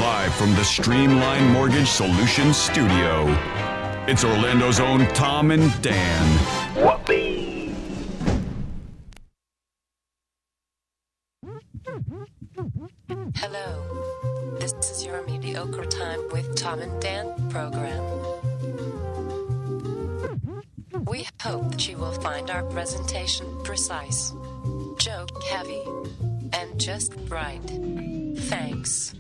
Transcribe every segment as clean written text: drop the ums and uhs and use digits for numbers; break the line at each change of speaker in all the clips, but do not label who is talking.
Live from the Streamline Mortgage Solutions studio, it's Orlando's own Tom and Dan. Whoopee!
Hello. This is your Mediocre Time with Tom and Dan program. We hope that you will find our presentation precise, joke heavy, and just right. Thanks.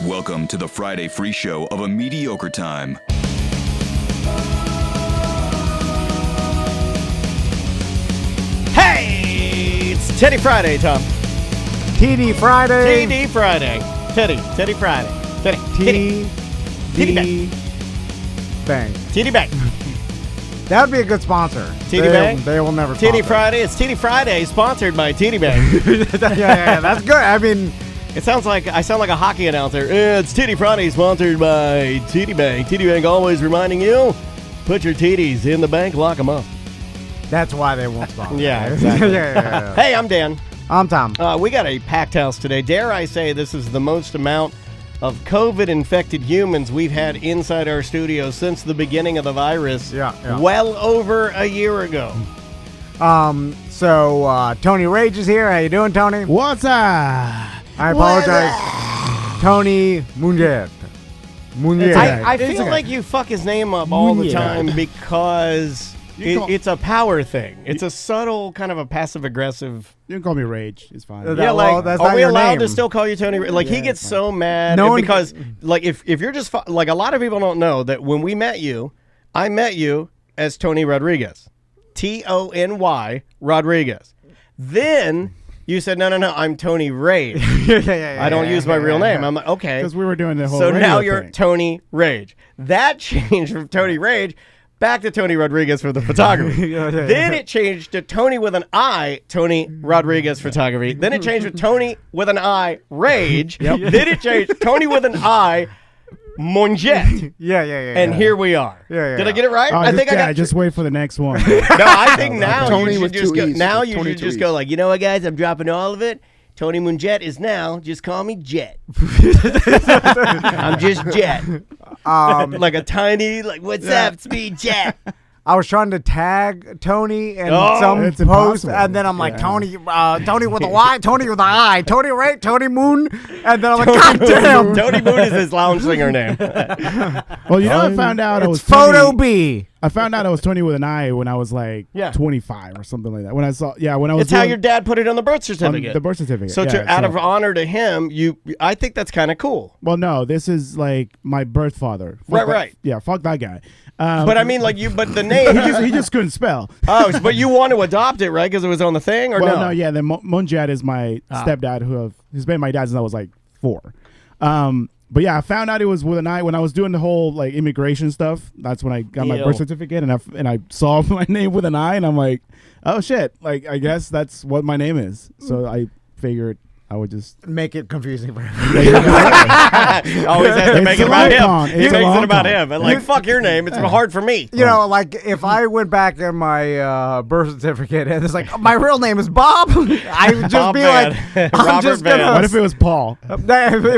Welcome to the Friday free show of A Mediocre Time.
Hey, it's Titty Friday, Tom.
Titty Friday.
Titty Friday. Titty Friday. Titty
Bang.
Titty Bang.
That would be a good sponsor.
Titty Bang?
They will never
Titty
sponsor.
Friday. It's Titty Friday, sponsored by Titty Bang.
yeah, that's good. I mean,
It sounds like I sound like a hockey announcer. It's Titty Friday, sponsored by Titty Bank. Titty Bank always reminding you, put your titties in the bank, lock them up.
that's why they won't sponsor.
Yeah, exactly.
yeah.
Hey, I'm Dan.
I'm Tom.
We got a packed house today. Dare I say this is the most amount of COVID-infected humans we've had inside our studio since the beginning of the virus.
Yeah.
Well over a year ago.
So Tony Rage is here. How you doing, Tony?
What's up?
I apologize. Tony Munjet.
I
It's
feel
okay.
like you fuck his name up all the
Yeah.
time because
You call-
it's a power thing. It's a subtle kind of a passive-aggressive...
You can call me Rage. It's fine.
That-
Yeah,
well,
like,
that's
are
not
we
your
allowed to
name.
still call you Tony? Like, he
Yeah,
gets
it's
so mad
No one-
because, like, if you're just, like, a lot of people don't know that when we met you, I met you as Tony Rodriguez. Tony Rodriguez. Then you said, no, I'm Tony Rage. I don't use my real name. I'm like, okay.
Because we were doing the whole
So
radio
now you're
thing.
Tony Rage. That changed from Tony Rage back to Tony Rodriguez for the photography. Then it changed to Tony with an I, Tony Rodriguez photography. Then it changed to Tony with an I, Rage. Then it changed Tony with an I, Monjet.
Yeah.
And here we are.
Yeah.
Did I get it right?
Oh,
I think I got.
just wait for the next one.
No, I think now
Tony
you should
with
just
two
go.
E's.
Now you
Tony
should
two
just
E's.
go like, you know what, guys? I'm dropping all of it. Tony Munjet is now. Just call me Jet. I'm just Jet. Like a tiny, like, what's up? It's me, Jet.
I was trying to tag Tony in
Oh,
some
it's
post,
impossible.
and then I'm like,
Yeah.
Tony with a Y, Tony with an I, Tony Ray, Tony Moon, and then I'm like, God damn,
Tony Moon is his lounge singer name.
Well, you know, I found out I was
it's Photo
Tony,
B.
I found out I was Tony with an I when I was like
Yeah.
25 or something like that. When I was
It's how
doing-
your dad put it on the birth
on
certificate.
the birth certificate.
So
yeah,
out of honor to him, I think that's kind of cool.
well, no, this is like my birth father.
Right,
Fuck that-
right.
Yeah, fuck that guy.
But I mean, like but the name.
he just couldn't spell.
Oh, but you want to adopt it, right? Because it was on the thing, or
Well,
no?
no, yeah. Then Monjad is my stepdad who's been my dad since I was like 4. But yeah, I found out it was with an I when I was doing the whole like immigration stuff. That's when I got my
Ew.
birth certificate, and I saw my name with an I, and I'm like, oh shit! Like I guess that's what my name is. So I figured I would just
Make it confusing for him.
Always has to make
It's
it
a
about
long con.
him. He
It's a
makes it
long
about
con.
him. And like, fuck your name. It's hard for me.
You know, like if I went back in my birth certificate and it's like my real name is Bob, I would just
Bob
be
Van.
like, I'm
Robert
just
Van.
gonna.
what if it was Paul?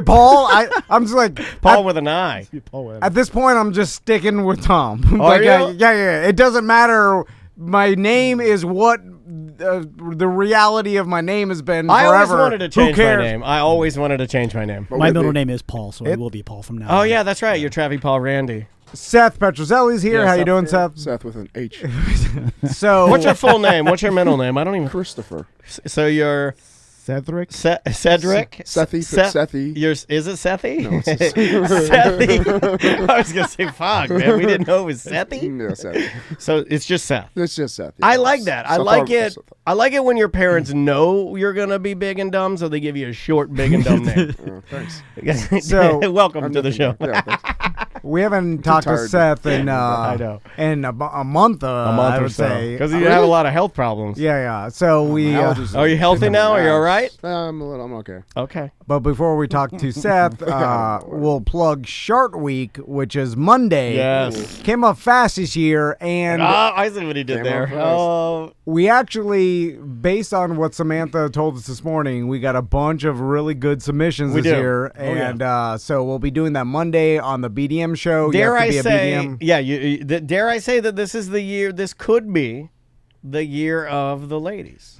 Paul? I'm just like
Paul with an I.
Paul would-
At this point, I'm just sticking with Tom.
Are you?
Yeah. It doesn't matter. My name is what the reality of my name has been
I
forever.
always wanted to change
Who
my
cares?
name. I always wanted to change my name.
My middle name is Paul, so it will be Paul from now on.
Oh, yeah, that's right. You're Travi Paul Randy.
Seth Petrozelli's here.
Yeah,
How you
Seth
doing,
here.
Seth?
Seth with an H.
So
What's your full name? What's your middle name? I don't even...
Christopher.
So you're
Cedric.
Cedric.
Sethy.
Is it Sethy?
No, it's
Sethy. I was gonna say, fuck, man. We didn't know it was Sethy.
No, Sethy.
So it's just Seth.
It's just Seth. Yeah.
I like that. I like it. I like it when your parents know you're gonna be big and dumb, so they give you a short, big and dumb name.
Oh, thanks.
So welcome to the show.
Yeah,
We haven't talked to Seth in
I know.
in a month. I
or
would
so,
say
because you have a lot of health problems.
Yeah. So we.
allergies
Are you healthy now? Are you all right?
I'm okay.
Okay.
But before we talk to Seth, we'll plug Shart Week, which is Monday.
Yes.
Came up fast this year, and
I see what he did
Came
there.
up fast.
Oh,
we actually, based on what Samantha told us this morning, we got a bunch of really good submissions this year, and so we'll be doing that Monday on the BDM show.
dare I
be a
say?
BDM.
Yeah. Dare I say that this is the year? This could be the year of the ladies.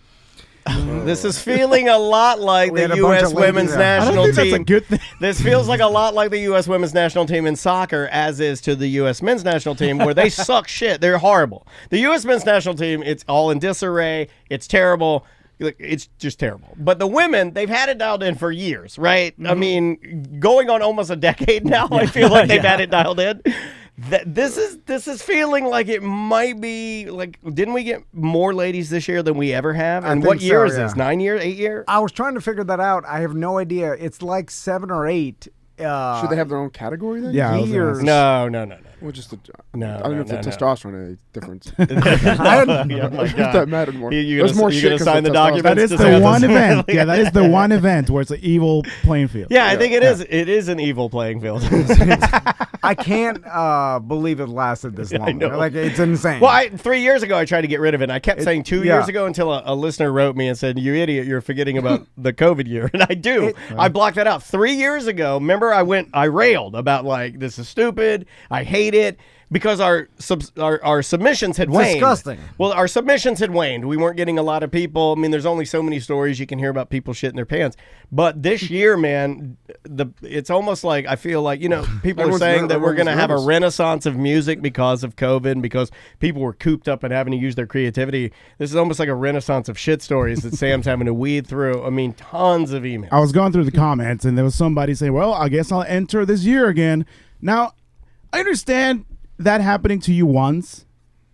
This is feeling a lot like
We had
the
a bunch
U.S.
of ladies
women's
there.
national
I don't think
team.
that's a good thing.
This feels like a lot like the U.S. women's national team in soccer, as is to the U.S. men's national team, where they suck shit. They're horrible. The U.S. men's national team, it's all in disarray. It's terrible. It's just terrible. But the women, they've had it dialed in for years, right? I mean, going on almost a decade now, I feel like they've had it dialed in. This is feeling like it might be like, didn't we get more ladies this year than we ever have? And what
think
year
so,
is this?
yeah.
9 years? 8 years?
I was trying to figure that out. I have no idea. It's like 7 or 8.
Should they have their own category then?
Yeah, I was gonna
years.
ask.
No.
Well, just
No,
I don't know if the testosterone had a difference.
Oh my
If
God.
that mattered more.
You're
There's more
gonna
shit.
sign the
'cause of
document?
That
testosterone.
is
to
the
say
one
this.
event. Yeah, that is the one event where it's an evil playing field.
Yeah, I think it is. It is an evil playing field.
I can't believe it lasted this long.
know.
Like, it's insane.
Well, 3 years ago, I tried to get rid of it. And I kept saying 2 years
yeah.
ago until a listener wrote me and said, "You idiot, you're forgetting about the COVID year." And I do. I blocked that out. 3 years ago, remember, I railed about, like, this is stupid. I hate it. Because our submissions had waned.
Disgusting.
Well, our submissions had waned. We weren't getting a lot of people. I mean, there's only so many stories you can hear about people shitting their pants. But this year, man, it's almost like, I feel like, people are saying that we're going to have a renaissance of music because of COVID and because people were cooped up and having to use their creativity. This is almost like a renaissance of shit stories that Sam's having to weed through. I mean, tons of emails.
I was going through the comments, and there was somebody saying, well, I guess I'll enter this year again. Now, I understand that happening to you once,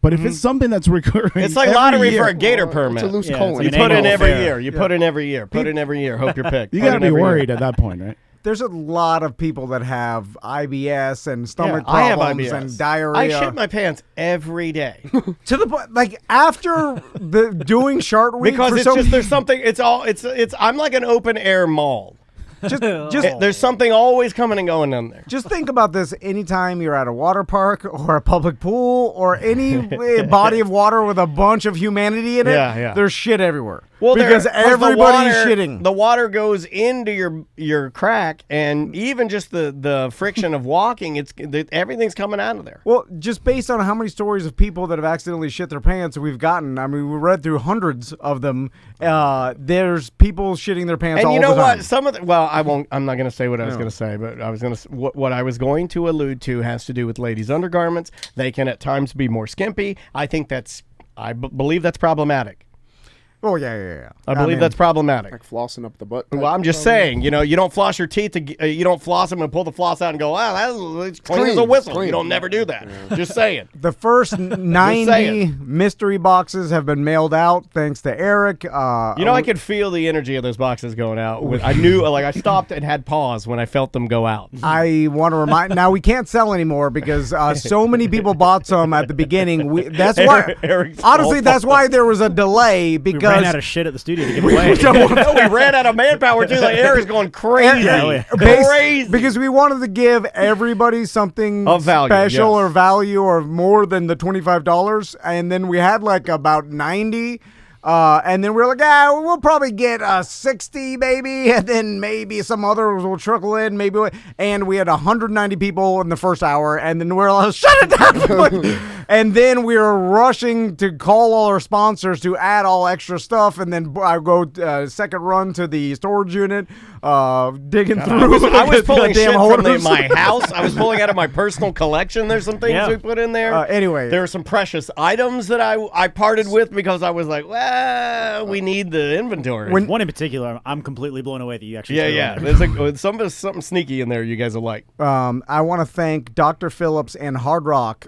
but if it's something that's recurring,
it's like
every
lottery
year,
for a gator permit.
It's a loose
Yeah,
colon.
You
it's
put in
annual
every
affair.
year. You put in every year. Put in every year. Hope you're picked.
you
Put
got to
in
be
every year.
worried at that point, right?
There's a lot of people that have IBS and stomach
I have
problems
IBS.
and diarrhea.
I shit my pants every day
to the point, like, after the doing Shart Week,
because
for
it's
some,
just there's something. It's I'm like an open air mall.
just
There's something always coming and going on there.
Just think about this. Anytime you're at a water park or a public pool or any body of water with a bunch of humanity in it,
Yeah.
there's shit everywhere.
Well,
because
the
everybody's
water-
shitting.
The water goes into your crack, and even just the friction of walking, everything's coming out of there.
Well, just based on how many stories of people that have accidentally shit their pants we've gotten, I mean, we read through hundreds of them. There's people shitting their pants all
And you
the
know
time.
what? Some of the, well, I won't. I'm not going to say what I was going to say, but I was going to. What I was going to allude to has to do with ladies' undergarments. They can at times be more skimpy. I think believe that's problematic.
Oh, yeah.
I believe that's problematic.
Like flossing up the butt.
Well, I'm just saying, you don't floss your teeth. You don't floss them and pull the floss out and go, wow, that's clean as a
clean.
whistle.
Clean.
You don't never do that. Just saying.
The first 90
saying.
mystery boxes have been mailed out thanks to Eric.
I could feel the energy of those boxes going out. I knew, like, I stopped and had pause when I felt them go out.
I want to remind. Now, we can't sell anymore because so many people bought some at the beginning. That's why.
Eric's
Honestly,
fault.
that's why there was a delay
We
because
ran out of shit at the studio to give away.
We ran out of manpower too. Like Eric's going crazy, crazy.
because we wanted to give everybody something
Of value,
special
yes.
or value or more than the $25, and then we had like about 90. And then we're like, we'll probably get 60 maybe, and then maybe some others will trickle in, maybe. And we had 190 people in the first hour, and then we're like, shut it down. And then we were rushing to call all our sponsors to add all extra stuff. And then I go second run to the storage unit, digging through.
I was pulling shit from
hoarders.
my house. I was pulling out of my personal collection. There's some things we put in there.
Anyway.
There were some precious items that I parted with because I was like, well, we need the inventory.
One in particular, I'm completely blown away that you actually.
There's something sneaky in there you guys will like.
I want to thank Dr. Phillips and Hard Rock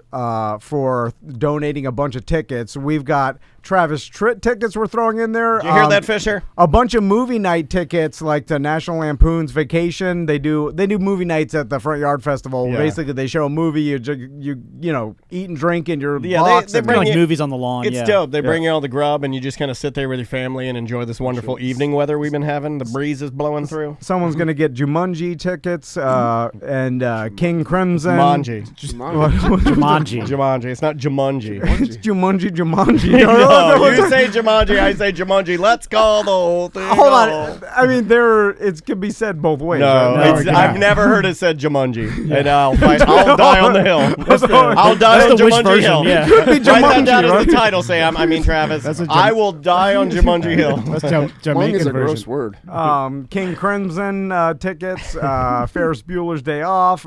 for donating a bunch of tickets. We've got Travis Tritt tickets we're throwing in there.
Did you hear that, Fisher?
A bunch of movie night tickets, like the National Lampoon's Vacation. They do movie nights at the Front Yard Festival.
Yeah.
Basically, they show a movie. You eat and drink in your
Yeah,
box.
they bring
Like
you-
movies on the lawn.
It's dope. They bring you all the grub, and you just kind of sit there with your family and enjoy this wonderful evening weather we've been having. The breeze is blowing through.
Someone's gonna get Jumanji tickets and King Crimson.
Jumanji.
Jumanji.
Jumanji. It's not Jumanji.
It's Jumanji.
No, you say Jumanji, I say Jumanji. Let's call the whole thing.
Hold on. I mean, it can be said both ways.
No,
right?
I've never heard it said Jumanji, and I'll die on the hill. I'll die on
the wish
Jumanji
version,
Hill.
yeah.
Could be
Write that
Jumanji,
down as
right?
the title, Sam. I mean, Travis. I will die on Jumanji Hill.
That's
Long is
Jamaican
a gross
version.
word.
King Crimson tickets, Ferris Bueller's Day Off.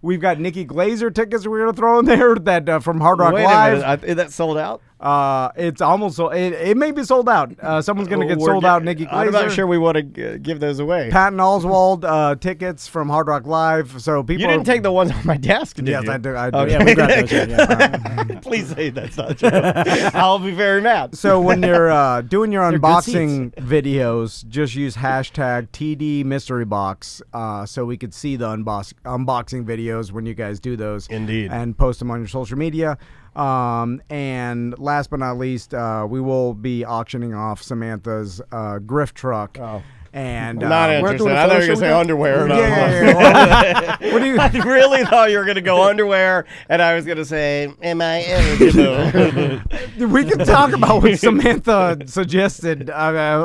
We've got Nikki Glazer tickets we're gonna throw in there that from Hard Rock
Wait
Live.
a minute. Is that sold out?
It's almost sold. It may be sold out. Someone's gonna get sold out. Nikki Glazer.
I'm not sure we want to give those away.
Patton Oswald tickets from Hard Rock Live. So people.
You didn't take the ones on my desk, did
Yes,
you?
I do. I do.
Oh,
Yeah, we grabbed those. Yeah.
Please say that's not true. I'll be very mad.
So when you're doing your
They're good
unboxing videos, just use hashtag TD Mystery Box so we could see the unboxing videos when you guys do those.
Indeed.
And post them on your social media. And last but not least, we will be auctioning off Samantha's Griff truck.
Oh.
And
Not
we're
interested.
doing a
I thought you were
photo
going
shoot
to say
with
underwear. and
Yeah. What do you?
I really thought you were going to go underwear, and I was going to say, am I eligible?
We can talk about what Samantha suggested. Okay.
I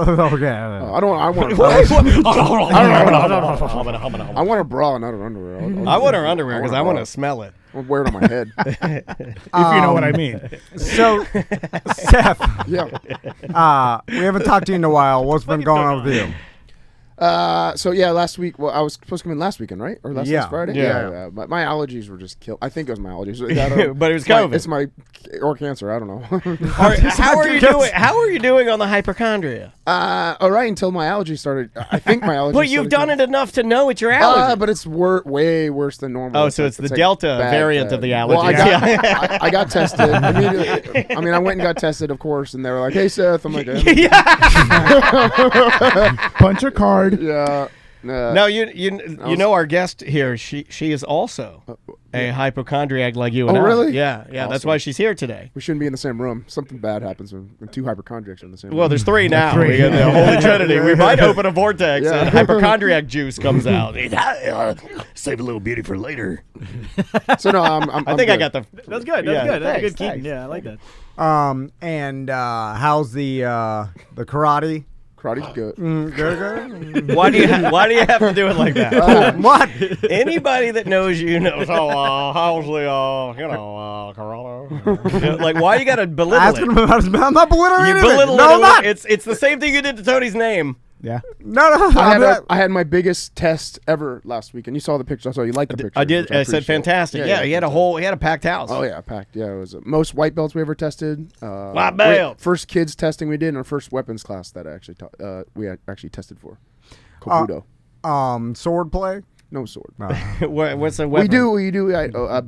want a bra, not an underwear.
I want her underwear because I want to smell it.
I'll wear it on my head.
If you know what I mean.
So, Seth,
Yeah.
we haven't talked to you in a while. What's been going on with you?
So yeah, last week. Well, I was supposed to come in last weekend, right? Or last Friday?
Yeah.
But my allergies were just killed. I think it was my allergies.
But it was COVID.
It's my or cancer. I don't know.
How are you doing? How are you doing on the hypochondria?
All right, until my allergies started. I think my allergies.
But you've done it enough to know it's your allergy.
But it's way worse than normal.
Oh, so it's the Delta
bad,
variant
bad.
of the
Well,
allergy.
I got tested immediately. I mean, I went and got tested, of course, and they were like, "Hey, Seth." I'm like,
Punch a card.
"Yeah."
No, you know our guest here. She is also a hypochondriac like you and
Oh,
I.
really?
Yeah. That's
Awesome.
why she's here today.
We shouldn't be in the same room. Something bad happens when two hypochondriacs are in the same room.
Well, there's three now.
Three.
We got the Holy Trinity. We might open a vortex
Yeah.
and hypochondriac juice comes out. Save a little beauty for later.
So no, I'm
I think I
good.
got the.
That's good.
Yeah,
That's good. That's
thanks,
good keeping.
thanks.
Yeah, I like that.
And how's the karate?
Karate's good.
Good.
Why do you have to do it like that?
What?
Anybody that knows you knows. Oh, how's the Corona? Like, why you got to belittle
Ask him
it?
about his. I'm not belittling
You
anything.
belittle
No,
it.
I'm not.
It's the same thing you did to Tony's name.
Yeah.
No.
I had my biggest test ever last week, and you saw the picture. I saw you liked the picture.
I did.
which
I said
appreciate.
fantastic. Yeah, he had a packed house.
Oh yeah, packed. Yeah, it was most white belts we ever tested.
White belt.
First kids testing we did, and our first weapons class that I actually we had actually tested for. Kobudo.
Sword play.
No sword.
What's a weapon?
We do a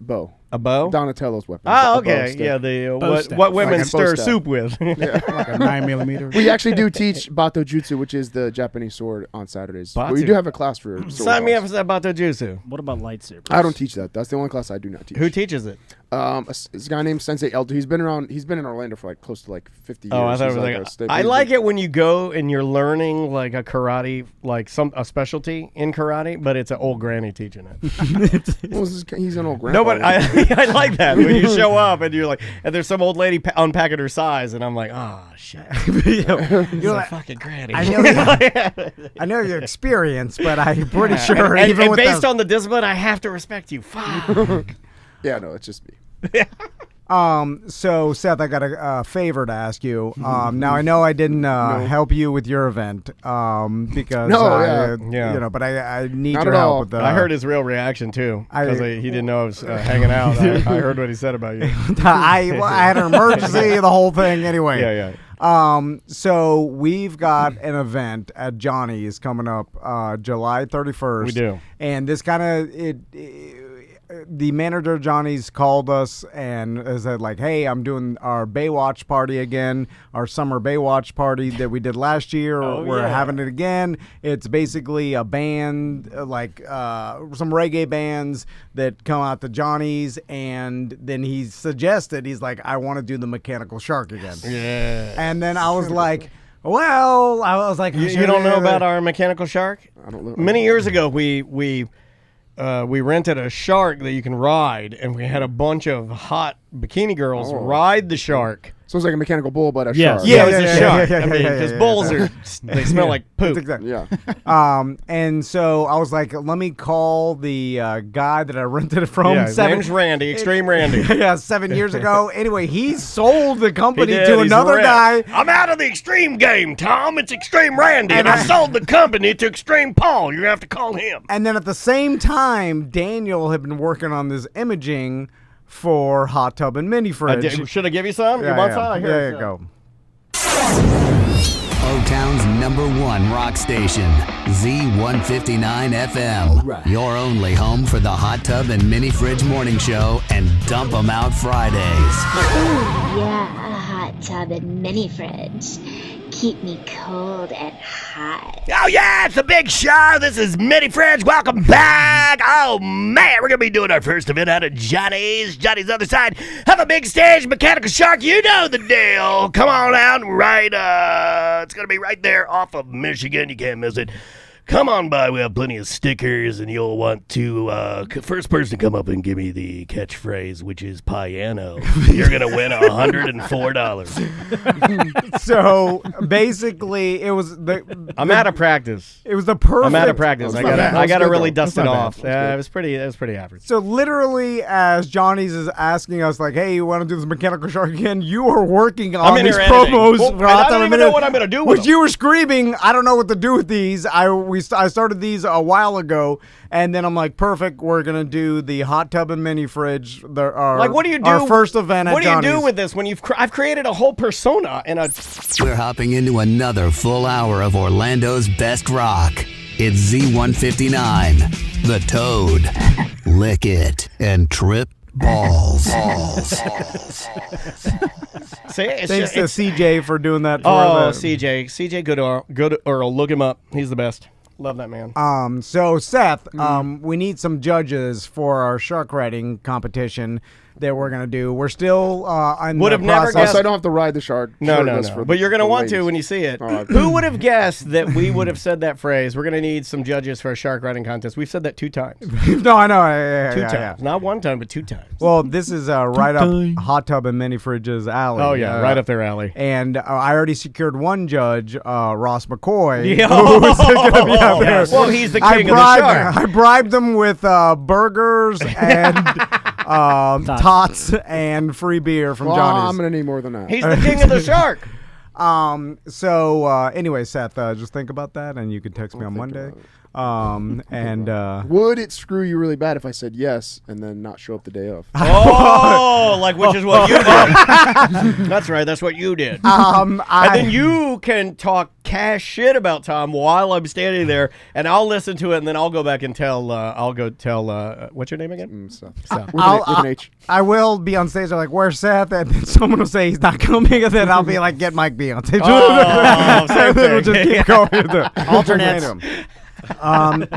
bow.
A bow?
Donatello's weapon.
Oh,
A bow
okay.
stick.
Yeah, the
Bow
what
staff.
women
Like a bow
stir
staff.
soup with.
Like a 9mm.
We actually do teach Bato Jutsu, which is the Japanese sword, on Saturdays. But we
Batsu.
do have a class for sword
Sign me up
class.
for that about the jutsu.
What about lightsabers?
I don't teach that. That's the only class I do not teach.
Who teaches it?
It's a guy named Sensei Elder. He's been around. He's been in Orlando for like close to like 50 years.
Oh, I thought it
He's
was
a
I like it when you go and you're learning like a karate, like a specialty in karate, but it's an old granny teaching it.
Well, he's an old grandpa.
No, but I like that when you show up and you're like, and there's some old lady unpacking her size, and I'm like, oh shit, you're
like,
a fucking granny.
I know your experience, but I'm pretty sure
and,
even
and
with
based
the,
on the discipline, I have to respect you. Fuck.
Yeah, no, it's just me.
So Seth, I got a favor to ask you. Now I know I didn't help you with your event because but I need
Not
your
at
help
all.
with the.
I heard his real reaction too because he didn't know I was hanging out. I heard what he said about you.
I had an emergency, the whole thing. Anyway.
Yeah.
So we've got an event at Johnny's coming up July 31st.
We do.
And this kind of the manager of Johnny's called us and said like, hey, I'm doing our Baywatch party again, our summer Baywatch party that we did last year. We're having it again. It's basically a band, like some reggae bands that come out to Johnny's. And then he suggested, he's like, I want to do the Mechanical Shark again.
Yeah.
And then I was like, well, I was like,
You don't know about our Mechanical Shark?
I don't know.
Many years ago, we rented a shark that you can ride, and we had a bunch of hot bikini girls ride the shark.
So it's like a mechanical bull, but a
Yes.
shark.
Yeah, it was a shark.
yeah,
I mean, because bulls they smell like poop.
Exactly.
Yeah.
And so I was like, let me call the guy that I rented it from.
Yeah, his name's Randy, Extreme Randy.
Yeah, 7 years ago. Anyway, he sold the company
He did.
to
He's
another
rich.
guy.
I'm out of the extreme game, Tom. It's Extreme Randy, and I sold the company to Extreme Paul. You're going to have to call him.
And then at the same time, Daniel had been working on this imaging for Hot Tub and Mini Fridge.
Should I give you some?
Yeah,
You want
yeah.
some? Here
There
you
you go.
O-Town's #1 rock station, Z159 FM. Your only home for the Hot Tub and Mini Fridge Morning Show and Dump 'em Out Fridays.
Yeah, a hot tub and mini fridge. Keep me cold and hot.
Oh, yeah, it's the big show. This is Mini Fridge. Welcome back. Oh, man, we're going to be doing our first event out of Johnny's Other Side. Have a big stage, Mechanical Shark. You know the deal. Come on out and ride. It's going to be right there off of Michigan. You can't miss it. Come on by. We have plenty of stickers, and you'll want to, first person to come up and give me the catchphrase, which is piano. You're going to win $104.
So basically, it was
I'm out of practice.
It was the perfect.
I'm out of practice. I gotta really dust it off. Yeah, it was pretty average.
So literally, as Johnny's is asking us, like, "Hey, you want to do this Mechanical Shark again?" You were working on these promos.
Well, I don't even know what I'm gonna do with them.
You were screaming, "I don't know what to do with these." I started these a while ago, and then I'm like, "Perfect, we're gonna do the Hot Tub and Mini Fridge."
What do you do?
Our first event at
What do
Johnny's.
you do with this when I've created a whole persona and a?
We're hopping into another full hour of Orlando's best rock. It's Z159, The Toad. Lick it and trip balls.
See,
Thanks to CJ for doing that.
CJ, good Earl, look him up. He's the best. Love that man.
So Seth, we need some judges for our shark riding competition that we're gonna do. We're still on
Would
the
have never
process.
guessed.
So I don't have to ride the shark.
No. But you're gonna want to
ladies.
when you see it.
All right.
Who would have guessed that we would have said that phrase? We're gonna need some judges for a shark riding contest. We've said that 2 times.
No, I know. Yeah,
Two
yeah,
times,
yeah.
not 1 time, but 2 times.
Well, this is right up Hot Tub and Mini Fridge's alley.
Oh yeah, right up their alley.
And I already secured one judge, Ross McCoy.
Yeah.
who's gonna be out there.
Well, he's the king of the shark.
I bribed him with burgers and tots and free beer from
Well,
Johnny's.
I'm gonna need more than that.
He's the king of the shark.
So anyway, Seth, just think about that, and you can text me on Monday.
Would it screw you really bad if I said yes and then not show up the day of?
Oh, like which is what you did. That's right. That's what you did. And then you can talk cash shit about Tom while I'm standing there, and I'll listen to it, and then I'll go back and tell. I'll go tell. What's your name again?
Seth.
Seth.
With an H.
I will be on stage. I'm like, "Where's Seth?" And then someone will say he's not coming, and then I'll be like, "Get Mike B on stage."
Oh, same
and then we'll
thing.
just keep going.
Alternates.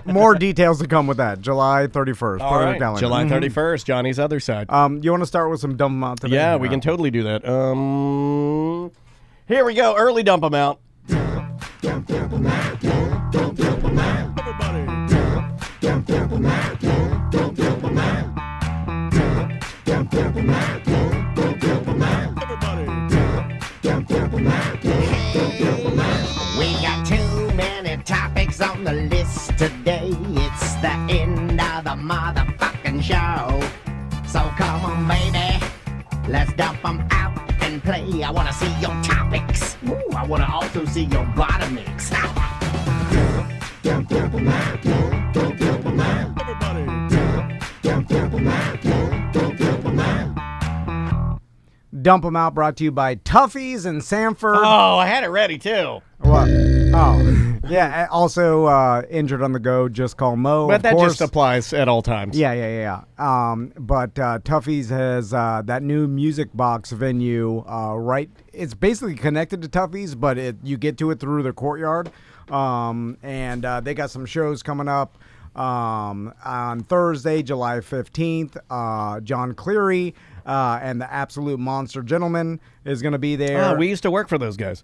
More details to come with that. July 31st.
All
Put it in
right.
the calendar.
July 31st, Johnny's Other Side.
You want to start with some dumb amount today?
Yeah, we can totally do that. Here we go. Early dump them out.
We got too many topics on the list today. It's the end of the motherfucking show. So come on, baby, Let's dump them out and play. I wanna see your topics. Ooh, I wanna also see your bottomics. Dump them out. Dump them out. Everybody. Dump them out. Dump them out.
Dump them out. Brought to you by Tuffy's in Sanford.
Oh, I had it ready too.
What? Oh, yeah. Also, injured on the go. Just call Mo.
But
of
that
course.
just applies at all times.
Yeah. But Tuffy's has that new music box venue. Right, it's basically connected to Tuffy's, but you get to it through the courtyard. And they got some shows coming up on Thursday, July 15th. John Cleary and the Absolute Monster Gentleman is going to be there.
Oh, we used to work for those guys.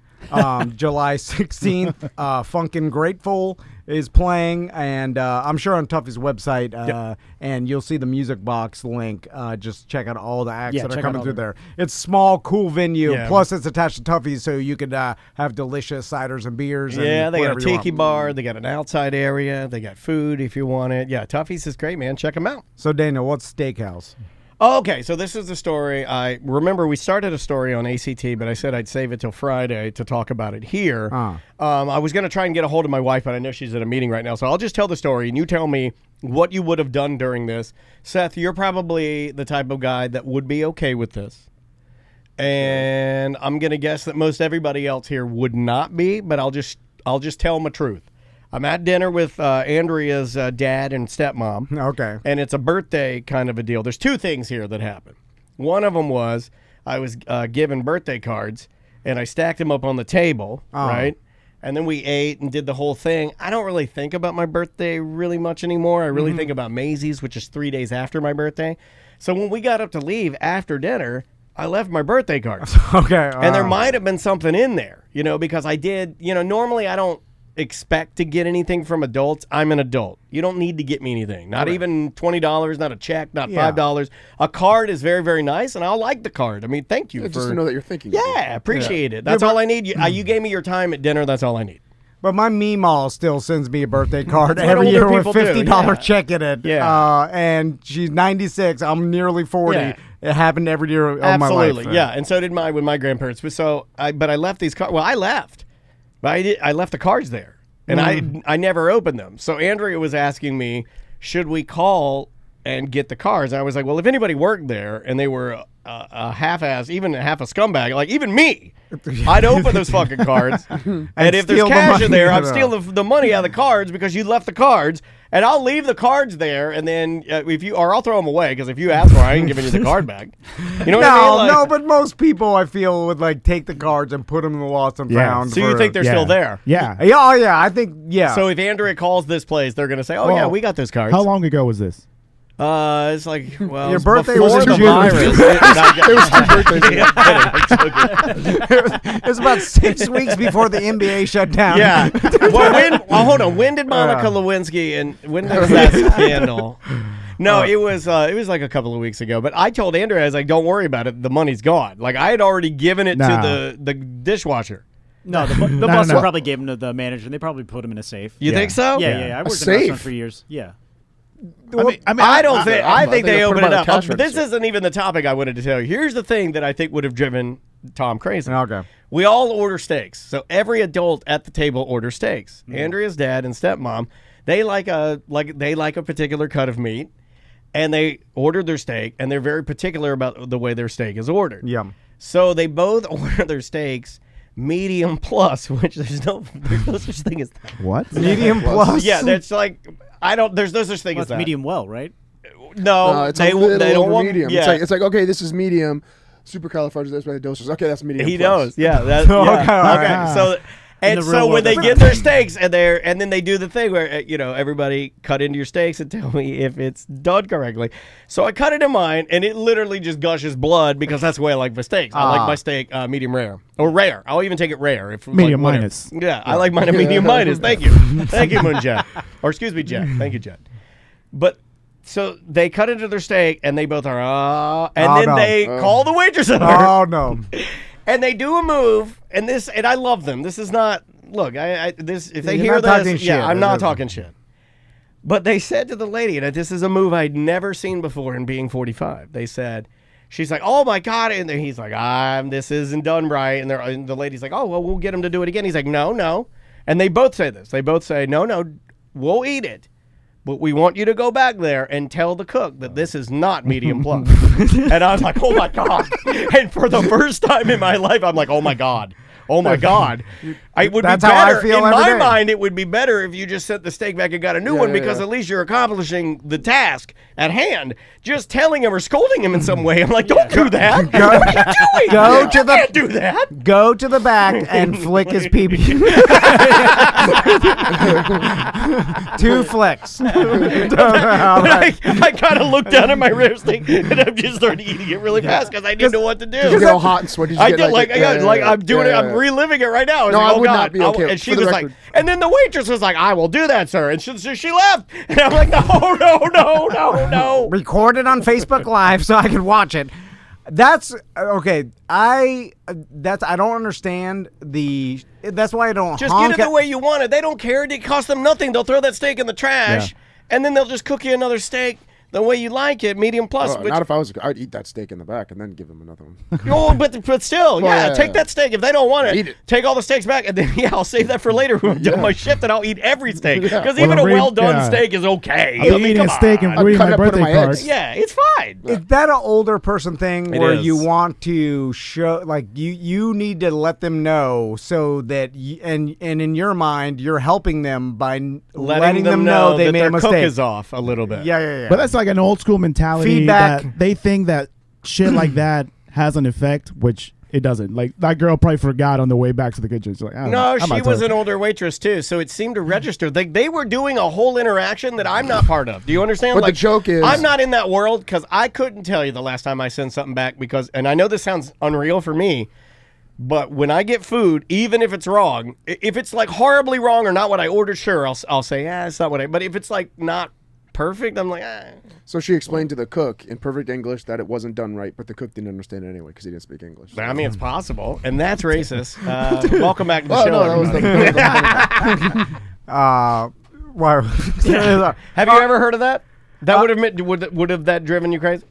July 16th, Funkin' Grateful is playing, and I'm sure on Tuffy's website, and you'll see the music box link. Just check out all the acts that are coming through there. It's small, cool venue.
Yeah.
Plus, it's attached to Tuffy's, so you could have delicious ciders and beers.
Yeah,
and
they got a
whatever you
tiki
want.
bar. They got an outside area. They got food if you want it. Yeah, Tuffy's is great, man. Check them out.
So, Daniel, what's Steakhouse?
Oh, okay, so this is the story. I remember we started a story on ACT, but I said I'd save it till Friday to talk about it here. I was going to try and get a hold of my wife, but I know she's at a meeting right now, so I'll just tell the story, and you tell me what you would have done during this. Seth, you're probably the type of guy that would be okay with this. And I'm going to guess that most everybody else here would not be, but I'll just tell them the truth. I'm at dinner with Andrea's dad and stepmom.
Okay.
And it's a birthday kind of a deal. There's two things here that happened. One of them was I was given birthday cards, and I stacked them up on the table, right? And then we ate and did the whole thing. I don't really think about my birthday really much anymore. I really think about Maisie's, which is 3 days after my birthday. So when we got up to leave after dinner, I left my birthday cards.
Okay.
And there might have been something in there, because I did, normally I don't expect to get anything from adults. I'm an adult. You don't need to get me anything. Not even $20, not a check, not $5. A card is very, very nice, and I'll like the card. I mean, thank you.
Just to know that you're thinking.
Yeah, appreciate it. That's all I need. You gave me your time at dinner. That's all I need.
But my Meemaw still sends me a birthday card
That's what
every year
older
with a
people do,
$50
yeah.
check in it.
Yeah.
And she's 96. I'm nearly 40.
Yeah.
It happened every year of my life.
Absolutely, yeah. And so did mine with my grandparents. But I left these cards. Well, I left. But I left the cards there. And I never opened them. So Andrea was asking me, should we call and get the cards? And I was like, well, if anybody worked there and they were a half-ass, even half a scumbag, like even me, I'd open those fucking cards. And if there's cash in there, I'd steal the money out of the cards because you left the cards. And I'll leave the cards there, and then I'll throw them away because if you ask for it, I ain't giving you the card back. You know what I mean?
No, but most people I feel would take the cards and put them in the lost and found.
So you think they're still there?
Yeah. Oh yeah, I think
So if Andrea calls this place, they're gonna say, "Oh yeah, we got those cards."
How long ago was this?
It's like, well,
your
it's
birthday
before
was in
the
June.
virus.
It was about 6 weeks before the NBA shut down.
Yeah. Well, hold on. When did Monica Lewinsky and when was that scandal? No, it was like a couple of weeks ago. But I told Andrea, I was like, "Don't worry about it. The money's gone." Like I had already given it to the dishwasher.
No, the buster probably gave him to the manager, and they probably put him in a safe.
You think so?
Yeah. I worked in a restaurant for years. Yeah.
I think they opened it up.
cash
But this
register.
isn't even the topic I wanted to tell you. Here's the thing that I think would have driven Tom crazy.
Okay.
We all order steaks. So every adult at the table orders steaks. Andrea's dad and stepmom, they like a particular cut of meat, and they ordered their steak, and they're very particular about the way their steak is ordered.
Yum.
So they both order their steaks medium plus, which there's no such thing as that.
What?
Medium plus?
Yeah, that's like there's no such thing as that.
Medium well, right?
No,
it's
they
a little
don't
over
want
medium.
Yeah.
It's like okay, this is medium. Supercalifragilisticexpialidocious. Okay, that's medium.
He
plus.
knows. Yeah. That's,
Okay,
okay. So and
the
so
real
when
world,
they
that's
get their steaks and then they do the thing where everybody cut into your steaks and tell me if it's done correctly. So I cut it in mine and it literally just gushes blood because that's the way I like my steaks. I like my steak medium rare or rare. I'll even take it rare if
Medium
whatever.
minus.
Yeah, I like mine a medium minus. Thank you, Moonjet. Or excuse me, Jet. Thank you, Jet. But. So they cut into their steak, and they both are, and then they call the waitress over.
Oh no!
And they do a move, and I love them. This is not look. If they hear
not talking
this,
shit.
I'm not talking shit. But they said to the lady, and this is a move I'd never seen before in being 45. They said, she's like, oh my God. And then he's like, this isn't done right. And the lady's like, oh, well, we'll get him to do it again. He's like, no. And they both say this. They both say, no, we'll eat it. But we want you to go back there and tell the cook that this is not medium plus. And I was like, oh my God. And for the first time in my life, I'm like, oh my God. Oh my God. It would
That's
be better.
how I feel
in
every
my
day.
mind, it would be better if you just sent the steak back and got a new one because at least you're accomplishing the task at hand. Just telling him or scolding him in some way. I'm like, don't do that. What are you doing? You can't do that.
Go to the back and flick his pee-pee. 2 flicks.
I kind of looked down at my rare steak and I just started eating it really fast because I didn't know what to do.
You get all hot and sweaty.
I did I'm doing it. I'm reliving it right now.
No, I would not be okay.
And she was like, and then the waitress was like, I will do that, sir. And she left. And I'm like, no.
Recorded on Facebook Live so I could watch it. That's okay. I don't understand that's why I don't
just get it the way you want it. They don't care. It costs them nothing. They'll throw that steak in the trash and then they'll just cook you another steak the way you like it, medium plus.
Not if I was. I'd eat that steak in the back and then give them another one.
No, but still, take that steak. If they don't want it, take all the steaks back, and then I'll save that for later when I'm done my shift, and I'll eat every steak because even a well-done steak is okay.
I'll be eating a steak and reading my birthday cards.
Yeah, it's fine.
Is that an older person thing where you want to show, like you need to let them know so that and in your mind you're helping them by letting them know they made a mistake.
Cook is off a little bit.
Yeah.
But that's like an old school mentality.
Feedback.
That they think that shit like that has an effect, which it doesn't. Like that girl probably forgot on the way back to the kitchen. She's like,
no, she was an older waitress too, so it seemed to register. They were doing a whole interaction that I'm not part of. Do you understand?
But the joke is,
I'm not in that world because I couldn't tell you the last time I sent something back because, and I know this sounds unreal for me, but when I get food, even if it's wrong, if it's like horribly wrong or not what I ordered, sure, I'll say, it's not what I. But if it's like not perfect, I'm like,
So she explained to the cook in perfect English that it wasn't done right, but the cook didn't understand it anyway because he didn't speak English.
I mean, it's possible, and that's racist. Welcome back to the show.
No, that was
Have you ever heard of that? That would have that driven you crazy?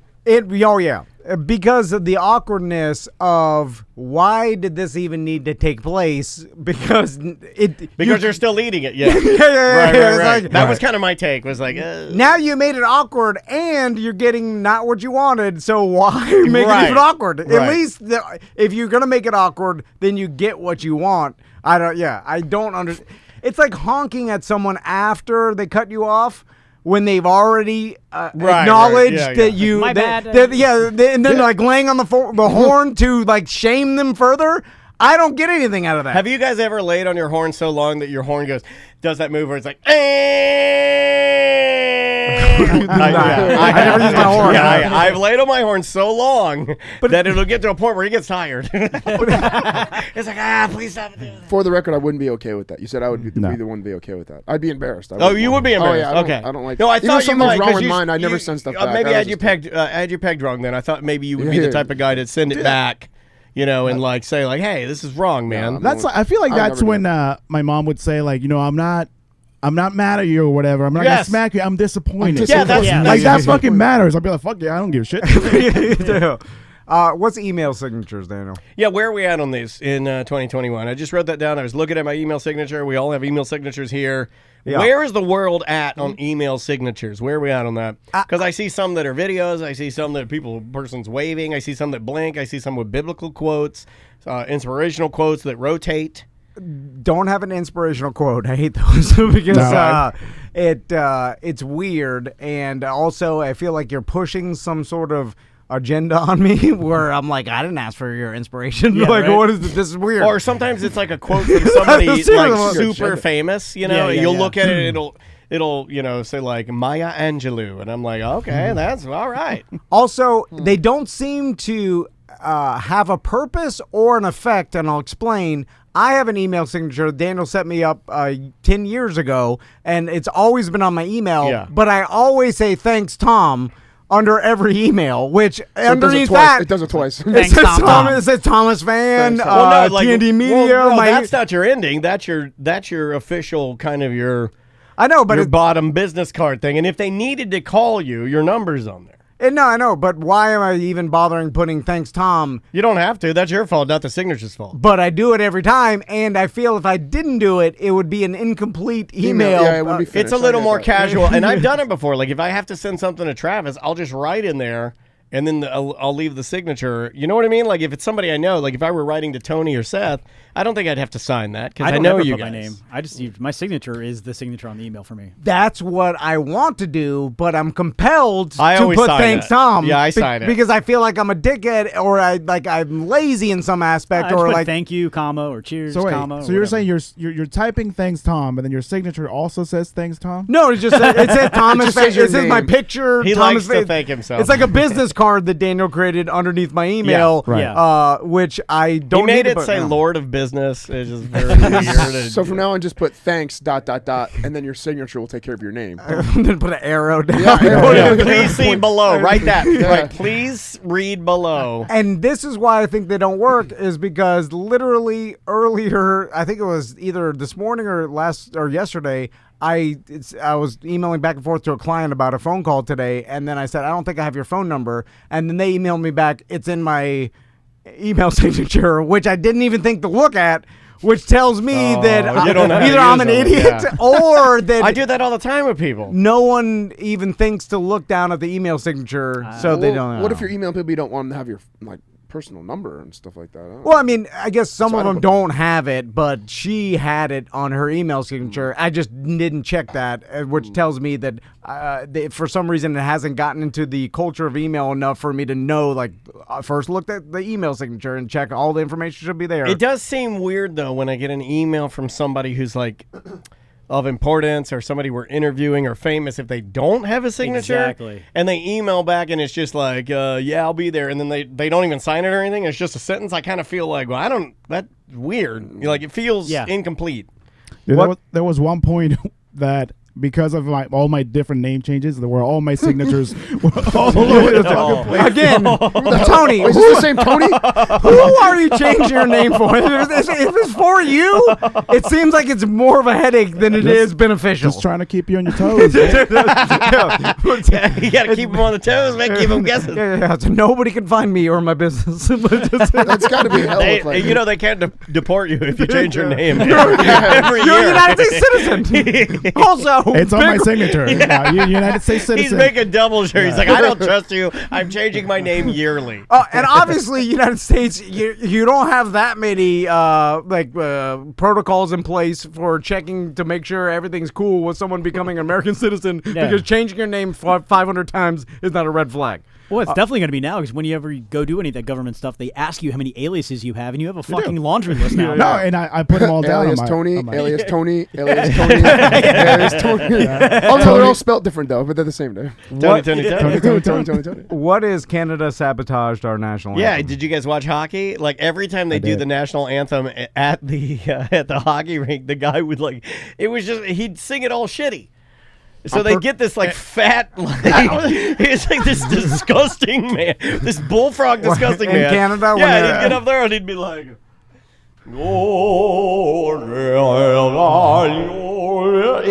Because of the awkwardness of why did this even need to take place? Because
you're still eating it. Yeah. Right. That was kind of my take. Was like,
now you made it awkward, and you're getting not what you wanted. So why make it even awkward? At least if you're gonna make it awkward, then you get what you want. I don't understand. It's like honking at someone after they cut you off. When they've already acknowledged that you,
My bad.
And then like laying on the horn to like shame them further. I don't get anything out of that.
Have you guys ever laid on your horn so long that your horn does that move where it's like,
I never use my horn.
I've laid on my horn so long that it'll get to a point where he gets tired. It's like, please stop doing that.
For the record, I wouldn't be okay with that. You said I would be the one to be okay with that. I'd be embarrassed.
You would be embarrassed.
Oh, yeah,
okay.
I don't like.
No, I thought you might.
Wrong with mine. I never send stuff back.
Maybe I had you pegged wrong. Then I thought maybe you would be the type of guy to send it back. And like say like, hey, this is wrong, man.
I feel like that's when my mom would say like, I'm not mad at you or whatever. I'm not gonna smack you. I'm disappointed. That fucking matters. I'll be like, fuck yeah, I don't give a shit.
What's email signatures, Daniel?
Yeah, where are we at on these in 2021? I just wrote that down. I was looking at my email signature. We all have email signatures here. Yeah. Where is the world at on email signatures? Where are we at on that? Because I see some that are videos. I see some that person's waving. I see some that blink. I see some with biblical quotes, inspirational quotes that rotate.
Don't have an inspirational quote. I hate those because it's weird, and also I feel like you're pushing some sort of agenda on me where I'm like, I didn't ask for your inspiration. What is this? This is weird.
Or sometimes it's like a quote from somebody like super famous. You'll look at it, it'll say like Maya Angelou, and I'm like, okay, that's all right.
Also, they don't seem to have a purpose or an effect, and I'll explain. I have an email signature Daniel set me up 10 years ago, and it's always been on my email, but I always say, thanks, Tom, under every email, which underneath that...
It does it twice.
It says Thomas Fan, TND Media.
That's not your ending. That's your official kind of your...
I know, but
your bottom business card thing. And if they needed to call you, your number's on there.
No, I know, but why am I even bothering putting thanks, Tom?
You don't have to. That's your fault, not the signature's fault.
But I do it every time, and I feel if I didn't do it, it would be an incomplete email.
Yeah, it would be finished.
It's a little more casual, and I've done it before. Like, if I have to send something to Travis, I'll just write in there, and then I'll leave the signature. You know what I mean? Like, if it's somebody I know, like if I were writing to Tony or Seth, I don't think I'd have to sign that because I know you guys.
My name. I just use my signature is the signature on the email for me.
That's what I want to do, but I'm compelled to
always
put
sign
thanks,
it.
Tom.
Yeah, I sign it
because I feel like I'm a dickhead, or I'm lazy in some aspect,
I
or
put
like
thank you, comma, or cheers,
So wait,
comma.
so you're saying you're typing thanks Tom, and then your signature also says thanks Tom?
No, it said Thomas.
says your
It says my
name.
picture.
He
Thomas
likes to
face.
thank himself.
It's like a business card that Daniel created underneath my email,
right.
Yeah.
which I
He
don't.
made
need
it
to put,
say
no.
Lord of Business. It's just very weird.
So from now on, just put thanks ... and then your signature will take care of your name.
Then put an arrow down.
Yeah, please see below. Write that. Right. Please read below.
And this is why I think they don't work, is because literally earlier, I think it was either this morning or yesterday, I was emailing back and forth to a client about a phone call today, and then I said, I don't think I have your phone number, and then they emailed me back, it's in my email signature, which I didn't even think to look at, which tells me that
you don't know how to
either I'm
use
an
them,
idiot
yeah.
or that
I do that all the time with people.
no one even thinks to look down at the email signature, so they don't know.
What if you're emailing people you don't want them to have your personal number and stuff like that?
Well, I mean, I guess some of
I don't
them
put-
don't have it, but she had it on her email signature. I just didn't check that, which tells me that for some reason it hasn't gotten into the culture of email enough for me to know, like, first look at the email signature and check all the information should be there.
It does seem weird, though, when I get an email from somebody who's like of importance or somebody we're interviewing or famous if they don't have a signature.
Exactly.
And they email back and it's just like, yeah, I'll be there. And then they don't even sign it or anything. It's just a sentence. I kind of feel like, well, that's weird. Like, it feels incomplete.
Dude, there was one point that because of all my different name changes, there were all my signatures were all over the fucking place.
Again, Tony,
Is this the same Tony?
who are you changing your name for? If it's for you, it seems like it's more of a headache than it is beneficial.
Just trying to keep you on your toes.
You got to keep them on the toes, man. Keep them guessing.
Yeah, so nobody can find me or my business.
That's got to be hell.
They can't deport you if you change your name every
You're a
year.
United States citizen. Also,
It's on my signature. United States citizen.
He's making double sure. He's like, I don't trust you. I'm changing my name yearly.
And obviously, United States, you don't have that many protocols in place for checking to make sure everything's cool with someone becoming an American citizen. Because changing your name 500 times is not a red flag.
Well, it's definitely going to be now because whenever you go do any of that government stuff, they ask you how many aliases you have, and you have a fucking laundry list now.
No, and I put them all down.
Alias
on
Tony,
on my,
alias Tony, alias Tony, alias Tony. Although they're all spelled different though, but they're the same name.
Tony.
What is Canada sabotaged our national anthem?
Yeah, did you guys watch hockey? Like, every time they do the national anthem at the hockey rink, the guy would he'd sing it all shitty. So they get this fat, he's like this disgusting man, this bullfrog disgusting
in
man.
Canada,
yeah, and he'd get up there and he'd be like, and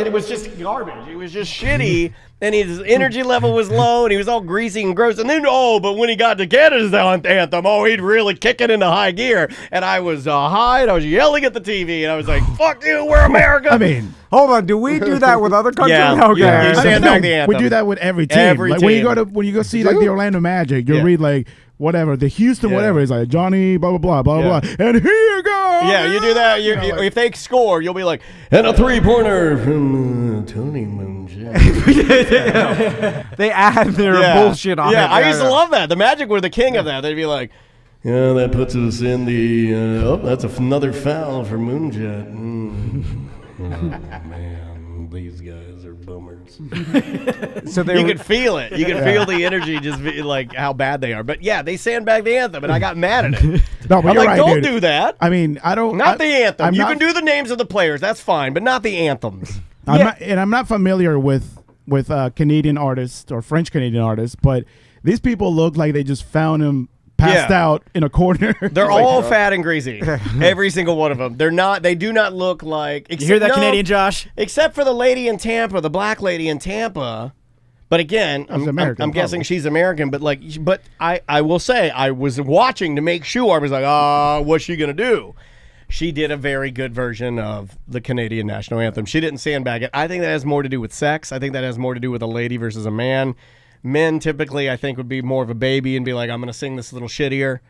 it was just garbage. It was just shitty. And his energy level was low, and he was all greasy and gross. And then, but when he got to Canada's anthem, he'd really kick it into high gear. And I was high, and I was yelling at the TV, and I was like, fuck you, we're America.
I mean,
hold on, do we do that with other countries?
Yeah,
Okay.
you sandbag the anthem.
we do that with every team.
Every
Like
team.
when you go see like the Orlando Magic, you'll read like whatever the Houston whatever is like Johnny blah blah blah blah blah, and here you go.
Yeah, you do that. If they score, you'll be like, and a 3-pointer from Tony Moonshine.
They add their bullshit on it.
Yeah, I used to love that. The Magic were the king of that. They'd be like, yeah, that puts us in the, that's another foul for Moonshot. Man, these guys are bummers.
So
you could feel it. You could feel the energy, just like how bad they are. But yeah, they sandbagged the anthem, and I got mad at it.
No, but
I'm
you're
like,
right,
don't
dude.
do that.
I mean,
Not the anthem. You
not-
can do the names of the players. That's fine, but not the anthems.
I'm not familiar with Canadian artists or French Canadian artists, but these people look like they just found him passed out in a corner.
They're all fat and greasy. Every single one of them. They're not. They do not look like.
You hear that, Canadian Josh?
Except for the lady in Tampa, the black lady in Tampa. But again, I'm guessing she's American. But I will say I was watching to make sure. I was like, what's she gonna do? She did a very good version of the Canadian national anthem. She didn't sandbag it. I think that has more to do with sex. I think that has more to do with a lady versus a man. Men typically, I think, would be more of a baby and be like, I'm going to sing this a little shittier.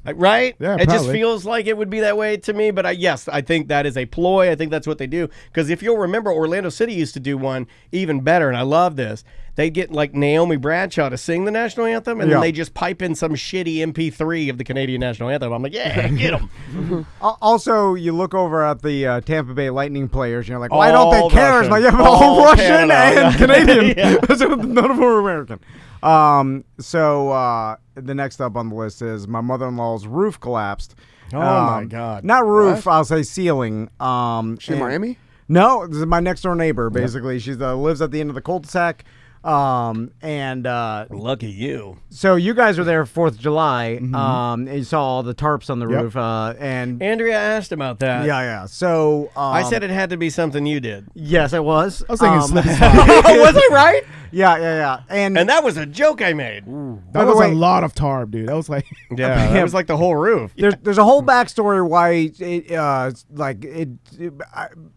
Right?
Yeah,
it just
probably.
feels like it would be that way to me. But yes, I think that is a ploy. I think that's what they do. Because if you'll remember, Orlando City used to do one even better, and I love this. They'd get like Naomi Bradshaw to sing the national anthem, and then they just pipe in some shitty MP3 of the Canadian national anthem. I'm like, yeah, get them.
Also, you look over at the Tampa Bay Lightning players, and you're like, why don't they care? It's like, yeah, but all Russian and Canadian. None of them are American. So the next up on the list is my mother-in-law's roof collapsed.
Oh, my God.
Not roof, I'll say ceiling.
She in Miami?
No, this is my next-door neighbor, basically. She lives at the end of the cul-de-sac.
Lucky you.
So you guys were there 4th of July. And you saw all the tarps on the roof. And
Andrea asked about that.
Yeah. So
I said it had to be something you did.
Yes, I was.
I was thinking slip and
Was I right?
Yeah. And
that was a joke I made.
That was a lot of tarp, dude. That was like
that was like the whole roof.
There's a whole backstory why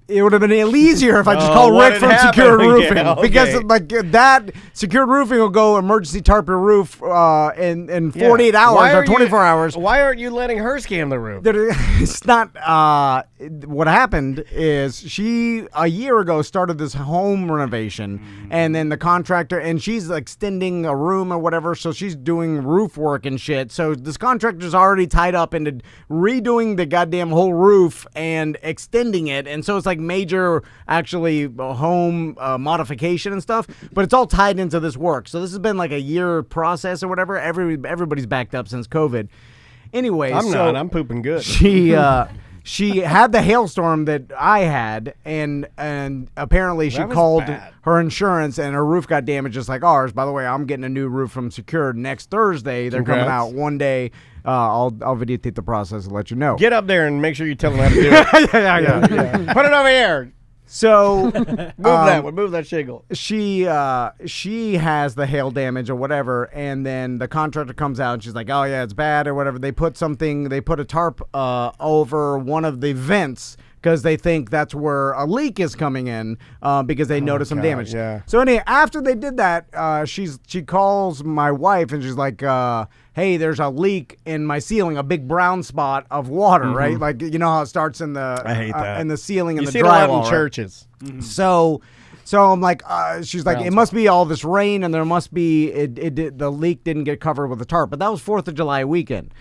it would have been easier if I just called Rick from Secured Roofing because that Secured Roofing will go emergency tarp your roof in 48 hours or 24 hours.
Why aren't you letting her scam the roof?
It's not. What happened is she a year ago started this home renovation, and then the contractor, and she's extending a room or whatever, so she's doing roof work and shit. So this contractor's already tied up into redoing the goddamn whole roof and extending it, and so it's like major actually home modification and stuff, but it's all tied into this work. So this has been like a year process or whatever. Everybody's backed up since COVID. Anyway,
I'm pooping good.
She had the hailstorm that I had, and apparently she called her insurance, and her roof got damaged just like ours. By the way, I'm getting a new roof from Secured next Thursday. They're coming out one day. I'll videotape the process and let you know.
Get up there and make sure you tell them how to do it. yeah. Put it over here.
So
move that shingle.
She has the hail damage or whatever, and then the contractor comes out and she's like, oh yeah, it's bad or whatever. They put a tarp over one of the vents because they think that's where a leak is coming in because they noticed some damage.
Yeah.
So anyway, after they did that, she calls my wife and she's like, hey, there's a leak in my ceiling, a big brown spot of water, right? Like, you know how it starts in the
I hate that.
in the ceiling and the
drywall. You see it a lot in
right?
churches.
So I'm like, she's like, it must be all this rain, and there must be the leak didn't get covered with the tarp. But that was 4th of July weekend.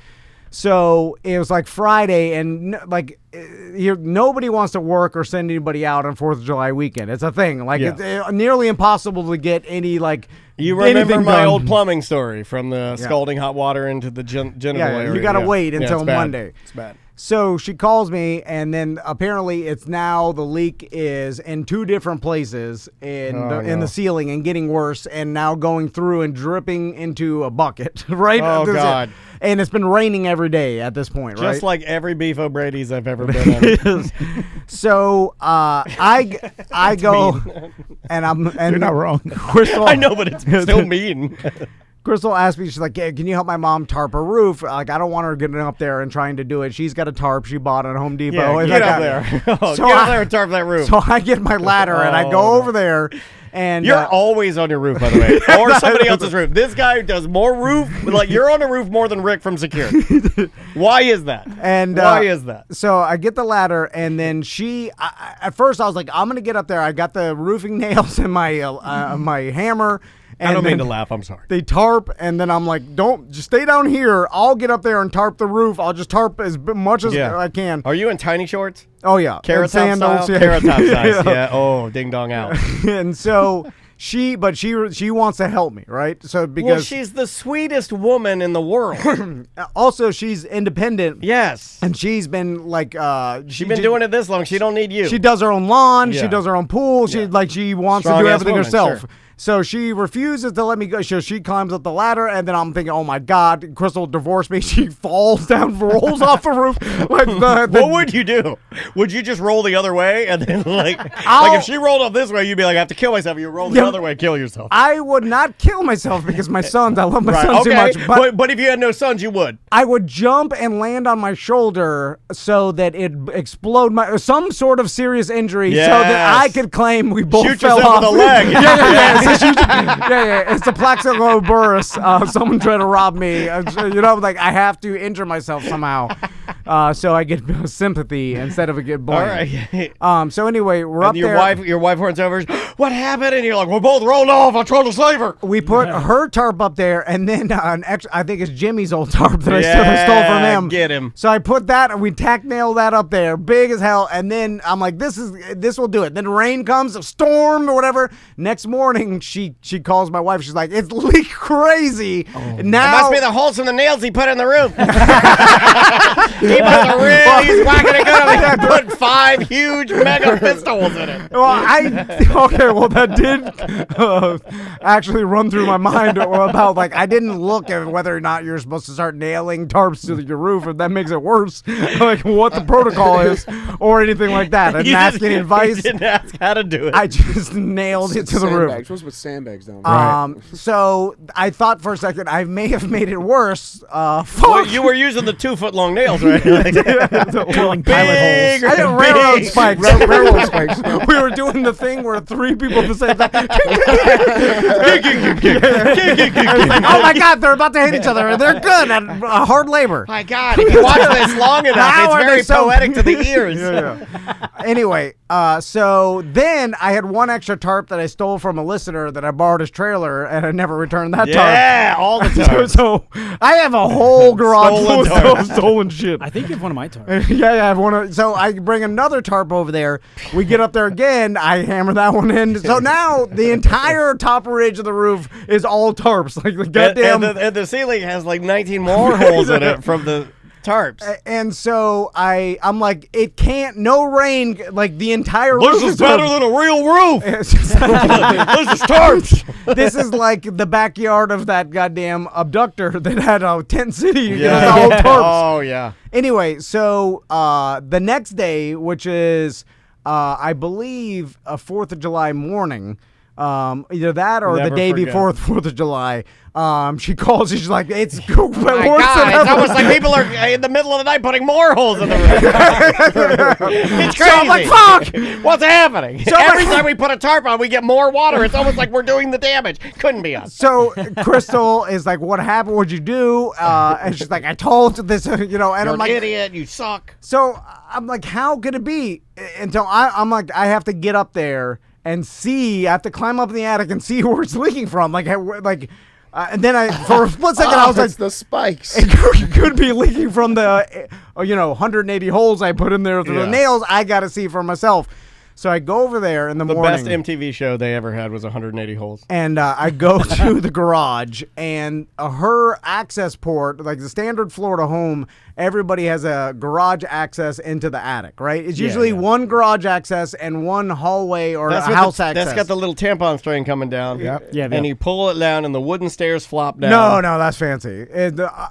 So it was like Friday, and nobody wants to work or send anybody out on 4th of July weekend. It's a thing. Like it's nearly impossible to get any like.
You remember my old plumbing story from the scalding hot water into the genital area.
You got to wait until Monday.
It's bad.
So she calls me, and then apparently it's now the leak is in 2 different places in the ceiling and getting worse, and now going through and dripping into a bucket, right?
Oh, God.
And it's been raining every day at this point, right?
Just like every Beef O'Brady's I've ever been on.
So I go, and
you're not wrong.
Crystal,
I know, but it's still mean.
Crystal asked me, she's like, hey, can you help my mom tarp her roof? Like, I don't want her getting up there and trying to do it. She's got a tarp she bought at Home Depot.
Yeah, get up there. Get up there and tarp that roof.
So I get my ladder and I go over there. And
you're always on your roof, by the way, or somebody else's roof. This guy does more roof. Like, you're on a roof more than Rick from Secure. Why is that?
And
why is that?
So I get the ladder, and then at first I was like, I'm gonna get up there. I got the roofing nails and my my hammer. And
I don't mean to laugh. I'm sorry.
They tarp, and then I'm like, don't just stay down here. I'll get up there and tarp the roof. I'll just tarp as much as I can.
Are you in tiny shorts?
Oh yeah,
Carrot top
sandals.
Style? Carrot top size. Yeah. Oh, ding dong out.
And so she wants to help me, right? So because
she's the sweetest woman in the world.
Also, she's independent.
Yes.
And she's been like
she's been doing it this long. She don't need you.
She does her own lawn. Yeah. She does her own pool. She wants to do everything herself. Sure. So she refuses to let me go. So she climbs up the ladder, and then I'm thinking, oh my God, Crystal divorced me. She falls down, rolls off the roof. Like
what would you do? Would you just roll the other way and then like if she rolled up this way, you'd be like, I have to kill myself. You roll the other way, kill yourself.
I would not kill myself because my sons. I love my sons too much.
But if you had no sons, you would.
I would jump and land on my shoulder so that it explode some sort of serious injury, so that I could claim we both
shoot
fell
yourself
off.
in the leg.
It's the plaxico burrus. Someone tried to rob me. Like I have to injure myself somehow, so I get sympathy instead of a get blame.
All right.
So anyway, we're
and
up
your
there.
Your wife horns over. What happened? And you're like, we're both rolled off. I tried to save her.
We put her tarp up there, and then I think it's Jimmy's old tarp that I stole from him.
Get him.
So I put that, and we tack nailed that up there, big as hell. And then I'm like, this will do it. Then rain comes, a storm or whatever. Next morning, she calls my wife. She's like, it's leak crazy. Now
it must be the holes from the nails he put in the roof. He must have really whacking it good. He put 5 huge mega fist holes in it.
Well, that did actually run through my mind about like I didn't look at whether or not you're supposed to start nailing tarps to your roof, if that makes it worse, like what the protocol is or anything like that. I didn't ask any advice.
You didn't ask how to do it.
I just nailed it to the roof.
You're supposed to put sandbags down.
So I thought for a second I may have made it worse.
Well, you were using the 2-foot-long nails, right?
Drilling pilot holes.
I did railroad spikes. Railroad spikes. We were doing the thing where 3 people at the same time. Oh my God, they're about to hit each other. They're good at hard labor.
My God, if you watch this long enough, it's very poetic to the ears.
Anyway, so then I had one extra tarp that I stole from a listener that I borrowed his trailer, and I never returned that tarp.
Yeah, all the time.
So I have a whole garage full of stolen shit.
I think you have one of my tarps.
Yeah, I have one. So I bring another tarp over there. We get up there again. I hammer that one in. So now the entire top ridge of the roof is all tarps. Like the goddamn.
And the ceiling has like 19 more holes in it from the tarps.
And so I'm like, it can't, no rain, like the entire roof.
This is better than a real roof. This is tarps.
This is like the backyard of that goddamn abductor that had a tent city. The old tarps.
Oh, yeah.
Anyway, so the next day, which is, I believe, a 4th of July morning, either that or the day before 4th of July, she calls. She's like, "It's cool."
My God, it's almost like people are in the middle of the night putting more holes in the roof. It's crazy.
So I'm like, "Fuck,
what's happening?"
So
every time we put a tarp on, we get more water. It's almost like we're doing the damage. Couldn't be us.
So Crystal is like, "What happened? What'd you do?" And she's like, "I told this, And
You're
I'm like,
an idiot. You suck.
So I'm like, "How could it be?" And so I'm like, I have to get up there and see. I have to climb up in the attic and see where it's leaking from. And then for a split second, I was like,
the spikes.
It could be leaking from the, 180 holes I put in there through the nails. I got to see for myself. So I go over there in the morning.
The best MTV show they ever had was 180 holes.
And I go to the garage, and her access port, like the standard Florida home, everybody has a garage access into the attic, right? It's usually one garage access and one hallway or a house access.
That's got the little tampon string coming down.
Yep.
Yeah,
and you pull it down, and the wooden stairs flop down.
No, that's fancy.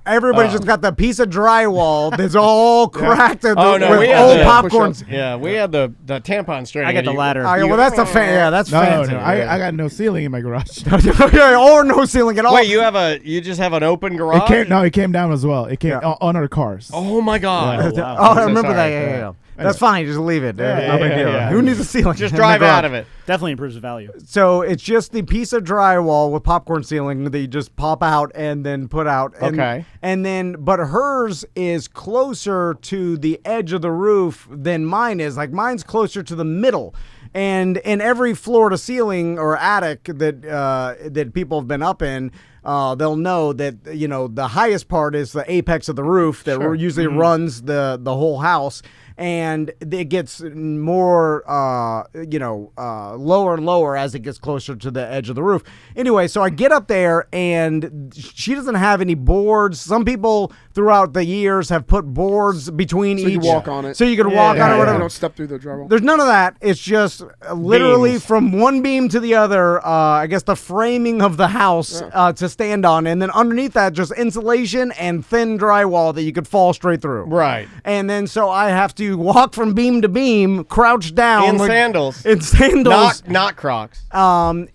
Everybody's just got the piece of drywall that's all cracked with old popcorns.
Yeah, we had the tampon string.
I got the ladder.
Well, that's the that's fancy.
No, I got no ceiling in my garage.
Or no ceiling at all.
Wait, you just have an open garage?
It came down as well. It came on our cars.
Oh my God!
Wow.
I remember that. Yeah. That's fine. Just leave it. No big deal. Who needs a ceiling?
Just drive out of it.
Definitely improves the value.
So it's just the piece of drywall with popcorn ceiling that you just pop out and then put out. But hers is closer to the edge of the roof than mine is. Like mine's closer to the middle. And in every floor to ceiling or attic that people have been up in, they'll know that, the highest part is the apex of the roof that usually runs the whole house. And it gets more, lower and lower as it gets closer to the edge of the roof. Anyway, so I get up there, and she doesn't have any boards. Some people throughout the years have put boards between
So
each.
you walk on it.
So you can walk on it or whatever.
You don't step through the drywall.
There's none of that. It's just literally
Beams.
from one beam to the other, I guess the framing of the house to stand on. And then underneath that, just insulation and thin drywall that you could fall straight through.
Right.
And then so I have to walk from beam to beam, crouch down.
In sandals.
In sandals.
Not Crocs.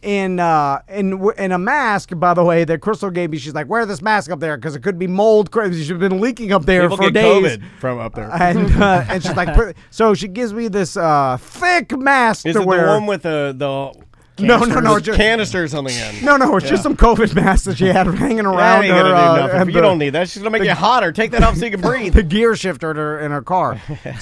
In a mask, by the way, that Crystal gave me. She's like, wear this mask up there because it could be mold. She's been leaking up there
People
for
get
days.
COVID from up there.
And she's like, so she gives me this thick mask
Is
to
it
wear.
the one with the
No, just
canisters on the end?
No, it's just some COVID masks that she had hanging
That
around
ain't
her.
gonna do nothing.
and
You don't need that. She's gonna make you hotter. Take that off so you can breathe.
the gear shifter in her car.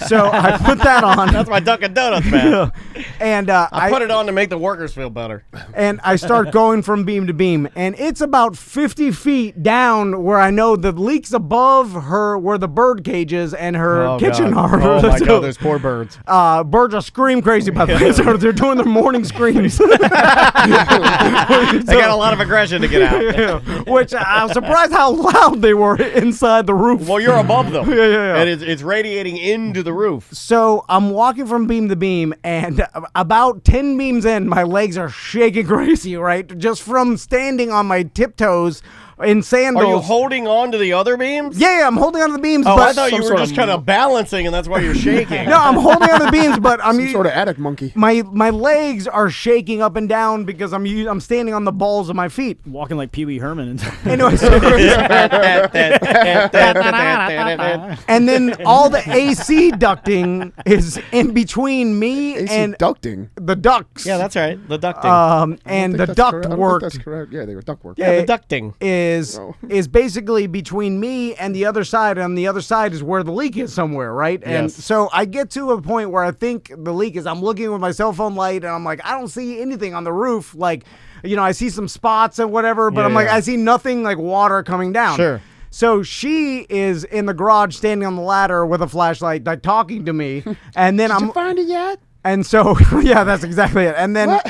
So I put that on.
That's my Dunkin' Donuts man.
And
I put it on to make the workers feel better.
And I start going from beam to beam, and it's about 50 feet down where I know the leaks above her, where the bird cages and her kitchen are.
Oh my God, those poor birds.
Birds are scream crazy by the way, so they're doing their morning screams.
They got a lot of aggression to get out.
Which I'm surprised how loud they were inside the roof.
Well, you're above them.
Yeah.
And it's radiating into the roof.
So I'm walking from beam to beam, and about 10 beams in, my legs are shaking crazy, right? Just from standing on my tiptoes in sandals.
Are you holding on to the other beams?
Yeah, I'm holding on to the beams.
Oh,
but
I thought you were just kind of balancing, and that's why you're shaking.
No, I'm holding on to the beams, but I'm
Some sort of attic monkey.
My legs are shaking up and down because I'm standing on the balls of my feet.
Walking like Pee Wee Herman.
Anyway, and then all the AC ducting is in between me
AC
and
ducting.
the ducts.
Yeah, that's right. The ducting.
And the duct work.
That's correct. Yeah, they were duct work.
Yeah, the ducting.
Is basically between me and the other side, and the other side is where the leak is somewhere, right? And
Yes.
so I get to a point where I think the leak is, I'm looking with my cell phone light, and I'm like, I don't see anything on the roof. Like, I see some spots and whatever, but I'm like, I see nothing like water coming down.
Sure.
So she is in the garage standing on the ladder with a flashlight, like talking to me, and then
Did you find it yet?
And so, yeah, that's exactly it. And then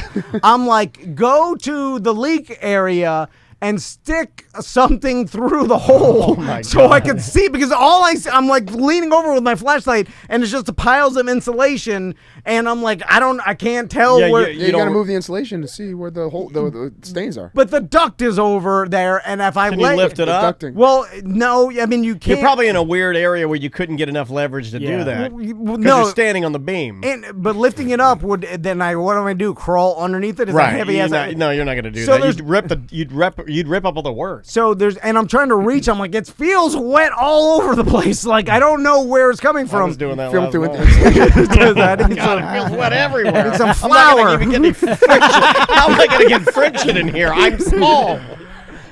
I'm like, go to the leak area and stick something through the hole so I can see, because I'm like leaning over with my flashlight, and it's just piles of insulation, and I'm like, I can't tell where.
You gotta move the insulation to see where the stains are.
But the duct is over there, and if I
Can you lift it up?
Ducting.
Well, no, I mean you can't.
You're probably in a weird area where you couldn't get enough leverage to do that.
Well,
Because
no.
you're standing on the beam.
But lifting it up would what do I do? Crawl underneath it? Is
Right.
that heavy ass?
No, you're not going to do
So
that. You'd rip up all the work.
So and I'm trying to reach. I'm like, it feels wet all over the place. Like I don't know where it's coming
I
from.
was doing that
Film
last
through
night.
it.
God, it feels wet everywhere.
Need some
I'm
flour.
not gonna even get any friction. How am I going to get friction in here? I'm small.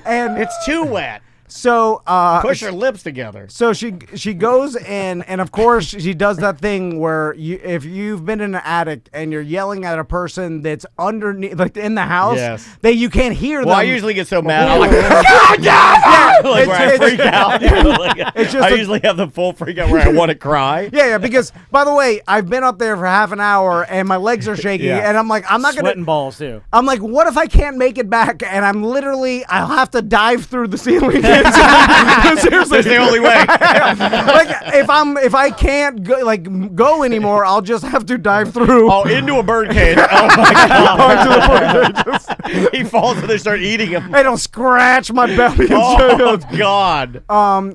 And
It's too wet.
so
Push your lips together.
So she goes in, and of course she does that thing where if you've been in an attic and you're yelling at a person that's underneath, like in the house,
Yes.
you can't hear them.
Well, I usually get so mad. I'm like, God,
yeah,
like where I freak out.
It's just
I usually have the full freak out where I want to cry.
Yeah, because by the way, I've been up there for half an hour and my legs are shaking,
Yeah.
and I'm like, I'm not
Sweating
gonna.
balls too.
I'm like, what if I can't make it back? And I'll have to dive through the ceiling. Seriously,
That's the only way.
Like if I can't go anymore, I'll just have to dive through.
Oh, into a bird cage. Oh my God. He falls and they start eating him.
It'll scratch my belly.
Oh God.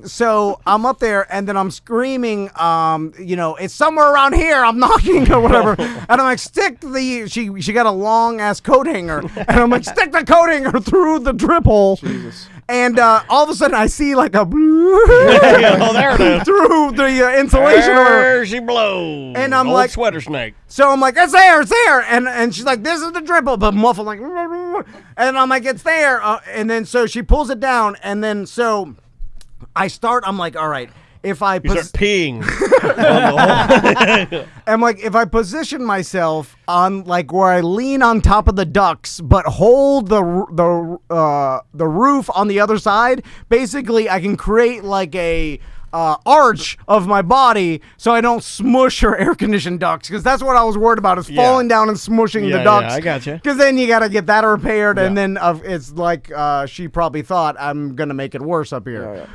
So I'm up there, and then I'm screaming, it's somewhere around here. I'm knocking or whatever. And I'm like, she got a long ass coat hanger, and I'm like, stick the coat hanger through the drip hole.
Jesus.
And all of a sudden I see like a
Oh, there it is.
through the insulation. or whatever.
There she blows.
And I'm
Old
like-
sweater snake.
So I'm like, it's there. And she's like, this is the dribble, but muffled like, and I'm like, it's there. And then so she pulls it down, and then so I'm like, all right, if I
You start peeing on the hole.
I'm like, if I position myself on like where I lean on top of the ducts, but hold the roof on the other side, basically I can create like a arch of my body so I don't smush her air conditioned ducts, because that's what I was worried about, is falling down and smushing the ducts.
Yeah, I gotcha.
Because then you got to get that repaired, and then it's like she probably thought I'm gonna make it worse up here.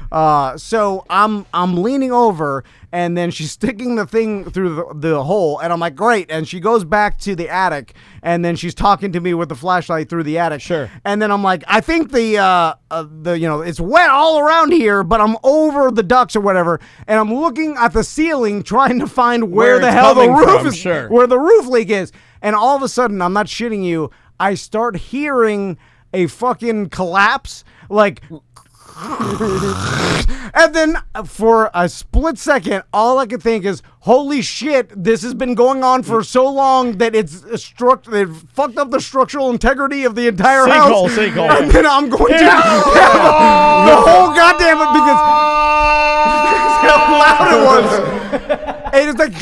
So I'm leaning over, and then she's sticking the thing through the hole, and I'm like, great. And she goes back to the attic, and then she's talking to me with the flashlight through the attic.
Sure.
And then I'm like, I think the it's wet all around here, but I'm over the ducts or whatever, and I'm looking at the ceiling trying to find where the hell the roof is, where the roof leak is. And all of a sudden, I'm not shitting you, I start hearing a fucking collapse, like. And then for a split second, all I could think is, holy shit, this has been going on for so long that it fucked up the structural integrity of the entire house.
Sinkhole.
And then I'm going to the whole goddamn it, because that's how loud it was. And it's like,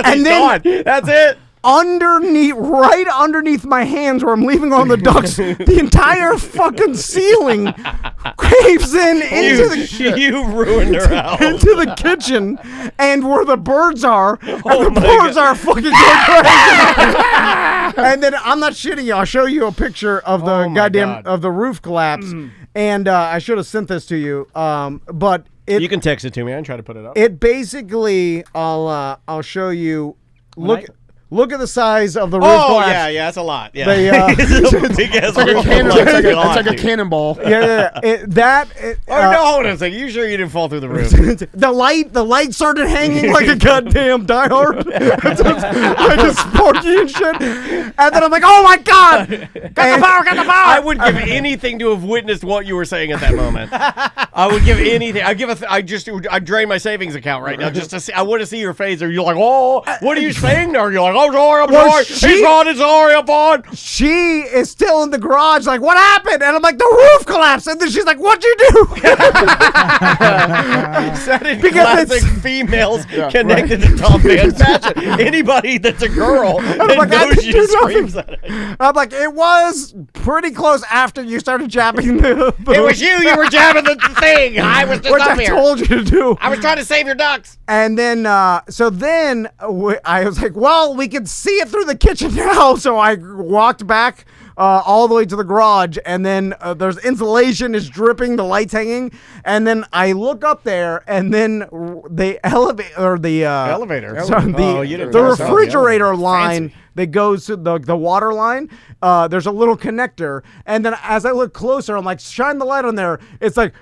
and then
that's it.
Right underneath my hands where I'm leaving on the ducts, the entire fucking ceiling caves in
you ruined her house.
into the kitchen, and where the birds are, and the birds are fucking going crazy. And then I'm not shitting you. I'll show you a picture of the of the roof collapse, and I should have sent this to you, but
you can text it to me. I can try to put it up.
It basically, I'll show you. Look at the size of the roof collapse.
Yeah, that's a lot. Yeah,
It's like a cannonball.
Hold on a second. You sure you didn't fall through the roof?
The light started hanging like a goddamn diehard. Like a Sparky and shit. And then I'm like, oh my god! Got the power!
I would give anything to have witnessed what you were saying at that moment. I would give anything. I'd drain my savings account right now just to see. I want to see your face. Or you're like, oh, what are you saying there? You're like, I'm sorry. He's sorry, I'm fine.
She is still in the garage, like, what happened? And I'm like, the roof collapsed. And then she's like, what'd you do?
Classic females connected to Tom Van's passion. Anybody that's a girl that knows you screams at it.
I'm like, it was pretty close after you started jabbing the
It was you were jabbing the thing. I was just up here.
I told you to do.
I was trying to save your ducks.
And then, I was like, well, we can see it through the kitchen now. So I walked back all the way to the garage, and then there's insulation is dripping, the light's hanging, and then I look up there, and then the elevator, the refrigerator line that goes to the water line. There's a little connector, and then as I look closer, I'm like, shine the light on there. It's like.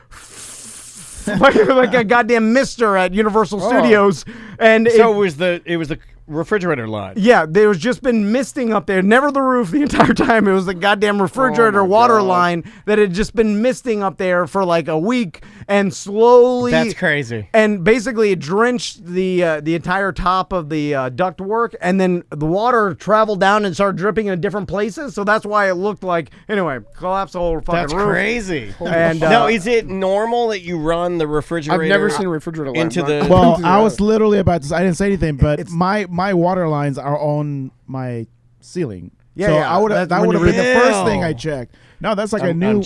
like a goddamn mister at Universal Studios, and
so it was the refrigerator line.
Yeah, there's just been misting up there. Never the roof the entire time. It was the goddamn refrigerator water line that had just been misting up there for like a week, and slowly.
That's crazy.
And basically, it drenched the entire top of the ductwork, and then the water traveled down and started dripping in different places. So that's why it looked like collapsed the whole fucking roof.
That's crazy.
And
now, is it normal that you run the refrigerator?
I've never seen a refrigerator line
into the.
Well, I was literally about to. I didn't say anything, but my water lines are on my ceiling.
Yeah,
so
yeah.
That would have been the first thing I checked. No, that's like a new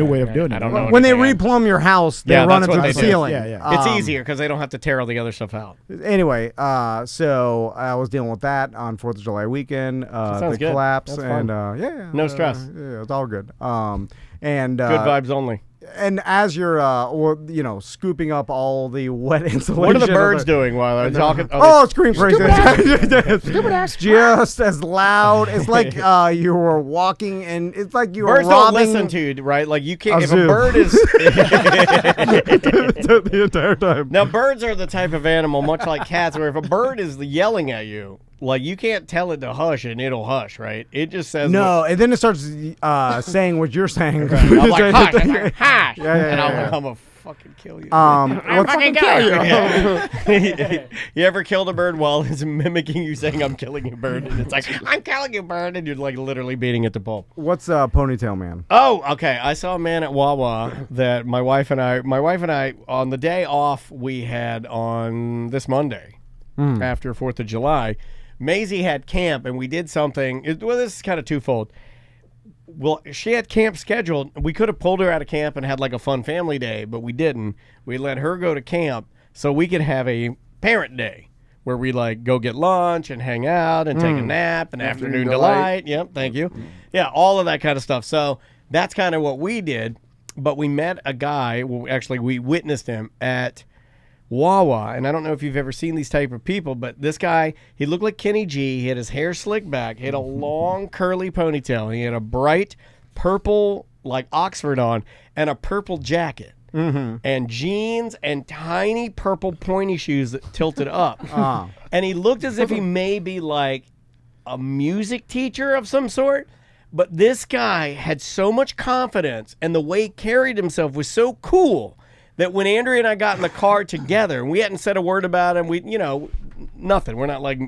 way of doing it.
I don't know.
When they replumb your house, they run it through the ceiling.
Yeah.
It's easier because they don't have to tear all the other stuff out.
Anyway, so I was dealing with that on 4th of July weekend. The collapse. And
no stress.
Yeah, it's all good. And
good vibes only.
And as you're, scooping up all the wet insulation.
What are the birds doing while I'm talking?
Scream crazy. Stupid ass. Just as loud. It's like you were walking, and it's like you were robbing.
Birds don't listen to you, right? Like you can't. If a bird is
the entire time.
Now, birds are the type of animal, much like cats, where if a bird is yelling at you, Like, you can't tell it to hush and it'll hush, right? It just says
No, and then it starts saying what you're saying.
I'm like, hush, hush.
Yeah,
And
yeah.
I'm gonna fucking kill you.
I'll
fucking kill you. You ever killed a bird while it's mimicking you saying, I'm killing you, bird? And it's like, I'm killing you, bird. And you're like literally beating it to pulp.
What's Ponytail Man?
Oh, okay. I saw a man at Wawa that my wife and I, on the day off we had on this Monday after 4th of July, Maisie had camp and we did something. Well, this is kind of twofold. Well, she had camp scheduled. We could have pulled her out of camp and had like a fun family day, but we didn't. We let her go to camp so we could have a parent day where we like go get lunch and hang out and take a nap and afternoon delight. Yep, thank you. Yeah, all of that kind of stuff. So that's kind of what we did. But we met a guy. Well, actually, we witnessed him at Wawa, and I don't know if you've ever seen these type of people, but this guy, he looked like Kenny G. He had his hair slicked back. He had a long curly ponytail. He had a bright purple like Oxford on and a purple jacket and jeans and tiny purple pointy shoes that tilted up. And he looked as if he may be like a music teacher of some sort. But this guy had so much confidence, and the way he carried himself was so cool that when Andrea and I got in the car together, and we hadn't said a word about him, nothing. We're not like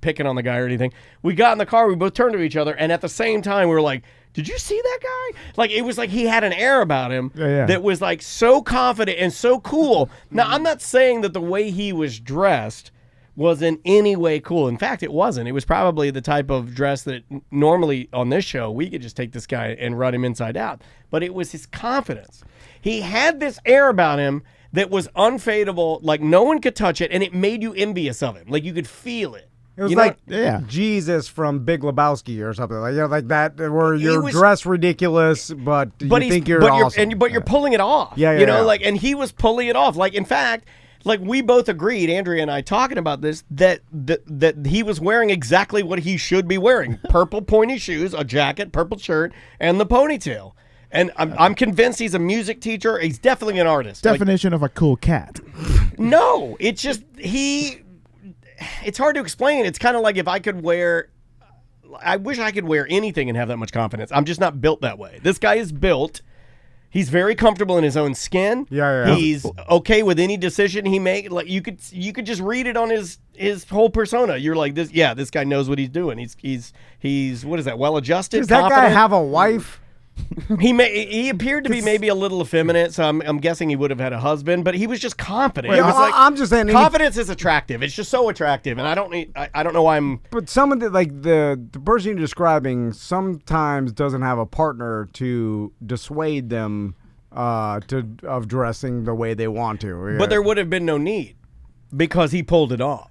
picking on the guy or anything. We got in the car, we both turned to each other, and at the same time, we were like, did you see that guy? Like, it was like he had an air about him that was like so confident and so cool. Now, I'm not saying that the way he was dressed was in any way cool. In fact, it wasn't. It was probably the type of dress that normally on this show, we could just take this guy and run him inside out. But it was his confidence. He had this air about him that was unfadable, like no one could touch it, and it made you envious of him. Like you could feel it.
It was Jesus from Big Lebowski or something like that, where you're dressed ridiculous, but you think you're awesome.
But you're pulling it off. And he was pulling it off. Like in fact, like we both agreed, Andrea and I talking about this, that he was wearing exactly what he should be wearing: purple pointy shoes, a jacket, purple shirt, and the ponytail. And I'm convinced he's a music teacher. He's definitely an artist.
Definition of a cool cat.
No, it's just it's hard to explain. It's kind of like if I could wear, I wish I could wear anything and have that much confidence. I'm just not built that way. This guy is built. He's very comfortable in his own skin.
Yeah.
He's okay with any decision he makes. Like you could just read it on his whole persona. You're like this. Yeah, this guy knows what he's doing. He's what is that? Well adjusted.
Does that guy have a wife?
He appeared to be maybe a little effeminate, so I'm guessing he would have had a husband, but he was just confident.
Wait, I'm just saying
confidence is attractive. It's just so attractive, and I don't know why I'm.
But some of the person you're describing sometimes doesn't have a partner to dissuade them of dressing the way they want to.
But there would have been no need because he pulled it off.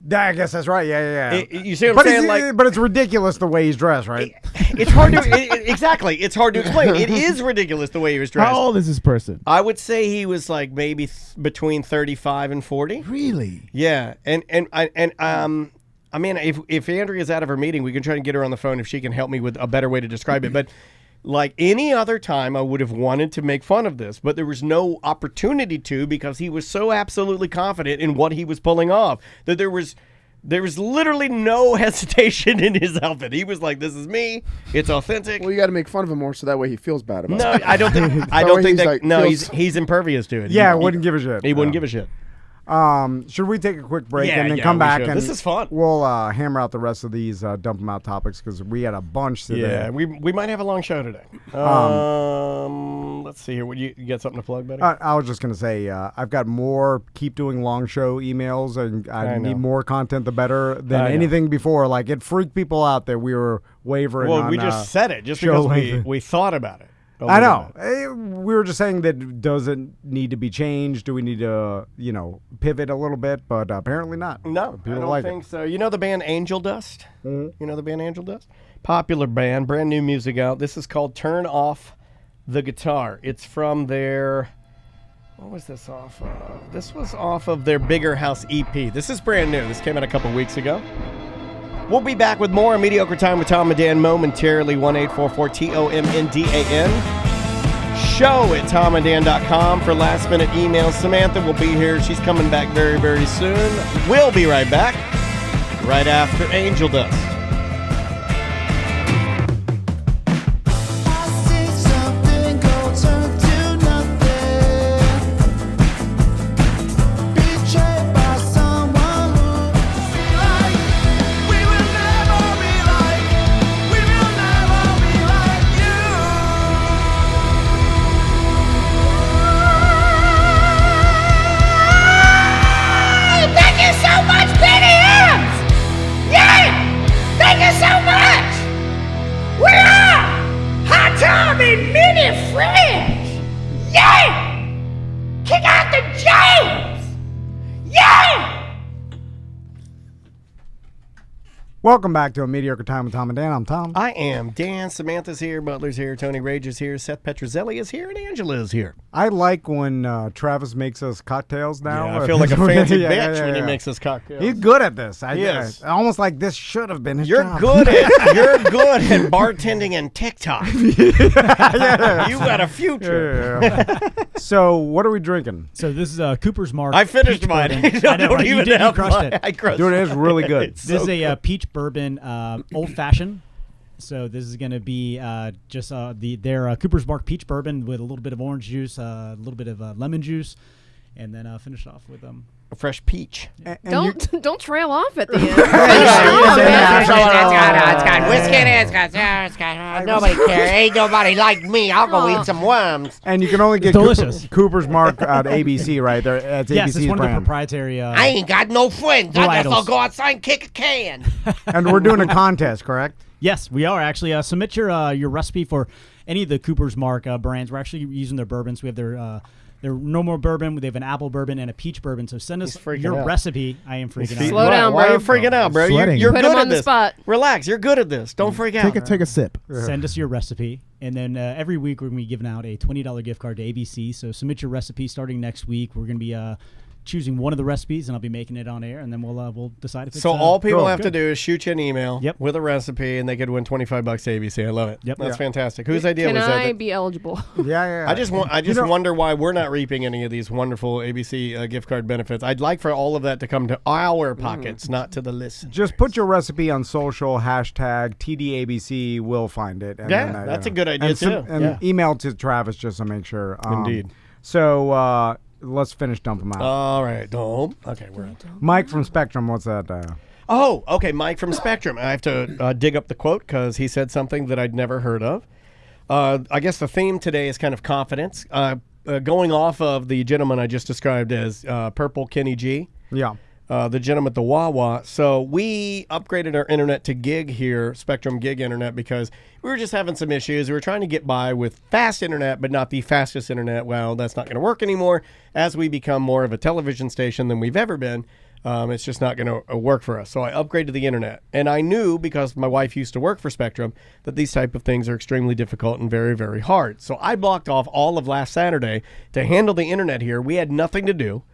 I guess that's right. Yeah.
You see what I'm saying?
But it's ridiculous the way he's dressed, right?
It's hard to exactly. It's hard to explain. It is ridiculous the way he was dressed.
How old is this person?
I would say he was like maybe between 35 and 40.
Really?
Yeah, and I mean, if Andrea's out of her meeting, we can try to get her on the phone if she can help me with a better way to describe it. But like any other time, I would have wanted to make fun of this, but there was no opportunity to because he was so absolutely confident in what he was pulling off that there was literally no hesitation in his outfit. He was like, "This is me. It's authentic."
Well, you got to make fun of him more so that way he feels bad about it.
No, I don't think that. No, he's impervious to it.
Yeah, wouldn't give a shit.
He wouldn't give a shit.
Should we take a quick break and then come back? And
this is fun.
We'll hammer out the rest of these dump them out topics because we had a bunch today.
Yeah, we might have a long show today. Let's see here. Would you got something to plug, buddy?
I was just gonna say I've got more keep doing long show emails, and I need more content the better than anything before. Like it freaked people out that we were wavering.
Well, we just said it just because we thought about it.
I know. We were just saying that doesn't need to be changed. Do we need to, pivot a little bit? But apparently not.
No, I don't think so. You know the band Angel Dust? Mm-hmm. You know the band Angel Dust? Popular band, brand new music out. This is called Turn Off the Guitar. It's from their, what was this off of? This was off of their Bigger House EP. This is brand new. This came out a couple weeks ago. We'll be back with more Mediocre Time with Tom and Dan momentarily. 1-844-TOMNDAN. Show at tomanddan.com for last minute emails. Samantha will be here. She's coming back very, very soon. We'll be right back. right after Angel Dust.
Welcome back to A Mediocre Time with Tom and Dan. I'm Tom.
I am Dan. Samantha's here. Butler's here. Tony Rage is here. Seth Petrozelli is here. And Angela is here.
I like when Travis makes us cocktails now.
Yeah, I feel like a fancy
Yeah,
bitch when he makes us cocktails.
He's good at this.
Yes.
Almost like this should have been his
You're
job.
good at bartending and TikTok. You got a future.
Yeah. So what are we drinking?
So this is Cooper's Mark.
I finished
peach
mine.
bourbon. I know, right? You crushed it.
I crushed
Dude,
it.
it is really good.
This is a peach bourbon old fashioned. So this is going to be just their Cooper's Mark peach bourbon with a little bit of orange juice, a little bit of lemon juice, and then finish off with
a fresh peach.
Don't trail off at the end.
It's got whiskey in it. It's got nobody cares. Ain't nobody like me. I'll go eat some worms.
And you can only get
delicious.
Cooper's Mark at ABC, right? That's
yes,
ABC's
it's one
brand.
of the proprietary.
I ain't got no friends. I guess
varietals.
I'll go outside and kick a can.
And we're doing a contest, correct?
Yes, we are actually. Submit your recipe for any of the Cooper's Mark brands. We're actually using their bourbons. We have their normal bourbon. They have an apple bourbon and a peach bourbon. So send us your recipe. I am freaking out.
Slow down, bro.
Why are you freaking out, bro? You're
Put
good
him
at
on the
this.
spot.
Relax. You're good at this. Don't freak out.
Take a sip.
Send us your recipe, and then every week we're going to be giving out a $20 gift card to ABC. So submit your recipe starting next week. We're going to be choosing one of the recipes, and I'll be making it on air, and then we'll decide if it's
So all people
cool.
have to do is shoot you an email with a recipe, and they could win $25 to ABC. I love it.
Yep.
That's fantastic. Whose idea
Can
was that?
I be eligible?
Yeah.
I just wonder why we're not reaping any of these wonderful ABC gift card benefits. I'd like for all of that to come to our pockets, not to the list.
Just put your recipe on social, hashtag TDABC, we'll find it. And
Yeah,
then,
that's a good idea, too.
And email to Travis just to make sure.
Indeed.
So let's finish dump them out.
All right, Dome. Okay, we're on.
Mike from Spectrum, what's that?
Oh, okay, Mike from Spectrum. I have to dig up the quote because he said something that I'd never heard of. I guess the theme today is kind of confidence. Going off of the gentleman I just described as Purple Kenny G.
Yeah.
The gentleman at the Wawa. So we upgraded our internet to gig here, Spectrum Gig Internet, because we were just having some issues. We were trying to get by with fast internet, but not the fastest internet. Well, that's not going to work anymore. As we become more of a television station than we've ever been, it's just not going to work for us. So I upgraded the internet. And I knew, because my wife used to work for Spectrum, that these type of things are extremely difficult and very, very hard. So I blocked off all of last Saturday to handle the internet here. We had nothing to do.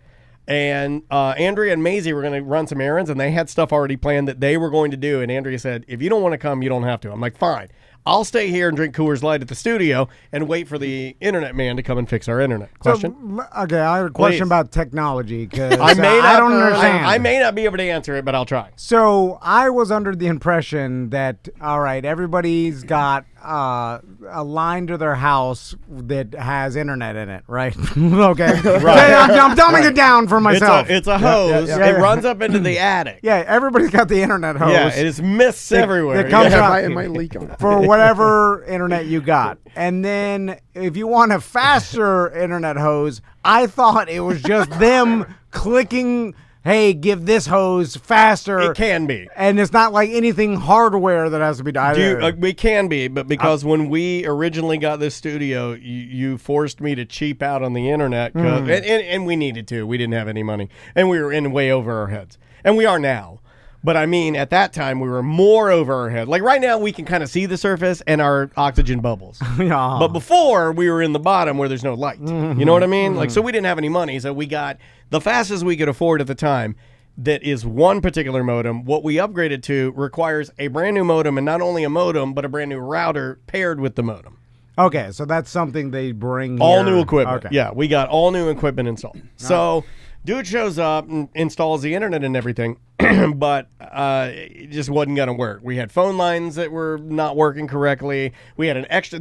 And Andrea and Maisie were going to run some errands, and they had stuff already planned that they were going to do. And Andrea said, if you don't want to come, you don't have to. I'm like, fine. I'll stay here and drink Coors Light at the studio and wait for the internet man to come and fix our internet. Question?
So, okay, I have a question about technology because
I
don't understand.
I may not be able to answer it, but I'll try.
So I was under the impression that, all right, everybody's got a line to their house that has internet in it, right? Okay.
Right.
I'm dumbing it down for myself.
It's a hose. It runs up into the attic.
Yeah, everybody's got the internet hose.
Yeah, it is mists everywhere.
It comes out.
It might leak on it.
For whatever internet you got. And then if you want a faster internet hose, I thought it was just them clicking, hey, give this hose faster.
It can be.
And it's not like anything hardware that has to be done.
We can be, but because when we originally got this studio, you forced me to cheap out on the internet, and we needed to. We didn't have any money, and we were in way over our heads. And we are now. But I mean, at that time, we were more over our head. Like right now, we can kind of see the surface and our oxygen bubbles.
Yeah.
But before, we were in the bottom where there's no light. You know what I mean? Like, so we didn't have any money. So we got the fastest we could afford at the time. That is one particular modem. What we upgraded to requires a brand new modem, and not only a modem, but a brand new router paired with the modem.
Okay, so that's something they bring
All
here.
new equipment.
Okay.
Yeah, we got all new equipment installed. So Dude shows up and installs the internet and everything, but it just wasn't going to work. We had phone lines that were not working correctly. We had an extra...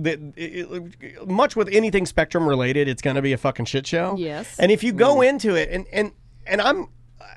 much with anything Spectrum related, it's going to be a fucking shit show.
Yes.
And if you go into it, and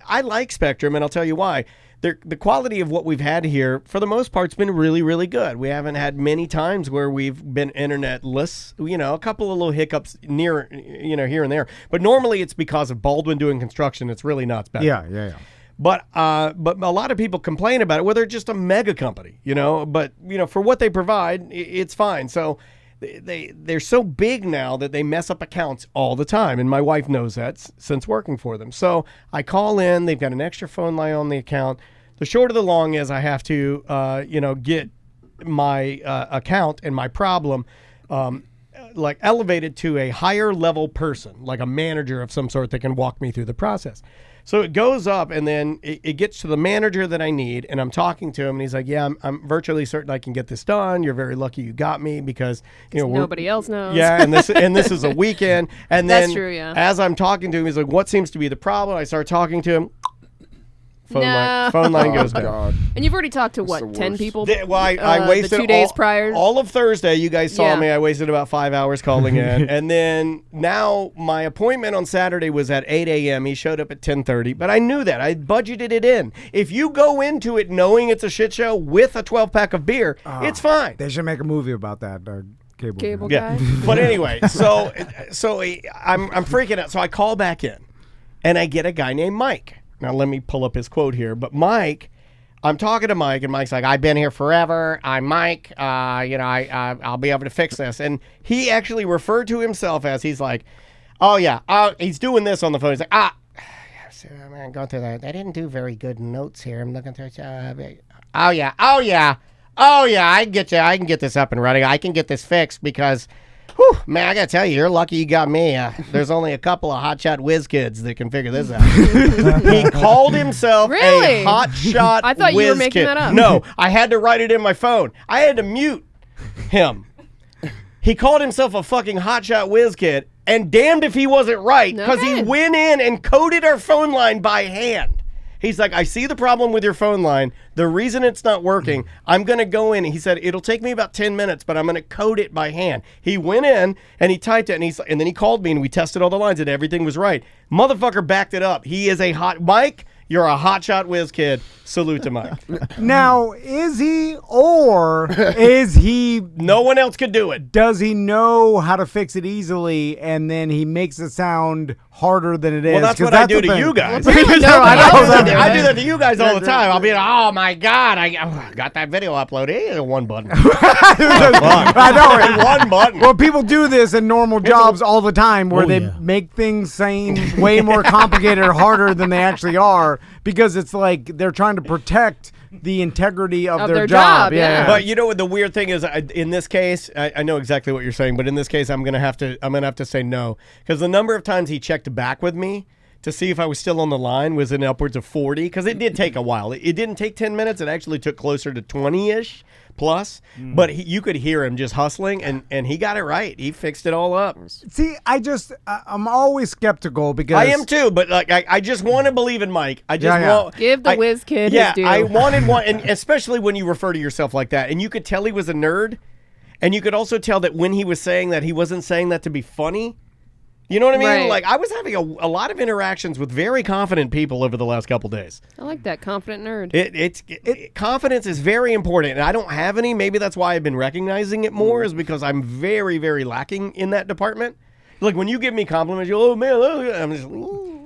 I like Spectrum, and I'll tell you why. The quality of what we've had here, for the most part, has been really, really good. We haven't had many times where we've been internetless. A couple of little hiccups here and there. But normally it's because of Baldwin doing construction. It's really not Spectrum.
Yeah.
But a lot of people complain about it. Well, they're just a mega company, But for what they provide, it's fine. So they're so big now that they mess up accounts all the time, and my wife knows that since working for them. So I call in. They've got an extra phone line on the account. The short of the long is I have to get my account and my problem elevated to a higher level person, like a manager of some sort that can walk me through the process. So it goes up, and then it gets to the manager that I need, and I'm talking to him, and he's like, yeah, I'm virtually certain I can get this done. You're very lucky you got me because,
nobody else knows.
Yeah, and this is a weekend. And then
That's true, yeah.
As I'm talking to him, he's like, what seems to be the problem? I start talking to him. Phone line goes down.
God.
And you've already talked to,
That's the
10
worst.
people?
I wasted
the 2 days prior?
All of Thursday. You guys saw
Yeah.
me. I wasted about 5 hours calling in. And then now my appointment on Saturday was at 8 a.m. He showed up at 10:30. But I knew that. I budgeted it in. If you go into it knowing it's a shit show with a 12-pack of beer, it's fine.
They should make a movie about that. Cable
guy.
But anyway, so I'm freaking out. So I call back in, and I get a guy named Mike. Now, let me pull up his quote here. But Mike, I'm talking to Mike, and Mike's like, I've been here forever. I'm Mike. I'll be able to fix this. And he actually referred to himself as, he's like, oh, yeah. He's doing this on the phone. He's like, so I'm going to go through that. I didn't do very good notes here. I'm looking through. Oh, yeah. I can get this up and running. I can get this fixed because... Whew, man, I gotta tell you, you're lucky you got me. There's only a couple of Hotshot whiz kids that can figure this out. He called himself
Really?
a Hotshot
I thought
whiz
you were making
kid.
that up.
No, I had to write it in my phone. I had to mute him. He called himself a fucking Hotshot whiz kid, and damned if he wasn't right, because he went in and coded our phone line by hand. He's like, I see the problem with your phone line. The reason it's not working, I'm going to go in. He said, it'll take me about 10 minutes, but I'm going to code it by hand. He went in and he typed it, and then he called me, and we tested all the lines, and everything was right. Motherfucker backed it up. He is a Mike, you're a Hotshot whiz kid. Salute to Mike.
Now, is he, or is he...
No one else could do it.
Does he know how to fix it easily, and then he makes it sound harder than it is?
Well, that's what I do to you guys.
I
do that to you guys all the time. I'll be like, oh my God, I got that video uploaded. One button.
I know.
One button.
Well, people do this in normal jobs all the time where they make things seem way more complicated or harder than they actually are, because it's like they're trying to protect the integrity of their job. Yeah.
But you know what the weird thing is? In this case, I know exactly what you're saying, but in this case, I'm gonna have to say no, because the number of times he checked back with me to see if I was still on the line was in upwards of 40, because it did take a while. It didn't take 10 minutes. It actually took closer to 20-ish plus. But you could hear him just hustling, and he got it right. He fixed it all up.
See, I'm always skeptical because...
I am too, but like I just want to believe in Mike. I just want...
Give the whiz kid his due.
I wanted one, and especially when you refer to yourself like that, and you could tell he was a nerd, and you could also tell that when he was saying that, he wasn't saying that to be funny. You know what I mean?
Right.
Like, I was having a lot of interactions with very confident people over the last couple days.
I like that confident nerd.
Confidence is very important, and I don't have any. Maybe that's why I've been recognizing it more, is because I'm very, very lacking in that department. Like, when you give me compliments, you go, oh, man, I'm just...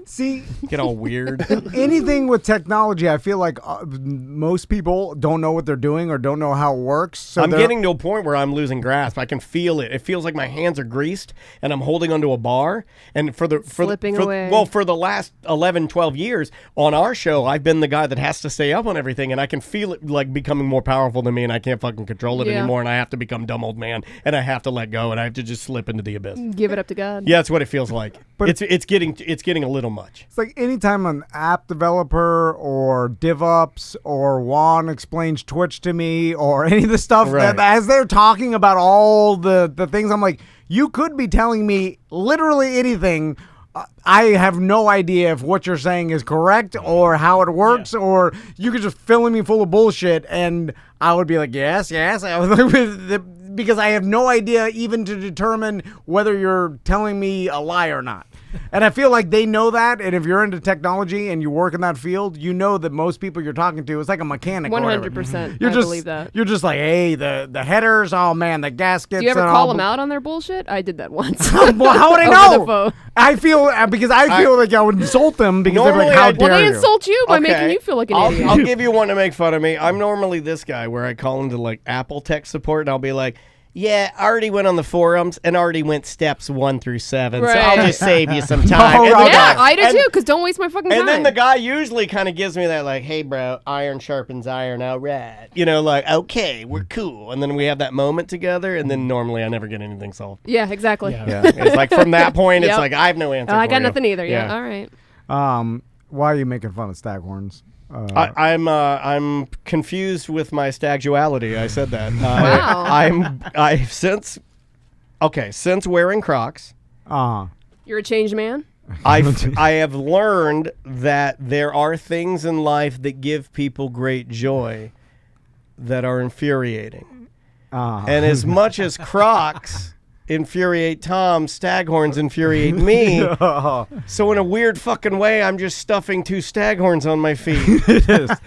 See,
get all weird.
Anything with technology, I feel like most people don't know what they're doing or don't know how it works. So
I'm getting to a point where I'm losing grasp. I can feel it. It feels like my hands are greased and I'm holding onto a bar. And for the last 11, 12 years on our show, I've been the guy that has to stay up on everything, and I can feel it like becoming more powerful than me, and I can't fucking control it anymore, and I have to become dumb old man, and I have to let go, and I have to just slip into the abyss.
Give it up to God.
Yeah, that's what it feels like. But it's getting a little much.
It's like anytime an app developer or DevOps or Juan explains Twitch to me or any of the stuff that as they're talking about all the things, I'm like, you could be telling me literally anything I have no idea if what you're saying is correct or how it works, or you could just fill me full of bullshit, and I would be like, yes. Because I have no idea even to determine whether you're telling me a lie or not. And I feel like they know that, and if you're into technology and you work in that field, you know that most people you're talking to is like a mechanic.
100%.
I
believe that.
You're just like, hey, the headers, oh man, the gaskets.
Do you ever call them out on their bullshit? I did that once.
Well, how would I
Over the
know?
phone.
I feel like I would insult them because they're like, how dare
Well, they
you?
insult you by making you feel like an idiot.
I'll give you one to make fun of me. I'm normally this guy where I call into like Apple tech support, and I'll be like, yeah, I already went on the forums and already went steps 1 through 7, so I'll just save you some time.
I do too, because don't waste my fucking time.
And then the guy usually kind of gives me that, like, hey, bro, iron sharpens iron, all right. You know, like, okay, we're cool. And then we have that moment together, and then normally I never get anything solved.
Yeah, exactly.
Yeah. It's like from that point, it's like, I have no answer
I
for
got
you.
nothing either. Yeah, all right.
Why are you making fun of Staghorns?
I'm confused with my stagxuality. I said that.
Wow.
Since wearing Crocs,
You're a changed man?
I have learned that there are things in life that give people great joy that are infuriating. And as much as Crocs infuriate Tom, Staghorns infuriate me. So in a weird fucking way, I'm just stuffing 2 Staghorns on my feet.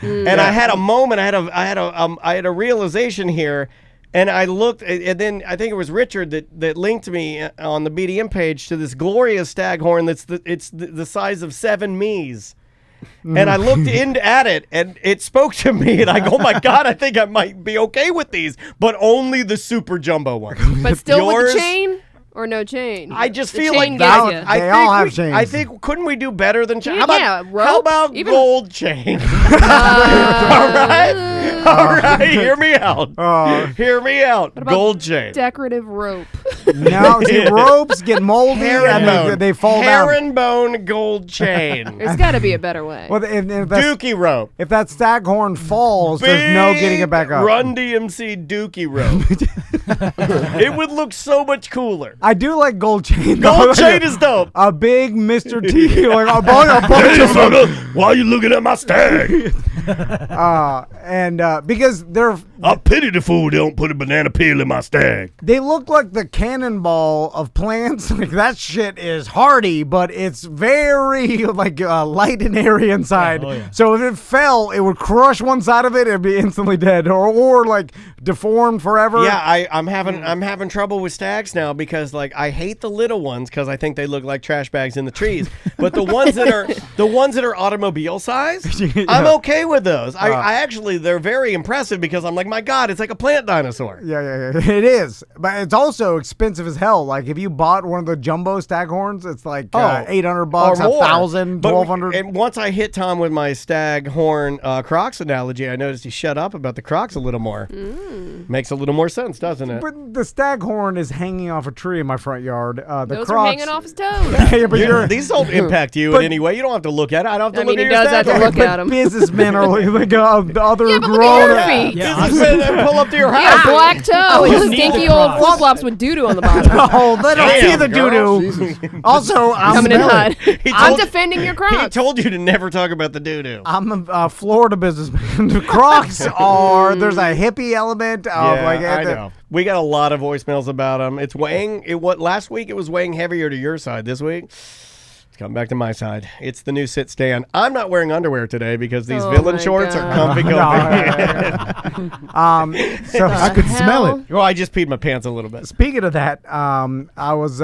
And I had a moment. I had a realization here, and I looked, and then I think it was Richard that linked me on the BDM page to this glorious Staghorn that's the size of 7 me's. And I looked at it, and it spoke to me, and I go, oh my God, I think I might be okay with these, but only the super jumbo one.
But still with the chain or no chain?
I just
The
feel
chain
like
gets
that.
ya.
They all have chains.
I think, couldn't we do better than chain?
Yeah,
How about
even-
gold chain? All right, hear me out. Hear me out.
What about
Gold chain.
Decorative rope.
No, see, ropes get moldy and they fall down.
Herringbone gold chain.
There's got to be a better way.
Well, if that's,
Dookie rope.
if that Staghorn falls, there's no getting it back up.
Run DMC Dookie rope. It would look so much cooler.
I do like gold chain.
Gold chain is dope.
A big Mr. T, like a bunch of them.
Why are you looking at my stag?
And because
I pity the fool that don't put a banana peel in my stag.
they look like the cannonball of plants. Like that shit is hardy, but it's very like light and airy inside. So if it fell, it would crush one side of it and be instantly dead, or like deformed forever.
Yeah, I'm having trouble with stags now because like I hate the little ones because I think they look like trash bags in the trees. But the ones that are automobile size, I'm okay with those. I actually they're very impressive because I'm like, my God, it's like a plant dinosaur.
Yeah. It is, but it's also expensive as hell. Like if you bought one of the jumbo Staghorns, it's like $800, $1,000, $1,200.
And once I hit Tom with my Staghorn Crocs analogy, I noticed he shut up about the Crocs a little more. Makes a little more sense, doesn't it?
But the Staghorn is hanging off a tree in my front yard. The
Those
Crocs
are hanging off his toes.
Yeah, but
These don't impact you in any way. You don't have to look at it. I don't have to look at
he
your
does have to
Staghorn.
look at him.
businessmen are like other
Yeah, but look
grown.
at your feet.
Businessmen pull up to your
Yeah,
house.
black toe
you
and
need
stinky
the
old
Crocs.
flip flops with doo doo on the bottom.
Oh, they don't
Damn,
see the
girl.
doo-doo. Also,
Coming in hot. I'm
told-
defending your Crocs.
He told you to never talk about the doo-doo.
I'm a Florida businessman. The Crocs are, there's a hippie element of
I know. We got a lot of voicemails about them. It's weighing. Last week it was weighing heavier to your side. This week, it's coming back to my side. It's the new sit stand. I'm not wearing underwear today because these villain
my
shorts
God.
are comfy.
So
I could smell it.
Well, I just peed my pants a little bit.
speaking of that, I was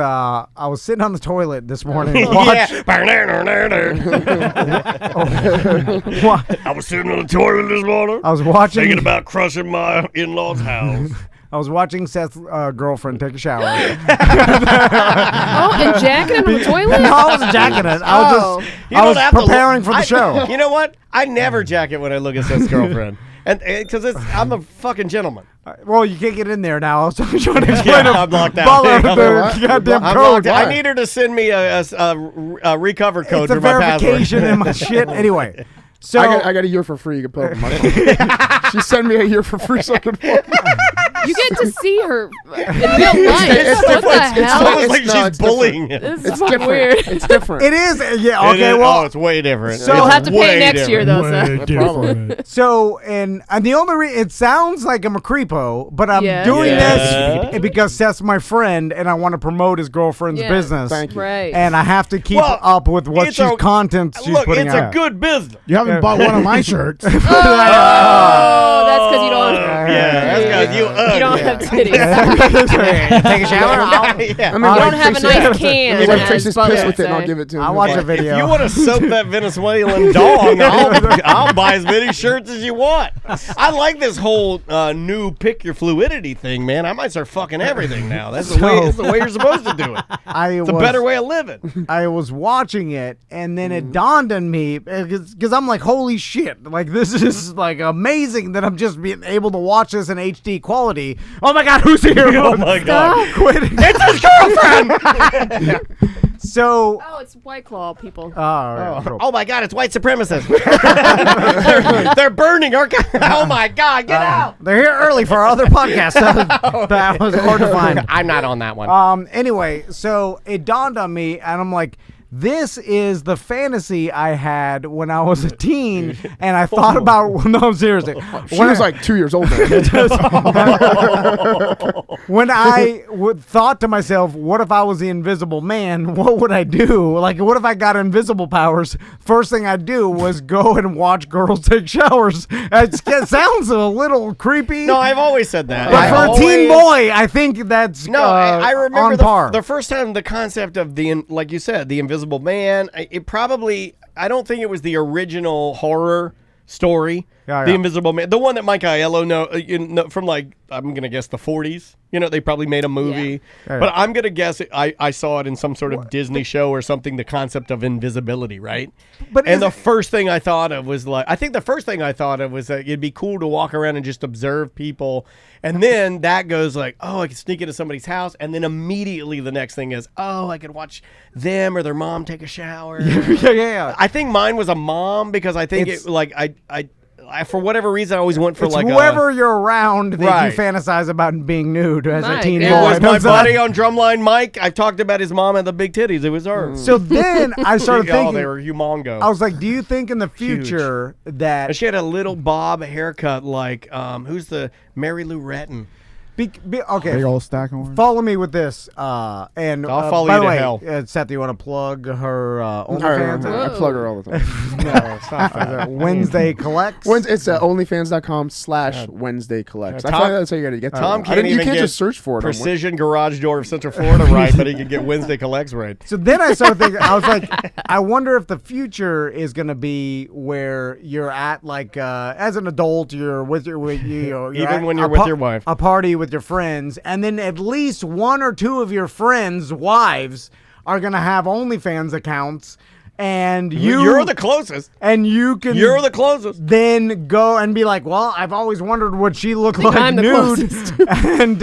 sitting on the toilet this morning.
Yeah.
I was sitting on the toilet this morning,
I was watching.
thinking about crushing my in-laws' house.
I was watching Seth's girlfriend take a shower.
Oh, and jacking him in the toilet?
No, I wasn't jacking it. I was preparing for the show.
You know what? I never jacket when I look at Seth's girlfriend. And because I'm a fucking gentleman.
Well, you can't get in there now. I was trying to explain
I'm locked out.
the goddamn
I'm
code.
locked out. I need her to send me a recover code
It's a
for my password.
verification in my shit. Anyway, so
I got a year for free. You can put it up on my phone. She sent me a year for free so I could
You get to see her in real life. What the hell?
It's like she's bullying him.
This is fucking weird.
It's different.
It is. Yeah. Okay. Well,
it's way different.
So-
You'll have to
It's
pay
way
next year, though,
different.
Seth.
Probably.
So, and the only it sounds like I'm a creepo, but I'm
Yeah.
doing
Yeah.
this because Seth's my friend, and I want to promote his girlfriend's
Yeah.
business.
Thank you.
Right.
And I have to keep
Well,
up with what
it's a-
content she's
Look,
putting
it's
out.
a good business.
You haven't bought one of my shirts.
Oh, that's because you don't.
Yeah, that's because
You don't have titties.
Take a shower.
Yeah.
I mean,
You
like
don't have a
Tracy-
nice can.
I mean, like
as
Tracy's
Bubba
pissed with
would
it, and I'll
say.
give it to him.
I'll watch a
If
video.
you want to soak that Venezuelan dong, I'll buy as many shirts as you want. I like this whole new pick your fluidity thing, man. I might start fucking everything now. That's the way you're supposed to do it. It's a better way of living.
I was watching it, and then it dawned on me because I'm like, holy shit! Like this is like amazing that I'm just being able to watch this in HD quality. Oh my god, who's here?
Oh my god!
Quit!
It's his girlfriend.
So.
Oh, it's White Claw people.
Oh my god! It's white supremacists. they're burning our. Oh my god! Get out!
They're here early for our other podcast. That was hard to find.
I'm not on that one.
Anyway, so it dawned on me, and I'm like, this is the fantasy I had when I was a teen, and I thought about. No, seriously.
She was like 2 years old.
When I thought to myself, what if I was the Invisible Man? What would I do? Like, what if I got invisible powers? First thing I'd do was go and watch girls take showers. It sounds a little creepy.
No, I've always said that.
But for a teen boy, I think that's
I remember
on par.
the first time the concept of like you said, the Invisible Man. It probably, I don't think it was the original horror story.
Yeah,
The
yeah.
Invisible Man, the one that Mike Aiello from like, I'm gonna guess the 40s. You know, they probably made a movie,
Yeah,
but
yeah.
I'm gonna guess I saw it in some sort of Disney show or something. The concept of invisibility, right?
But
And the first thing I thought of was like, I think the first thing I thought of was that it'd be cool to walk around and just observe people. And then that goes like, oh, I could sneak into somebody's house. And then immediately the next thing is, oh, I could watch them or their mom take a shower.
yeah.
I think mine was a mom because I think
It's-
it like, I for whatever reason, I always went for
It's
like
whoever you're around that
Right.
you fantasize about being nude as a
Mike,
teen
It
boy.
was my
That's
buddy on drumline, Mike. I talked about his mom and the big titties. It was her.
So then I started
Oh,
thinking,
they were humongo.
I was like, do you think in the future that
And she had a little bob haircut like, who's the Mary Lou Retton?
okay,
Big old Staghorn.
follow me with this, and
I'll follow
by
you
the
to
way,
hell.
Seth, do you want to plug her
I
OnlyFans?
plug her all the time.
No, stop that.
Wednesday collects.
It's onlyfans.com/Wednesday collects. I
Tom-
feel like that's how you got to get to
Tom
it.
can't
You
even
can't
get
just search for it. on
Precision Garage Door of Central Florida right, but he can get Wednesday Collects right.
So then I started thinking, I was like, I wonder if the future is going to be where you're at, like, as an adult, you're with your, you're
Even
at
when you're
a
with your wife.
a party with your friends, and then at least one or two of your friends' wives are going to have OnlyFans accounts, and
You're the closest.
and you can
You're the closest.
then go and be like, well, I've always wondered what she looked like
I'm the
nude,
closest.
and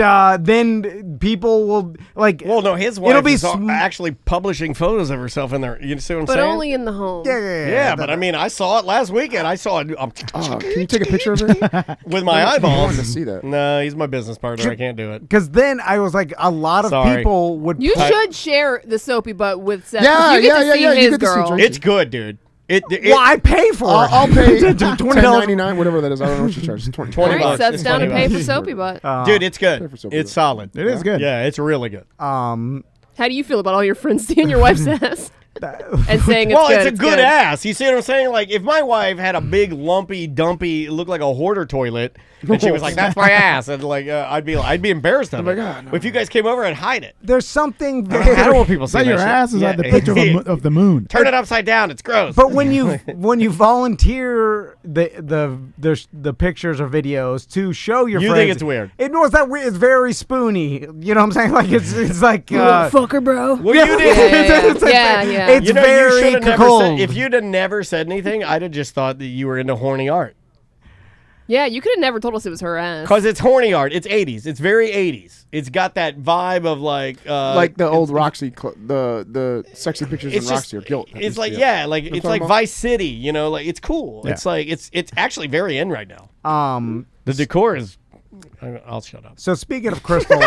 then people will like.
Well, no, his wife
It'll be
is actually publishing photos of herself in there. You see what I'm
But
saying?
only in the home.
Yeah, but I mean, I saw it last weekend. I saw it
Can you take a picture of her?
with my
I
eyeballs.
wanted to see that.
No, he's my business partner. I can't do it.
Because then I was like, a lot of
Sorry.
people would.
You should share the soapy butt with Seth.
Yeah,
you get to
yeah,
see
yeah, you
his
get to see
girl.
Tracy.
It's good, dude.
Well, I pay for it.
I'll pay
$20.
$10.99, whatever that is. I don't know what she charges. 20
20
All right,
bucks.
Seth's
It's
down to
20
pay
bucks.
for soapy butt.
Dude, it's good.
for soapy
It's
butt.
solid.
It is good.
Yeah, it's really good.
How do you feel about all your friends seeing your wife's ass and saying it's
Well,
good?
it's a good ass. You see what I'm saying? Like, if my wife had a big, lumpy, dumpy, it looked like a hoarder toilet, and she was like, "That's my ass," and like, I'd be embarrassed of it.
my God, no.
If you guys came over, I'd hide it.
There's something
I don't
very.
want people
Is that
seeing
your
shit.
ass? Is that the
Yeah.
picture of the moon?
Turn it upside down. It's gross.
But when you volunteer the pictures or videos to show your
You
friends,
think it's weird?
It was that weird. It's very spoony. You know what I'm saying? Like it's like.
fucker, bro.
well, you did.
Yeah.
It's
You know,
very
you should have never
cold.
said. If you'd have never said anything, I'd have just thought that you were into horny art.
Yeah, you could have never told us it was her ass.
Because it's horny art. It's 80s. It's very 80s. It's got that vibe of like
the old Roxy, the sexy pictures in
it's just
Roxy or Guilt.
it's like like it's like
about?
Vice City, you know, like it's cool.
Yeah.
It's like it's actually very in right now.
Um,
The decor is I'll shut up.
So speaking of Crystal,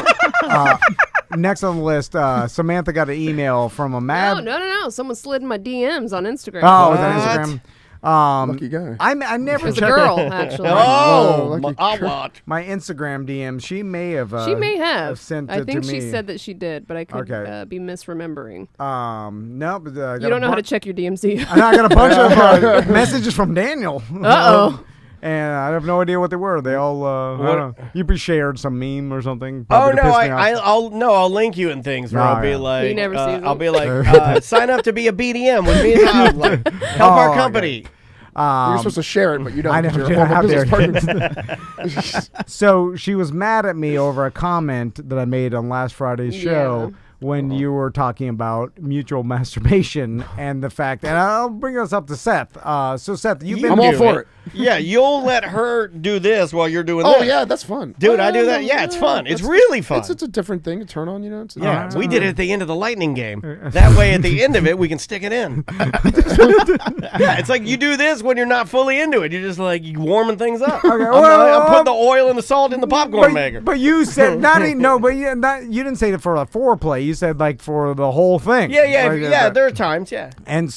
next on the list, Samantha got an email from a mad.
No. Someone slid in my DMs on Instagram.
Oh, was that Instagram?
Lucky guy.
I never
It's a
checked
girl, actually.
I'll watch.
my Instagram DM. She may have.
She may have.
Sent
I
it
think
to
she
me.
said that she did, but I could
Okay.
be misremembering.
No, but I got
You don't know how to
check.
check your DMs, do you?
I got a bunch of messages from Daniel.
Uh-oh.
And I have no idea what they were. They all, I don't know. You shared some meme or something.
Oh
probably to
no,
piss me off.
I'll link you in things where
Oh,
I'll be
yeah.
like,
He never sees
I'll
them.
be like, sign up to be a BDM with me and Tom. Like, help our
okay.
company.
You're supposed to share it, but you don't.
I
because
know.
you're a
How
horrible
dare
business partner.
So she was mad at me over a comment that I made on last Friday's show when you were talking about mutual masturbation and the fact, and I'll bring this up to Seth. So Seth, you've been.
I'm all for it.
Yeah, you'll let her do this while you're doing
Oh
this.
yeah, that's fun,
Dude, I do that. Yeah, it's fun. It's really fun.
It's a different thing to turn on, you know. It's
Yeah, we did it at the end of the lightning game. That way, at the end of it, we can stick it in. Yeah, it's like you do this when you're not fully into it. You're just like you warming things up.
Okay,
I'm putting the oil and the salt in the popcorn maker.
But you said you didn't say it for a foreplay. You said like for the whole thing.
Yeah. There are times, yeah.
And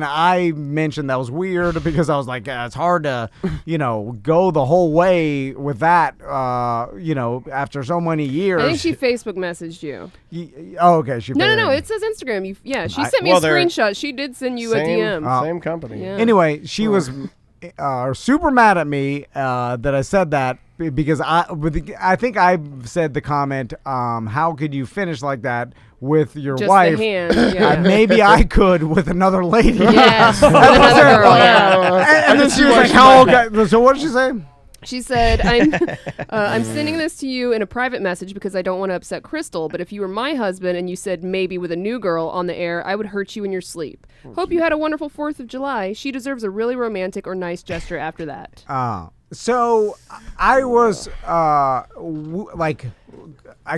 I mentioned that was weird because I was like, it's hard to, go the whole way with that, after so many years.
I think she Facebook messaged you.
Okay.
No. It says Instagram. She sent me a screenshot. She did send you a DM.
Same company.
Yeah.
Anyway, she was super mad at me that I said that because I think I said the comment, how could you finish like that with your
Just
wife?
the hand, yeah.
Maybe I could with another lady.
Yes, with another girl, yeah.
And then she was like, how old? So what did she say?
She said, I'm sending this to you in a private message because I don't want to upset Crystal, but if you were my husband and you said maybe with a new girl on the air, I would hurt you in your sleep. Hope you had a wonderful 4th of July. She deserves a really romantic or nice gesture after that.
So I was I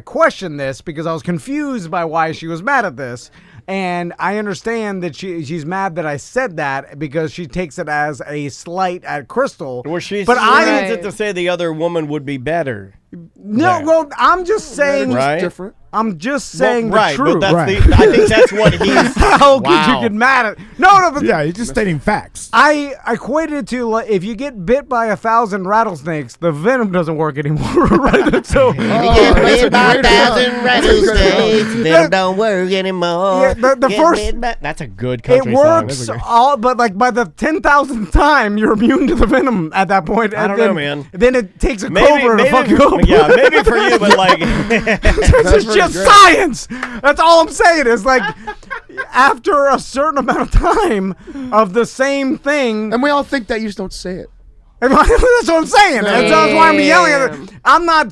questioned this because I was confused by why she was mad at this. And I understand that she's mad that I said that because she takes it as a slight at Crystal.
Well, she
but
means it to say the other woman would be better.
No, well, I'm just saying.
Right?
Different.
I'm just saying
right,
the truth.
But that's I think that's what he's.
How could you get mad at? No, but
yeah, you're just stating facts.
I equated it to if you get bit by 1,000 rattlesnakes, the venom doesn't work anymore, right? So
you get bit by 1,000 rattlesnakes, venom don't work anymore.
Yeah, the first.
That's a good country
It works but like by the 10,000th time, you're immune to the venom at that point.
I don't know, man.
Then it takes a cobra to fuck you up.
Yeah, maybe for you, but like.
It's just science. That's all I'm saying is like after a certain amount of time of the same thing.
And we all think that, you just don't say it.
That's what I'm saying. That's why I'm yelling at her. I'm not.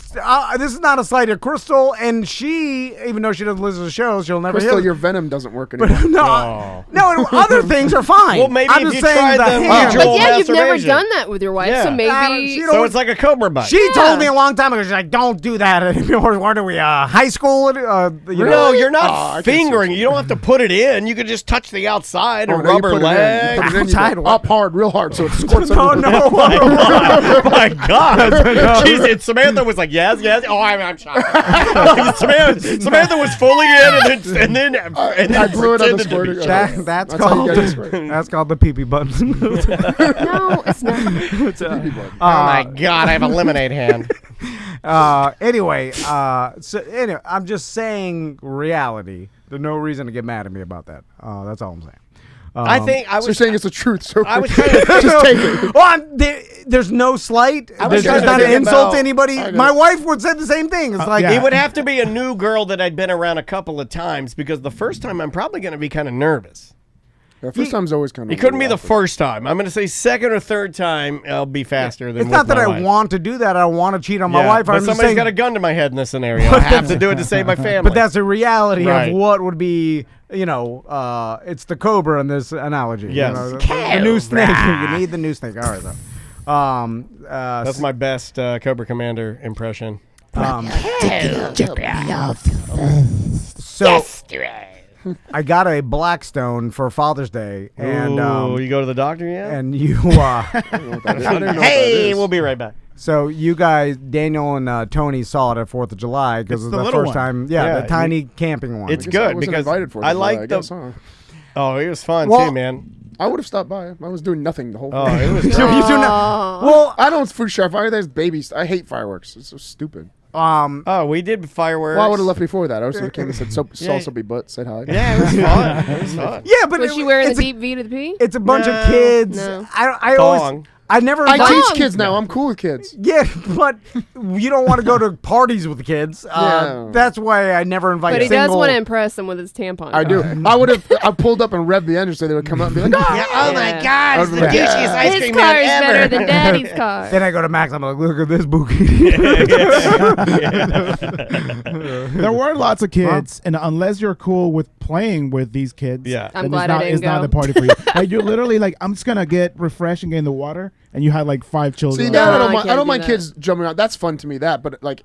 This is not a slight at Crystal, and she, even though she doesn't listen to the show, she'll never
Crystal,
hear.
your venom doesn't work anymore.
No, other things are fine.
Well, maybe
I'm
if
just
you
saying
tried
the
the
hand.
mutual
But yeah, you've never
masturbation.
done that with your wife,
Yeah.
so maybe.
So it's like a cobra bite.
She told me a long time ago. She's like, "Don't do that anymore." What are we? High school?
No, you're not fingering. You don't have to put it in. You can just touch the outside or
no, you
rubber
put it in.
leg.
You put it in, you go up hard, real hard, so it squirts everywhere.
Oh my God! Jeez, Samantha was like, "Yes, yes." Oh, I'm shocked. Samantha was fully in, and then
I blew it on the squirter.
That's called the pee-pee button.
No, it's not.
Oh my God! I have a lemonade hand.
Anyway, I'm just saying reality. There's no reason to get mad at me about that. That's all I'm saying.
I think I was
So you're saying it's the truth. So
I was trying to
just take it.
Well, there's no slight.
was
There's
trying to
not an
think
insult
about-
to anybody. My wife would say the same thing. It's like
It would have to be a new girl that I'd been around a couple of times because the first time I'm probably going to be kind of nervous.
The first time's always kind of.
It couldn't be the first time. I'm going to say second or third time I'll be faster than
It's not
with
that
my
I
wife.
want to do that. I want to cheat on my wife.
But
I'm just
somebody's
saying,
got a gun to my head in this scenario. I have to do it to save my family.
but that's the reality
Right.
of what would be. It's the cobra in this analogy.
Yes.
The new snake. You need the new snake. All right, though.
That's my best Cobra Commander impression.
So I got a Blackstone for Father's Day, and
Ooh, you go to the doctor yet?
and you
Hey, we'll be right back.
So you guys, Daniel and Tony, saw it at 4th of July because
It's
it
the
was the
little
first
one.
time. Yeah, the tiny camping one.
It's
I
good
wasn't
because
invited for it,
I
but
like
I
the.
guess, huh?
Oh, it was fun
Well,
too, man.
I would have stopped by. I was doing nothing the whole
Oh,
time.
it was.
You do not- well,
I don't food share fireworks. Babies. I hate fireworks. It's so stupid.
Oh, we did fireworks.
Well, I would have left before that. I was came and said, salsa be butt, said hi.
Yeah, it was fun. It was fun.
yeah, but
Was she wearing the deep V to the P?
It's a bunch
No.
of kids.
No.
I
Thong.
always. I never.
I
invite-
teach kids now. I'm cool with kids.
Yeah, but you don't want to go to parties with the kids.
Yeah.
That's why I never invite.
But he does
single-
want to impress them with his tampon.
I do. I pulled up and revved the engine so they would come up and be like, oh,
Oh my
Yeah.
God! It's the
Yeah.
douchiest ice
His
cream
car
man
is
ever.
better than Daddy's car.
Then I go to Max. I'm like, look at this bookie.
There were lots of kids, and unless you're cool with playing with these kids,
Yeah.
I'm
then
glad I
it's not,
didn't
it's not
go.
the party for you. Like you're literally like, I'm just gonna get refreshed and get in the water, and you had like 5 children.
See,
No,
that I
I
don't mind.
can't
I don't
do
mind
that.
kids jumping out. That's fun to me. But like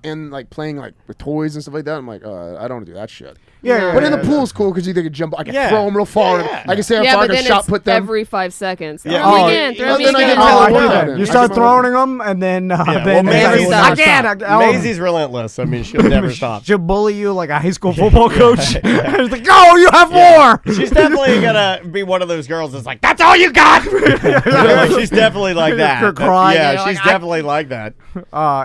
playing like with toys and stuff like that, I'm like, I don't do that shit.
Yeah,
But in the pool's cool because you can jump. I can
Yeah.
throw them real far.
Yeah.
I can stay on
Yeah,
fire. I
but
can
then
shot
it's
put them.
every 5 seconds.
Yeah.
Throw
Oh,
me again. Throw
well,
me
then I
again.
get
Oh,
my
I do
work
that.
done.
You
I
start
get my work
throwing them, and then
Yeah,
then
well,
it's
Maisie's
like,
not
I can't.
stop. Maisie's relentless. I mean, she'll never stop.
She'll bully you like a high school football coach. It's like, oh, you have more.
She's definitely gonna be one of those girls that's like, "That's all you got." She's definitely like that.
You're crying,
Yeah,
you know,
she's
like,
definitely like that.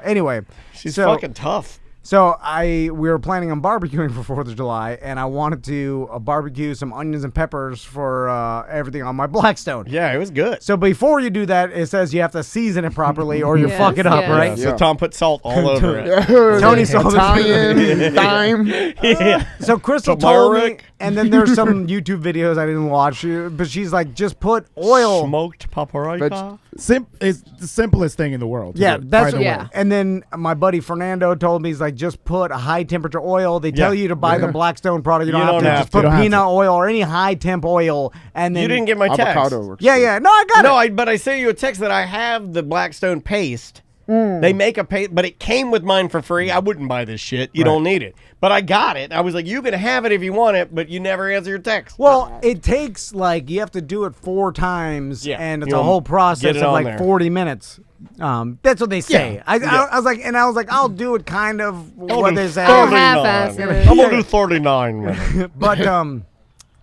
Anyway,
She's
so-
fucking tough.
So we were planning on barbecuing for 4th of July, and I wanted to barbecue some onions and peppers for everything on my Blackstone.
Yeah, it was good.
So before you do that, it says you have to season it properly or you
Yes,
fuck it up,
yes.
right?
So Tom put salt all over it.
Tony saw this
Italian, thyme.
Yeah.
So Crystal told me,
Turmeric.
and then there's some YouTube videos I didn't watch, but she's like, just put oil.
Smoked paprika.
It's the simplest thing in the world. to
Yeah,
do,
that's
by the
Yeah.
way.
And then my buddy Fernando told me, he's like, just put a high temperature oil. They tell you to buy the Blackstone product. You don't have to. Just put
You don't have
peanut
to.
oil or any high temp oil. And then
You didn't get my text.
Avocado works.
Yeah. No, I got it.
But I sent you a text that I have the Blackstone paste. They make a paste, but it came with mine for free. I wouldn't buy this shit. You don't need it. But I got it. I was like, you can have it if you want it, but you never answer your text.
Well, it takes you have to do it 4 times,
Yeah.
and it's
You'll
a whole
get
process
it
of
on
like
there.
40 minutes. That's what they say. I was like, I'll do it kind of what they say.
I'll half-ass it.
I'm gonna do 39 minutes.
But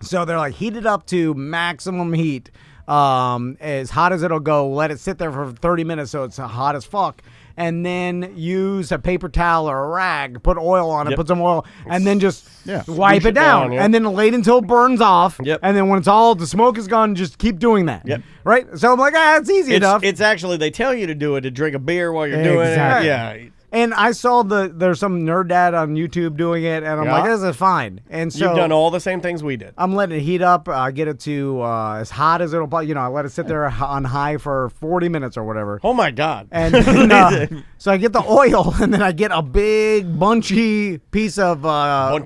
so they're like, heat it up to maximum heat, as hot as it'll go. Let it sit there for 30 minutes so it's hot as fuck. And then use a paper towel or a rag, put oil on it, put some oil, and then just wipe
Douche
it
it
down.
down, yeah.
And then wait until it burns off.
Yep.
And then when it's all, the smoke is gone, just keep doing that.
Yep.
Right? So I'm like, it's easy enough.
It's actually, they tell you to do it, to drink a beer while you're doing
Exactly.
it. Yeah.
And I saw there's some nerd dad on YouTube doing it, and I'm like, this is fine. And so
You've done all the same things we did.
I'm letting it heat up. I get it to as hot as it'll, I let it sit there on high for 40 minutes or whatever.
Oh my God.
And then, so I get the oil, and then I get a big bunchy piece of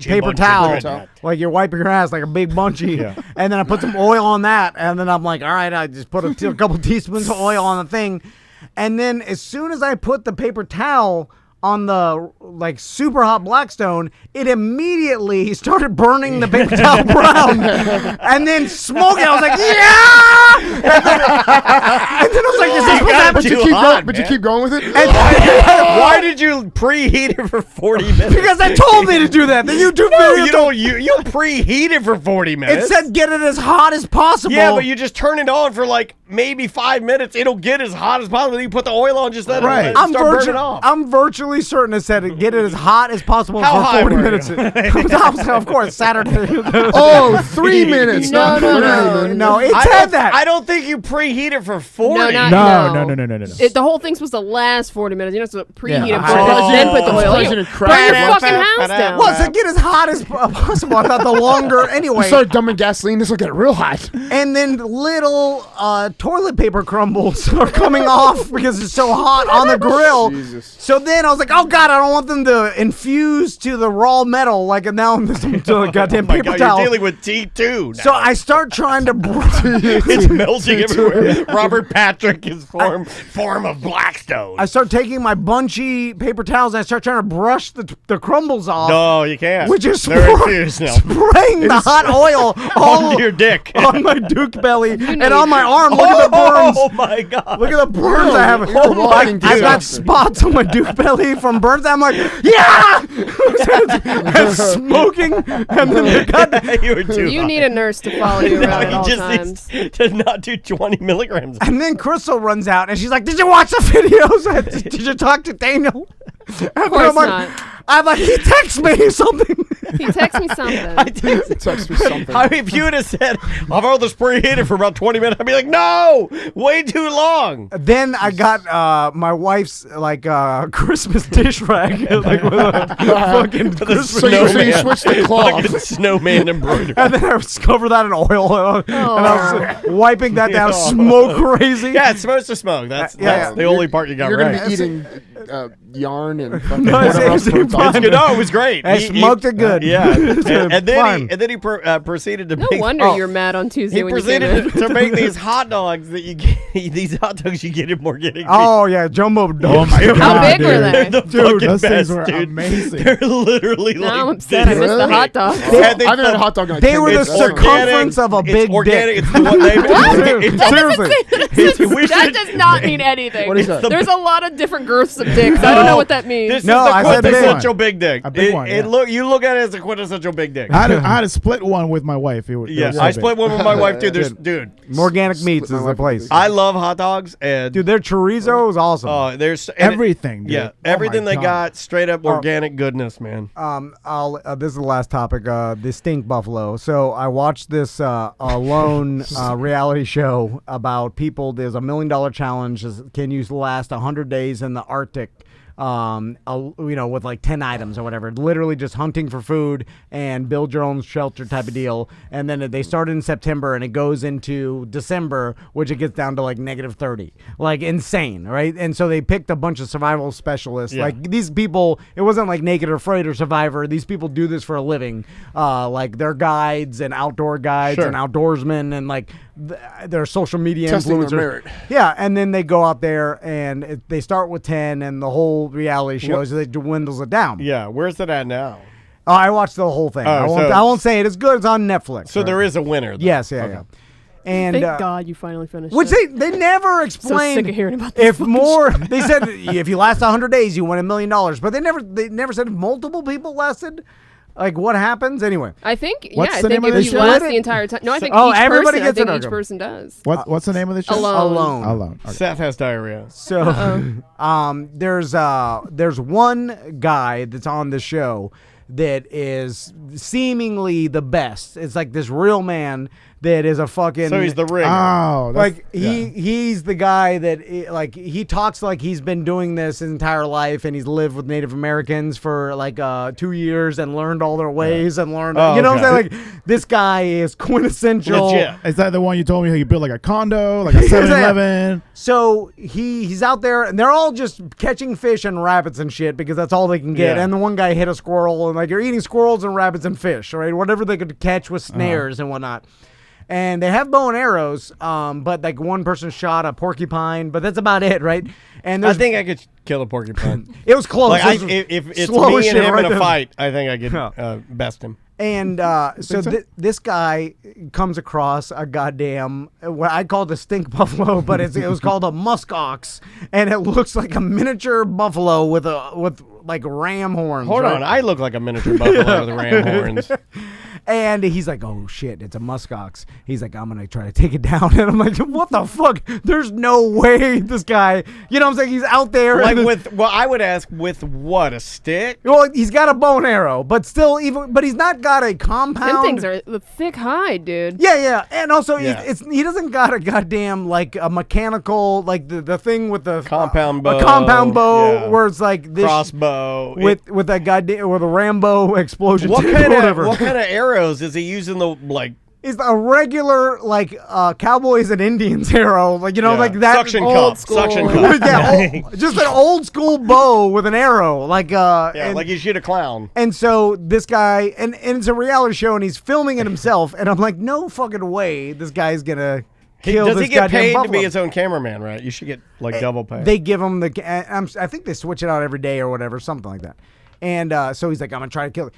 paper towel, like you're wiping your ass, like a big bunchy. And then I put some oil on that, and then I'm like, all right, I just put a couple teaspoons of oil on the thing. And then as soon as I put the paper towel on the super hot Blackstone, it immediately started burning the paper towel brown, and then smoking. I was like, yeah! And then I was like, is this what happened?
But you keep going with it.
Why did you preheat it for 40 minutes?
Because they told me to do that. The YouTube video.
You don't preheat it for 40 minutes.
It said get it as hot as possible.
Yeah, but you just turn it on for maybe 5 minutes. It'll get as hot as possible. You put the oil on, just let it start burning off.
I'm virtually certain it said get it as hot as possible
How
for
high
40
were
minutes.
you?
Of course, Saturday.
3 minutes.
No,
It said that.
I don't think you preheat it for 40.
No.
The whole thing's supposed to last 40 minutes. You're not supposed to preheat it for
Oh.
then put the oil.
President
Burn
Crab.
your fucking house down.
Well, so get as hot as possible. I thought the longer anyway.
Start dumping gasoline. This will get real hot.
And then little toilet paper crumbles are coming off because it's so hot on the grill.
Jesus.
So then I was was like, oh God, I don't want them to infuse to the raw metal like now I'm to a goddamn
Oh my
paper
God,
towel.
you're dealing with T2 now.
So I start trying to
it's melting everywhere. Robert Patrick is form of Blackstone.
I start taking my bunchy paper towels and I start trying to brush the crumbles off.
No, you can't.
Which is
They're infused now.
spraying the hot oil all
onto your dick.
on my Duke belly and on my arm. Look at the burns.
Oh my God.
Look at the burns I have. I've got spots on my Duke belly from burns. I'm like, yeah! and smoking. And then
you were too
You
hot.
need a nurse to follow you around at all times.
Needs to not do 20 milligrams.
And then Crystal runs out and she's like, did you watch the videos? Did you talk to Daniel?
Of course not.
I'm like, he texted me something.
He texted me something.
Text me something.
I mean, if you would have said, I've held the spray heated for about 20 minutes, I'd be like, no, way too long.
Then I got my wife's Christmas dish rag, like with a fucking Christmas
So you switched the cloth.
Fucking snowman embroidery.
and then I was covered that in oil, and I was wiping that down, smoke crazy.
Yeah, it's supposed to smoke. That's the only part you got
You're
right.
gonna be eating yarn and fucking
No,
whatever else.
it's fine.
It's good. No, it was great.
I smoked it good.
Yeah, and
Fine.
then he proceeded to
No
make.
wonder you're mad on Tuesday
He
when you came
proceeded
in.
to make these hot dogs that you get. These hot dogs you get in organic.
Oh yeah, jumbo dogs.
Oh my
How
God,
big
dude.
were they?
The
Dude,
fucking
those things
best,
were
dude.
amazing.
They're literally
Now
like
I'm upset. I
this
missed the
big.
hot dog.
I haven't had a hot dog in like
They
10
were the
minutes.
circumference of a big
organic.
dick.
It's the one they.
Seriously.
That does not mean anything.
What is that?
There's a lot of different girths of dicks. I don't know what that means.
This
No,
is
I
the
said big
quintessential big dick.
A big one, yeah.
You look at it as a quintessential big dick.
I had to split one with my wife. It was
Yes,
so
I
big.
split one with my wife too. Dude,
Organic Meats is the place.
I love hot dogs and
Dude, their chorizo is awesome.
there's
Everything, dude.
Yeah,
Oh my
everything they
God.
got straight up organic goodness, man.
This is the last topic. The stink buffalo. So I watched this alone reality show about people. There's $1 million challenge. Can you last 100 days in the Arctic? With like 10 items or whatever, literally just hunting for food and build your own shelter type of deal. And then they started in September and it goes into December, which it gets down to like -30, like insane, right? And so they picked a bunch of survival specialists.
Yeah.
Like these people, it wasn't like Naked or Afraid or Survivor. These people do this for a living. Like they're guides and outdoor guides and outdoorsmen and like they're social media
Testing their
influencers.
merit.
Yeah, and then they go out there and they start with 10 and the whole reality show is they dwindles it down.
Yeah, where's it at now?
Oh, I watched the whole thing. I won't say it. It's good. It's on Netflix.
So there is a winner. Though.
Yes, yeah. And
Thank God you finally finished
which
it.
they never
So
explained.
sick of hearing about this
If
fucking
more, they said if you last 100 days, you win $1 million. But they never said if multiple people lasted. Like what happens anyway?
I think,
What's
I
the
think
name of
if
the
you
show?
last the entire time. No, I think
everybody
each person,
gets
I think
it,
each
okay.
person does.
What's the name of the show?
Alone.
Alone. Okay.
Seth has diarrhea.
So, there's one guy that's on the show that is seemingly the best. It's like this real man that is a fucking.
So he's the ringer.
Oh,
Like he's the guy that he talks like he's been doing this his entire life and he's lived with Native Americans for like 2 years and learned all their ways and learned what I'm saying, like this guy is quintessential.
Legit.
Is that the one you told me how you built like a condo, like a 7-Eleven?
So he's out there and they're all just catching fish and rabbits and shit because that's all they can get.
Yeah.
And the one guy hit a squirrel and like you're eating squirrels and rabbits and fish, right? Whatever they could catch with snares and whatnot. And they have bow and arrows, but like one person shot a porcupine, but that's about it, right? And
I think I could kill a porcupine.
it was close.
Like
It was
if it's
slow
me
as
and
shit
him
right
in a
there.
fight, I think I could best him.
And so this guy comes across a goddamn, what I called a stink buffalo, but it was called a musk ox, and it looks like a miniature buffalo with like ram horns.
Hold
right?
on, I look like a miniature buffalo with ram horns.
And he's like, oh shit, it's a muskox. He's like, I'm gonna try to take it down. And I'm like, what the fuck? There's no way this guy, you know what I'm saying? He's out there.
Like I would ask, with what, a stick?
Well, he's got a bow and arrow, but still, but he's not got a compound.
Them things are the thick hide, dude.
Yeah. And also,
Yeah.
he doesn't got a goddamn, like, a mechanical, like, the thing with the...
Compound bow.
A compound bow,
Yeah.
where it's like this...
Crossbow.
With that goddamn... With a Rambo explosion.
What
tip
kind
or
of
whatever.
arrows is he using? The like
is a regular like Cowboys and Indians arrow, like like that
suction
old
cup,
school.
suction cup.
just an old school bow with an arrow, like
like you shoot a clown.
And so this guy, and it's a reality show, and he's filming it himself, and I'm like, no fucking way, this guy's gonna kill
Does
this
he get
goddamn
paid to
buffalo.
be his own cameraman? Right? You should get like double pay.
They give him I think they switch it out every day or whatever, something like that. And so he's like, I'm gonna try to kill it.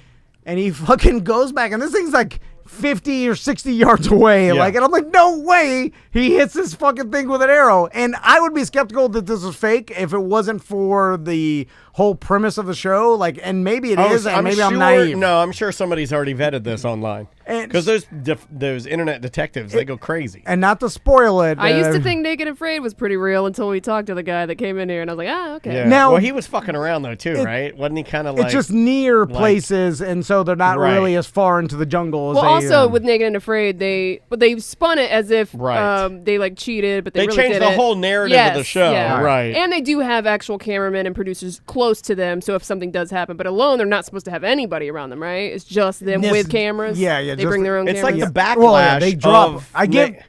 And he fucking goes back, and this thing's like 50 or 60 yards away.
Yeah.
Like, and I'm like, no way he hits this fucking thing with an arrow. And I would be skeptical that this was fake if it wasn't for the whole premise of the show. Like, and maybe it is, and maybe I'm naive.
No, I'm sure somebody's already vetted this online.
And-
Because those internet detectives, they go crazy.
And not to spoil it.
I used to think Naked and Afraid was pretty real until we talked to the guy that came in here, and I was like, okay.
Yeah.
Now-
well, he was fucking around though too, right? Wasn't he kind of like?
It's just near places, and so they're not
Right.
really as far into the jungle as
Well,
they
also with Naked and Afraid, they spun it as if
Right.
they like cheated, but they really
changed the
didn't.
whole narrative of the
Yes,
show,
yeah.
right?
And they do have actual cameramen and producers close to them, so if something does happen, but alone, they're not supposed to have anybody around them, right? It's just them
Yes,
with cameras.
yeah,
They
just-
bring their own
It's
cameras.
like the backlash.
Well, yeah, they drop.
of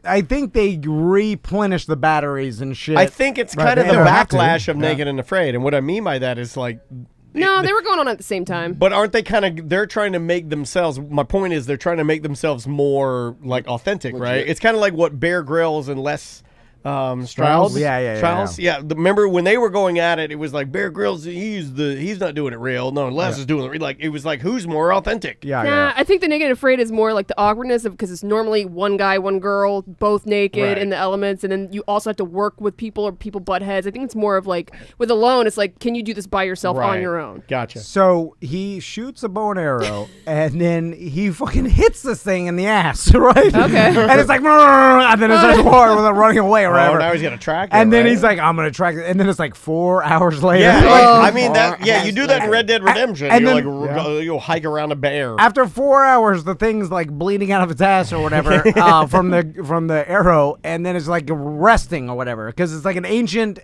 I think they replenish the batteries and shit.
I think it's
Right,
kind of
they
the
don't have to.
backlash of
Yeah.
Naked and Afraid, and what I mean by that is like.
No, they were going on at the same time.
But aren't they kind of? They're trying to make themselves. My point is, they're trying to make themselves more like authentic, right? It's kind of like what Bear Grylls and Les Strauss.
Strauss?
Yeah. Remember when they were going at it? It was like Bear Grylls. He's not doing it real. No, Les is doing it. Like it was like who's more authentic?
Nah, I think the Naked and Afraid is more like the awkwardness of because it's normally one guy, one girl, both naked
Right.
in the elements, and then you also have to work with people or people butt heads. I think it's more of like with Alone, it's like can you do this by yourself on
Right.
your own?
Gotcha.
So he shoots a bow and arrow, and then he fucking hits this thing in the ass, right?
Okay.
And it's like, and then it starts running away or whatever.
Oh, now he's gonna track it.
And then
right?
he's like, I'm gonna track it. And then it's like 4 hours later.
Yeah,
Like,
I mean that. Yeah, you do that in Red Dead Redemption.
and
You're
then-
like you'll hike around a bear.
After 4 hours, the thing's like bleeding out of its ass or whatever from the arrow, and then it's like resting or whatever because it's like an ancient,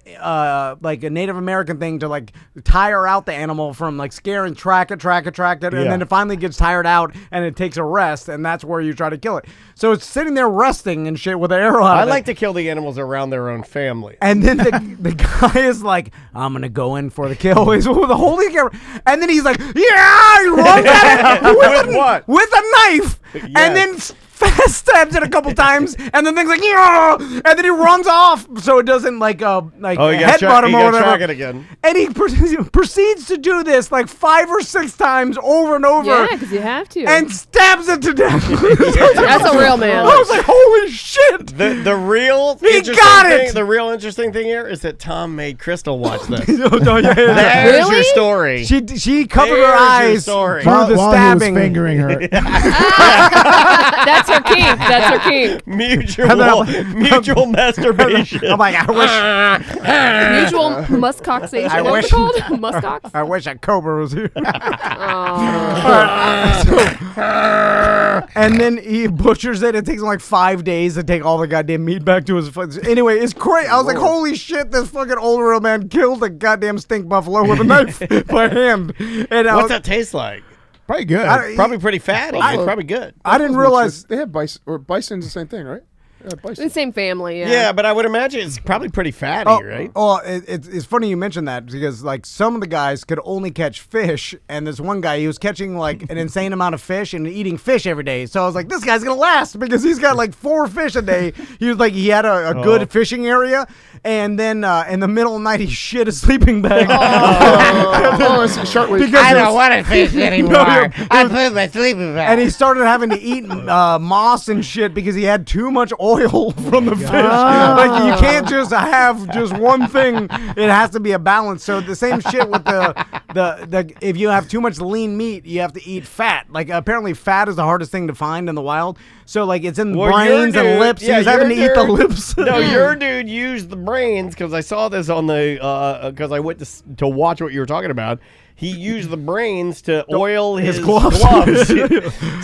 like a Native American thing to like tire out the animal from like scare and track it, and then it finally gets tired out and it takes a rest, and that's where you try to kill it. So it's sitting there resting and shit with an arrow out
I
of it.
like to kill the animals around their own family.
And then the guy is like, I'm going to go in for the kill. He's with the holy camera. And then he's like, yeah, he runs at it
With what?
with a knife.
Yes.
And then fast stabs it a couple times. And the thing's like, yeah. And then he runs off so it doesn't like
Oh, you
headbutt him or
gotta
whatever.
track it again.
And he proceeds to do this like 5 or 6 times over and over.
Yeah, because you have to.
And stabs it to death.
That's a real man.
I was like, holy shit.
The real
He
interesting
got
thing,
it!
the real interesting thing here is that Tom made Crystal watch this.
Yeah.
There's your story.
She covered
There's
her
your
eyes
story.
through the
while
stabbing.
he was fingering her.
That's her kink. That's her kink.
Mutual masturbation.
I'm like, I wish.
Mutual muskoxation.
I
What was
wish-
it called? Muskox?
I wish that Cobra was here. And then he butchers it. It takes him like 5 days to take all the goddamn meat back to his foot. Anyway, it's crazy. I was like, holy shit, this fucking old real man killed a goddamn stink buffalo with a knife by hand. And
What's that taste like?
Probably good.
Probably pretty fatty. It's probably good.
I didn't realize.
They have bison, or bison's the same thing, right? Yeah, bison.
The same family, yeah.
Yeah, but I would imagine it's probably pretty fatty, right?
Oh, it's funny you mentioned that because like some of the guys could only catch fish, and this one guy he was catching like an insane amount of fish and eating fish every day. So I was like, this guy's gonna last because he's got like 4 fish a day. He was like, he had a good fishing area, and then in the middle of the night he shit a sleeping bag.
Oh, it's Shart was.
Because
I
it
don't
was-
want to fish anymore. I put my sleeping bag.
And he started having to eat moss and shit because he had too much oil from the fish. Like you can't just have just one thing; it has to be a balance. So the same shit with the if you have too much lean meat, you have to eat fat. Like apparently, fat is the hardest thing to find in the wild. So like it's in
Well,
brains
your
and
dude-
lips.
yeah,
He was having to
your
eat the
dude-
lips.
No, your dude used the brains because I saw this on the because I went to watch what you were talking about. he used the brains to oil his
gloves.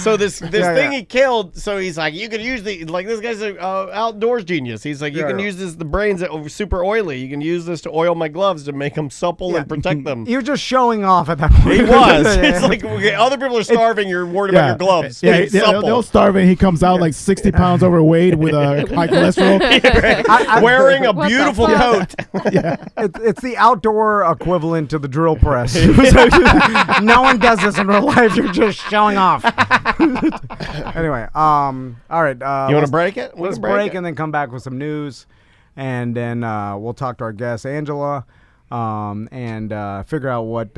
So this thing he killed. So he's like, you can use this guy's an outdoors genius. He's like, you can use the brains that are super oily. You can use this to oil my gloves to make them supple and protect them.
He was just showing off at that point.
He was. It's like, okay, other people are starving. You're worried about your gloves.
Yeah, they'll starve and he comes out like 60 pounds overweight with a high cholesterol.
Wearing a beautiful coat.
It's the outdoor equivalent to the drill press. No one does this in real life. You're just showing off. Anyway, all right.
You want to break it?
Let's break and then come back with some news, and then we'll talk to our guest Angela, and figure out what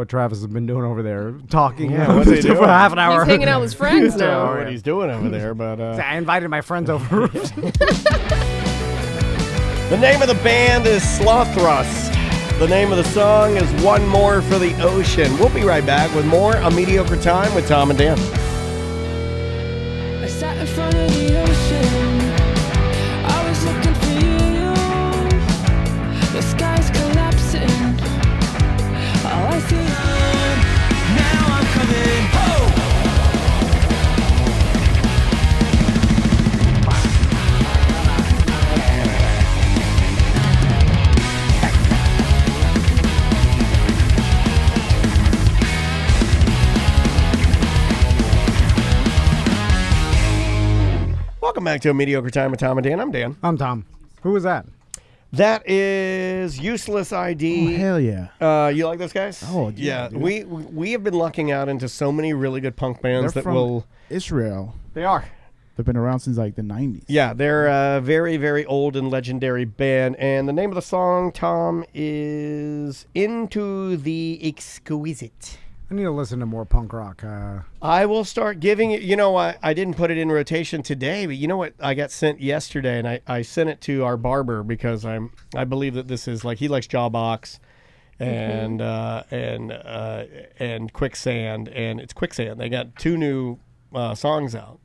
Travis has been doing over there, talking
what's he doing?
for half an hour.
He's hanging out with his friends now.
I don't know what he's doing over there, but
I invited my friends over.
The name of the band is Sloth Thrust. The name of the song is One More for the Ocean. We'll be right back with more A Mediocre Time with Tom and Dan.
I sat in front of the ocean. I was looking for you. The sky's collapsing. All I see is now I'm coming home.
Welcome back to A Mediocre Time with Tom and Dan. I'm Dan.
I'm Tom. Who was that?
That is Useless ID.
Oh, hell yeah.
You like those guys?
Oh, yeah.
We have been lucking out into so many really good punk bands
They're
that
from
will.
Israel.
They are.
They've been around since like the 90s.
Yeah, they're a very, very old and legendary band. And the name of the song, Tom, is Into the Exquisite.
I need to listen to more punk rock.
I will start giving it. You know, I didn't put it in rotation today, but you know what I got sent yesterday, and I sent it to our barber because I believe that this is like he likes Jawbox, and Quicksand, and it's Quicksand. They got 2 new songs out,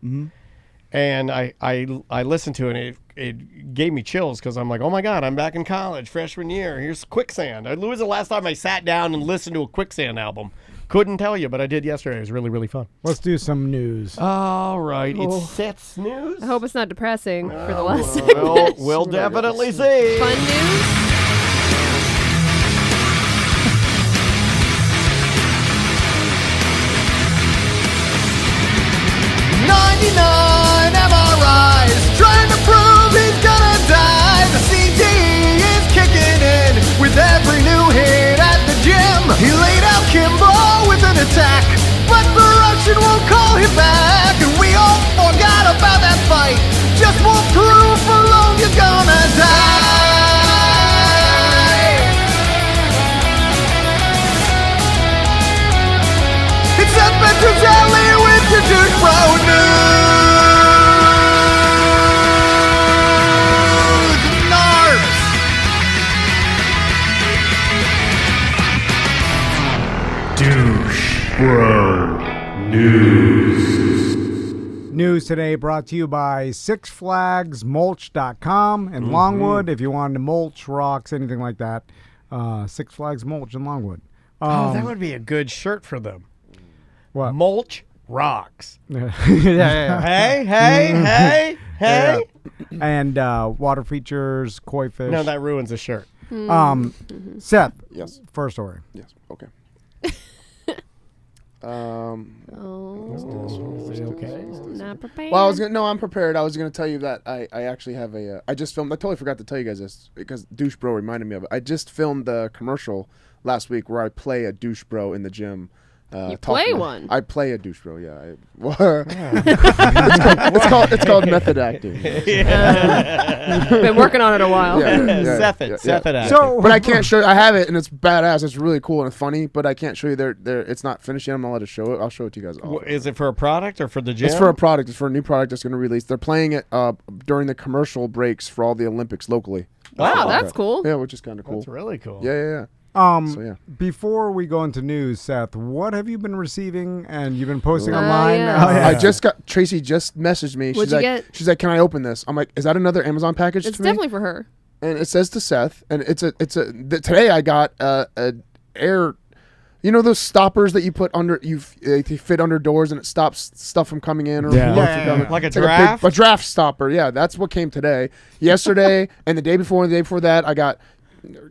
and I listened to it. And it gave me chills because I'm like, oh my God, I'm back in college, freshman year. Here's Quicksand. When was the last time I sat down and listened to a Quicksand album? Couldn't tell you, but I did yesterday. It was really, really fun.
Let's do some news.
All right. It's Seth's news.
I hope it's not depressing for the last segment.
We'll definitely see.
Fun news?
99 MRIs trying to prove he's gonna die. The CD is kicking in with every new hit at the gym. He laid out Kimbo with an attack, but production won't call him back. And we all forgot about that fight. Just more proof alone you're gonna die. It's Seth Petruzelli with your Douche Bro News. Narps.
Douche Bro News.
News today brought to you by SixFlagsMulch.com in Longwood. If you wanted to mulch, rocks, anything like that, Six Flags Mulch in Longwood.
That would be a good shirt for them.
What?
Mulch rocks.
yeah.
Hey.
And water features, koi fish.
No, that ruins the shirt.
Seth.
Yes.
First story.
Yes. Okay.
Not prepared.
Well, I'm prepared. I was gonna tell you that I actually have a. I just filmed. I totally forgot to tell you guys this because Douche Bro reminded me of it. I just filmed the commercial last week where I play a douche bro in the gym.
You play one?
I play a douche bro, yeah. It's called method acting.
Been working on it a while.
Seth it acting.
So, but I can't show you. I have it, and it's badass. It's really cool and funny, but I can't show you there. It's not finished yet. I'm not allowed to show it. I'll show it to you guys.
Is it for a product or for the gym?
It's for a product. It's for a new product that's going to release. They're playing it during the commercial breaks for all the Olympics locally.
Wow, that's cool.
Yeah, which is kind of cool.
That's really cool.
Yeah.
Before we go into news, Seth, what have you been receiving and you've been posting online?
Yeah.
I just got Tracy just messaged me.
What'd you get?
She's like, "Can I open this?" I'm like, "Is that another Amazon package?"
It's
to me?
definitely for her.
And it says to Seth, and today I got a air You know those stoppers that you put under they fit under doors and it stops stuff from coming in or
Like a
it's
draft?
a draft stopper. Yeah, that's what came today. Yesterday and the day before and the day before that, I got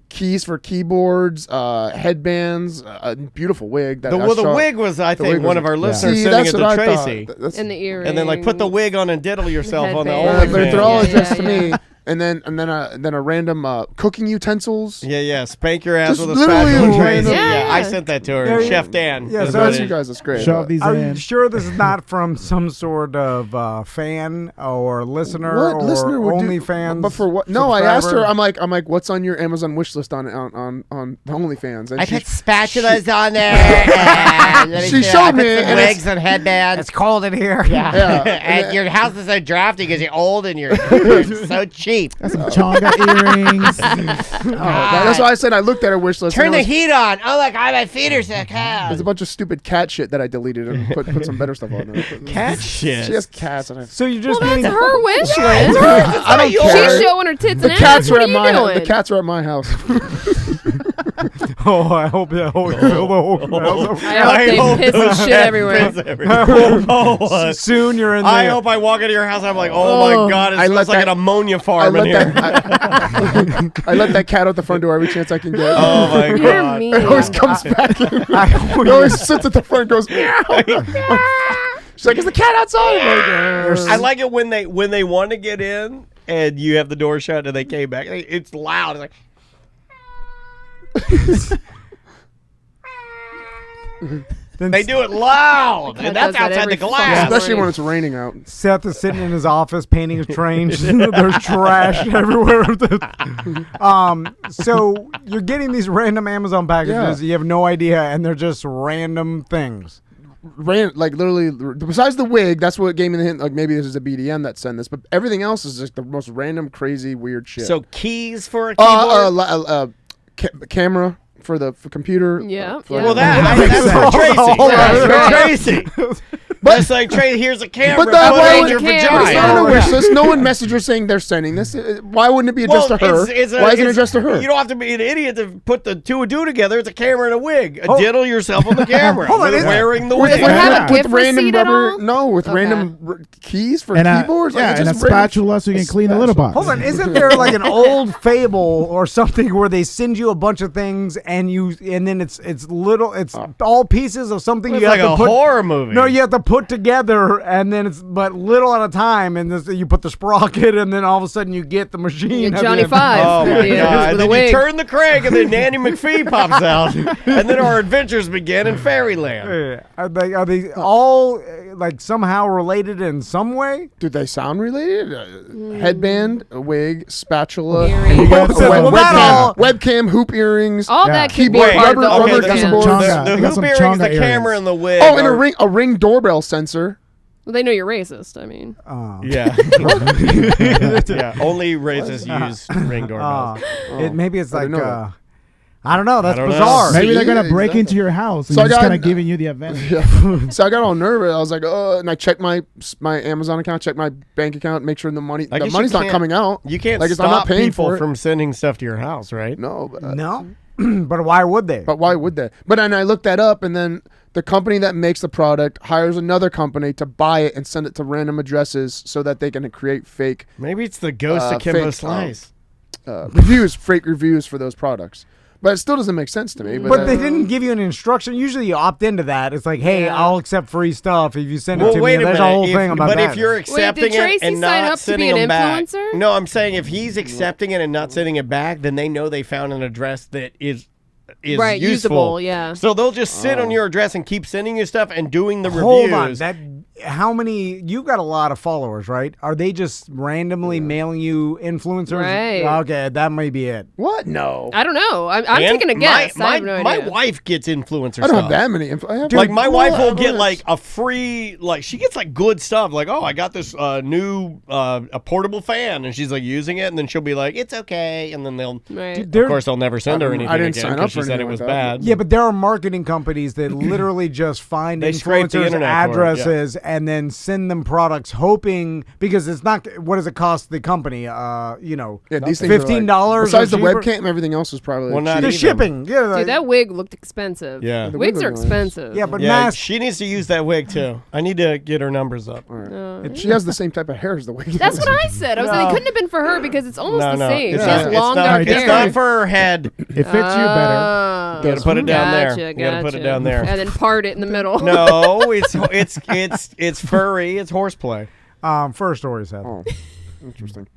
keys for keyboards, headbands, a beautiful wig. That
The wig was, I think, one of our listeners sending it to Tracy.
And the earrings.
And then like put the wig on and diddle yourself on the
Headband.
OnlyFans.
But they're all addressed to me. And then a random cooking utensils.
Yeah. Spank your ass
Just
with a
literally
spatula.
random-
Tracy.
Yeah.
I sent that to her.
Yeah,
Chef Dan.
Yeah,
is
so
what
That's
it
you
is.
guys. That's great.
Shove these
Are
in.
you sure this is not from some sort of fan or listener
What
or
listener would do?
OnlyFans?
But for what? No, I asked her.
subscriber?
I'm like, what's on your Amazon wish list on OnlyFans? And
I
she-
put spatulas on there.
She showed me and it's-
wigs and headbands.
It's cold in here.
Yeah.
Yeah.
And your house is so drafty because you're old and you're so cheap.
Chonga earrings.
that's why I said I looked at her wish list.
Turn
and
the
it was-
heat on. Oh my God, my feet are so cold.
There's a bunch of stupid cat shit that I deleted and put some better stuff on there.
Cat shit.
She has cats. And
So you're just
Well, that's
getting
her wish list.
I don't care.
She's showing her tits
The
and
cats
ass.
are
What
at
are
my
you doing?
the cats are at my house.
Oh, I hope you fill the whole house.
I hope they piss and shit everywhere.
Soon you're in there.
I hope I walk into your house and I'm like, oh my God, it smells like an ammonia farm in here.
I let that cat out the front door every chance I can get.
Oh my
You're
God.
mean.
It always comes back. It always sits at the front and goes meow. She's like, is the cat outside? I'm like,
I like it when they want to get in and you have the door shut and they came back. It's loud. It's like. They do it loud, and that's outside the glass.
Especially when it's raining out.
Seth is sitting in his office painting his trains. There's trash everywhere. So you're getting these random Amazon packages.
Yeah.
You have no idea, and they're just random things.
Like literally, besides the wig, that's what gave me the hint. Like maybe this is a BDM that sent this, but everything else is just the most random, crazy, weird shit.
So keys for a keyboard.
Camera for the computer.
Yeah.
Well, that's for Tracy. That's for Tracy. But it's like, Tracy, here's a camera.
But that
put it in your
camera.
vagina.
It's not on a wish list. No one messaged her saying they're sending this. Why wouldn't it be addressed to her? Why isn't it addressed to her?
You don't have to be an idiot to put the two and two together. It's a camera and a wig. Diddle yourself on the camera.
Hold on,
wearing the wig.
Does it have a gift
random
receipt at
rubber.
all?
No, with
Okay.
random keys for
And
keyboards.
yeah,
Like,
and a
it's just random-
spatula so you can clean the litter box.
Hold on, isn't there like an old fable or something where they send you a bunch of things and then it's all pieces of something
It's
you
like
have to
a
put
horror movie.
No, you have to put together, and then it's but little at a time, and you put the sprocket, and then all of a sudden you get the machine.
Yeah,
at the
Johnny
end.
Five.
Oh my
Yeah,
God!
with
And
a
then you
wig.
turn the crank, and then Nanny McPhee pops out, and then our adventures begin in fairyland.
Yeah. Are they all like somehow related in some way?
Do they sound related? Headband, a wig, spatula,
Earrings.
Well, that all-
webcam, hoop earrings.
All that could be
Keyboard,
part of the
rubber
OnlyFans.
keyboard.
Chonga.
The
I got
hoop
some
earrings,
chonga
the
earrings.
camera, and the wig.
Oh, and
are-
a ring doorbell sensor.
Well, they know you're racist. I mean,
Yeah. Yeah. Only racists use ring doorbells.
Maybe it's
I
like
didn't know that.
I don't know. That's
don't know.
bizarre.
Maybe they're gonna
Yeah,
break
exactly.
into your house and
So I
just
got-
kind of giving you the advantage.
Yeah. So I got all nervous. I was like, and I checked my Amazon account, checked my bank account, make sure the
I guess
money's
you
not
can't-
coming out.
You can't
Like, I'm
stop
not paying
people
for it.
from sending stuff to your house, right?
No, but,
No, but why would they?
but why would they? But then I looked that up, and then the company that makes the product hires another company to buy it and send it to random addresses so that they can create fake
Maybe it's the ghost of Kimbo
fake,
Slice.
fake reviews for those products. But it still doesn't make sense to me.
But they didn't give you an instruction. Usually you opt into that. It's like, hey,
Yeah.
I'll accept free stuff if you send it
Well,
to
wait
me.
a
There's
minute.
a whole thing about
but
that.
if you're accepting
did
it
Tracy
and
sign
not
up to be
sending
an
them back,
influencer?
no, I'm saying if he's accepting it and not sending it back, then they know they found an address that is
right,
useful.
usable. Yeah.
So they'll just sit on your address and keep sending you stuff and doing the
Hold
reviews.
on. How many? You've got a lot of followers, right? Are they just randomly mailing you influencers?
Right.
Okay, that may be it.
What? No.
I don't know. I'm
And
taking a guess.
My,
I have no
my
idea.
wife gets influencer
I don't
stuff.
have that many. I have
Like my wife will get
what?
like a free, like she gets like good stuff. Like, oh, I got this new a portable fan, and she's like using it, and then she'll be like, it's okay, and then they'll,
Right.
of course, they'll never send her anything
I didn't
again
sign up
because
for
she said it
anything
was
like that.
bad.
Yeah, but there are marketing companies that literally just find
They scrape the
influencers'
internet for it, yeah.
addresses and then send them products hoping, because it's not, what does it cost the company?
Yeah, these things
$15
are like, besides the
cheaper?
webcam, everything else is probably
Well, not
cheap.
The
even.
shipping. Yeah,
Dude, that wig looked expensive.
Yeah.
The
Wigs
wig
are
looked nice.
expensive.
Yeah, but
Yeah, she needs to use that wig too. I need to get her numbers up.
She has the same type of hair as the wig.
That's what I said. I was like, it couldn't have been for her because it's almost the same.
It's
She has
not,
long dark
it's
hair.
not for her head.
It fits you better.
You gotta put it down there.
Gotcha,
You gotta put it down there.
And then part it in the middle.
No, it's furry. It's horseplay.
First story, Seth.
Oh, interesting.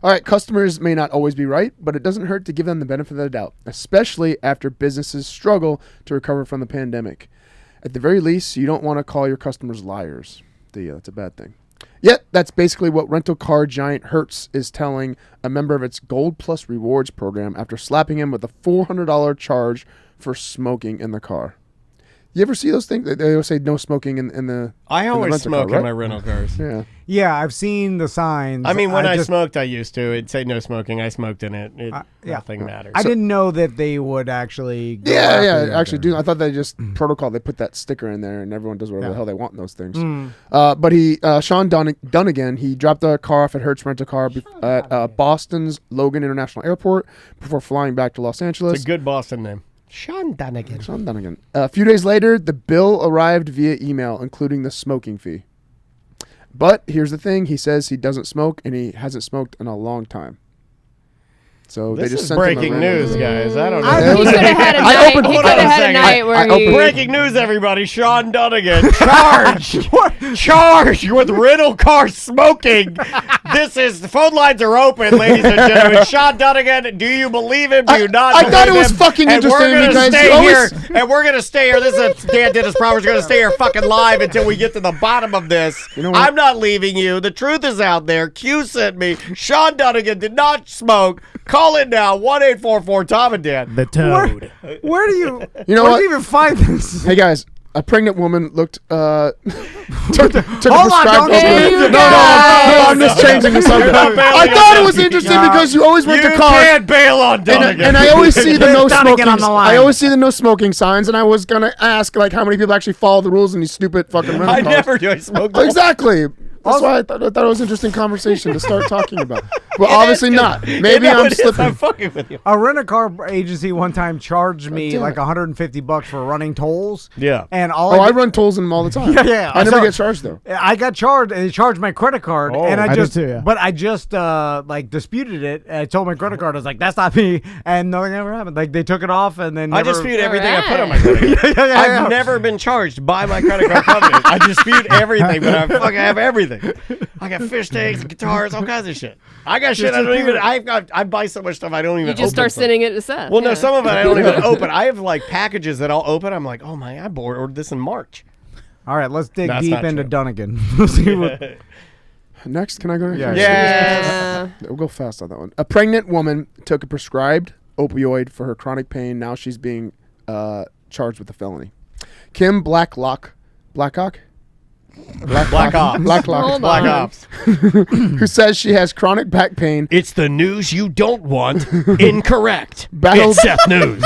All right, customers may not always be right, but it doesn't hurt to give them the benefit of the doubt, especially after businesses struggle to recover from the pandemic. At the very least, you don't want to call your customers liars. That's a bad thing. Yet, that's basically what rental car giant Hertz is telling a member of its Gold Plus Rewards program after slapping him with a $400 charge for smoking in the car. You ever see those things? They always say no smoking in the.
I always
rental
smoke
car, right?
in my rental cars.
Yeah.
Yeah, I've seen the signs.
I mean, when I
just-
smoked, I used to. It'd say no smoking. I smoked in it. Nothing matters.
I didn't know that they would actually. Go
Yeah,
after
yeah,
you
actually
out there.
do. I thought they just protocol. They put that sticker in there, and everyone does whatever the hell they want in those things.
Mm.
But Sean Dunnigan, he dropped a car off at Hertz Rental Car at Boston's Logan International Airport before flying back to Los Angeles.
It's a good Boston name. Sean Dunnigan.
Sean Dunnigan. A few days later, the bill arrived via email, including the smoking fee. But here's the thing: he says he doesn't smoke, and he hasn't smoked in a long time. So
This
they just
is
sent him a
breaking
random-
news, guys. I don't know.
He could have had a
I
night.
opened-
He
hold
could
on a
have had a
second.
night where
I
he.
opened-
Breaking news, everybody. Sean Dunnigan charged. Charged with rental car smoking. This is, the phone lines are open, ladies and gentlemen. Sean Dunnigan, do you believe him? Do you not
I
believe
thought it was
him?
fucking
And
interesting
we're gonna
because
stay
you always-
here, and we're going to stay here. This is Dan Dennis Prover's going to stay here fucking live until we get to the bottom of this.
You know what?
I'm not leaving you. The truth is out there. Q sent me. Sean Dunnigan did not smoke. Call it now. 1-844-TOM and Dan.
The Toad.
Where do you?
You know
where
what?
do you even find this?
Hey guys, a pregnant woman took a
Hold on,
prescribed
don't
Hey,
opioid.
you
No,
guys.
I'm just changing the subject.
You're not bailing
I
on
thought it
that.
was interesting
No.
because you always rent
You
a car.
can't bail on Dunnigan.
And I always see the no
Dunnigan
smoking.
on the line.
I always see the no smoking signs, and I was gonna ask like how many people actually follow the rules in these stupid fucking rental
I
cars.
never do. I smoke.
Exactly. That's why I thought it was an interesting conversation to start talking about. Well,
It is
obviously
good.
not.
You
Maybe
know
I'm
it is.
slipping.
I'm fucking with you.
A rent-a-car agency one time charged me
damn
like
it.
$150 for running tolls.
Yeah.
And all
Oh, I
did-
run tolls in them all the time.
Yeah.
I never
So-
get charged though.
I got charged, and they charged my credit card,
Oh,
and
I
I
did
just,
too, yeah.
but I just like disputed it. And I told my credit card, I was like, "That's not me," and nothing ever happened. Like they took it off, and then
I
never,
dispute everything I put on my
Alright.
credit card.
Yeah.
I've never been charged by my credit card company. I dispute everything, but I fucking have everything. I got fish tanks, guitars, all kinds of shit. I got shit I don't even. I buy so much stuff I don't even.
You just
open
start
stuff.
sending it to Seth.
Well, no,
yeah.
some of it I don't even open. I have like packages that I'll open. I'm like, oh my, I ordered this in March.
All right, let's dig
That's
deep
not
into
true.
Dunnigan. Let's see what.
Next, can I go?
Yeah.
Yeah.
We'll go fast on that one. A pregnant woman took a prescribed opioid for her chronic pain. Now she's being charged with a felony. Kim Blacklock,
Black Ops.
Blacklock,
Hold
Black
on.
Ops.
who says she has chronic back pain.
It's the news you don't want. Incorrect.
Battled-
It's Seth News.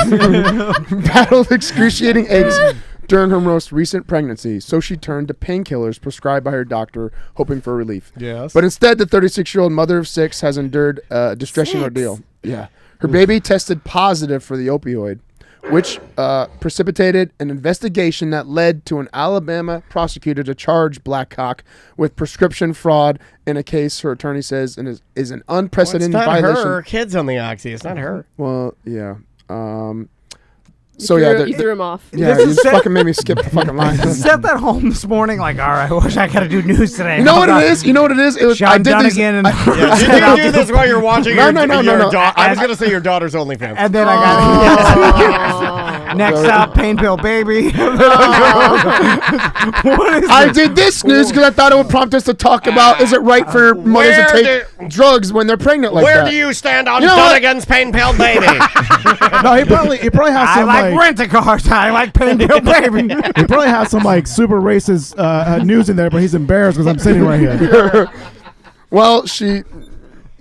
battled excruciating aches during her most recent pregnancy, so she turned to painkillers prescribed by her doctor, hoping for relief.
Yes.
But instead, the 36-year-old mother of 6 has endured a distressing ordeal. Yeah. Her baby tested positive for the opioid, which precipitated an investigation that led to an Alabama prosecutor to charge Blackcock with prescription fraud in a case her attorney says is an unprecedented
It's not
violation.
her. Kids on the oxy. It's not her.
Well, yeah.
You threw him off.
Yeah,
This
you
is
just
Seth-
fucking made me skip the fucking line.
Set that home this morning. Like, all right, I wish I could have do news today.
You know what
Hold
it
on.
is? You know what it is? It was
Sean
I did these.
Dunnigan and
Did you do this while you're watching
No,
your,
no, no,
your
no, no.
I was going to say your daughter's OnlyFans.
And then I got next up, Pain Pill Baby. What is
I
this?
did this news because I thought it would prompt us to talk about is it right for mothers to
Where
take drugs when they're pregnant like
Where
that?
do you stand on
You know what?
Dunnigan's pain pill baby?
No, he probably has
I
some
like rent-a-cars. I like Pain Pill Baby.
he probably has some like super racist news in there, but he's embarrassed because I'm sitting right here.
Well,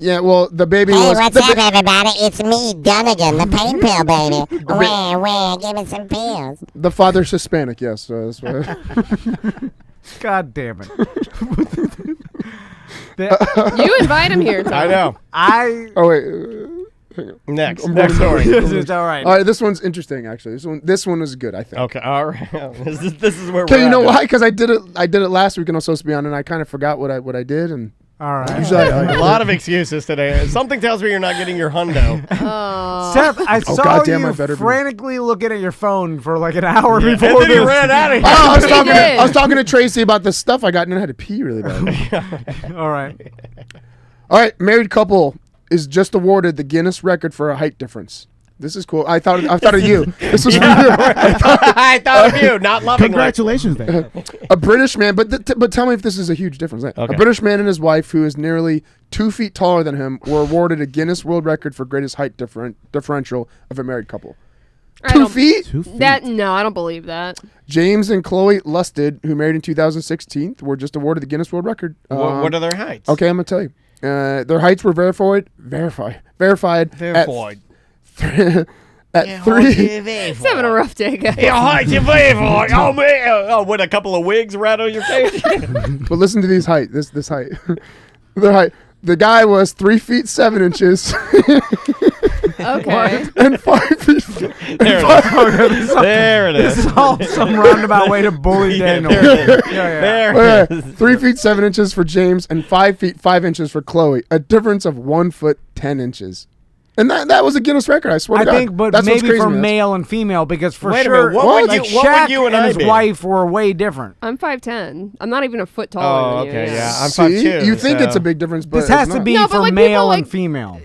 well, the baby
Hey,
was.
what's
the
up, everybody? It's me, Dunnigan, the pain pill baby. Where, give me some pills.
The father's Hispanic, yes. So that's why.
God damn it.
You invite him here, Tom.
I know.
Oh wait. Hang on.
Next
I'm
story.
It's all right.
All right, this one's interesting actually. This one was good, I think.
Okay, all right. This is where
Okay,
we're
you know
at now.
why? Because I did it last week and I was supposed to be on, and I kind of forgot what I did, and
All right.
usually
A lot of excuses today. Something tells me you're not getting your hundo.
Seth, I saw
goddamn, I
you
better be.
frantically looking at your phone for like an hour
And
before
then he
this.
ran out of here.
I was
He
talking.
did.
I was talking to Tracy about the stuff I got, and then I had to pee really bad.
All right.
All right, married couple is just awarded the Guinness record for a height difference. This is cool. I thought of you. This was for you.
I thought of you, not loving
Congratulations, then.
A British man, but tell me if this is a huge difference.
Okay.
A British man and his wife, who is nearly 2 feet taller than him, were awarded a Guinness World Record for greatest height differential of a married couple.
I
2
don't-
feet?
2 feet.
No, I don't believe that.
James and Chloe Lusted, who married in 2016, were just awarded the Guinness World Record.
What are their heights?
Okay, I'm gonna tell you. Their heights were verified at 3.
He's having a rough day, guys.
Your heights are verified. Oh man! Oh, with a couple of wigs rattle your face.
But listen to these height. This height. Their height. The guy was 3 feet 7 inches
Okay.
and 5 feet.
There it is.
This is all some roundabout way to bully Daniel.
There it is.
Yeah.
There it is.
3 feet 7 inches for James and 5 feet 5 inches for Chloe. A difference of 1 foot 10 inches. And that was a Guinness record. I swear
I
to God.
think, but
That's what's
maybe
crazy
for
to me.
male and female, because for
Wait a
sure,
minute, what would
like
you- what would
Shaq
you and
and
I
his
be?
wife were way different.
I'm 5'10". I'm not even a foot taller
Oh,
than you.
okay, yeah. I'm
See,
5'2",
you think
so-
it's a big difference, but
This has
it's
to
not.
be
No, but
for
like
male
people
and
like-
female.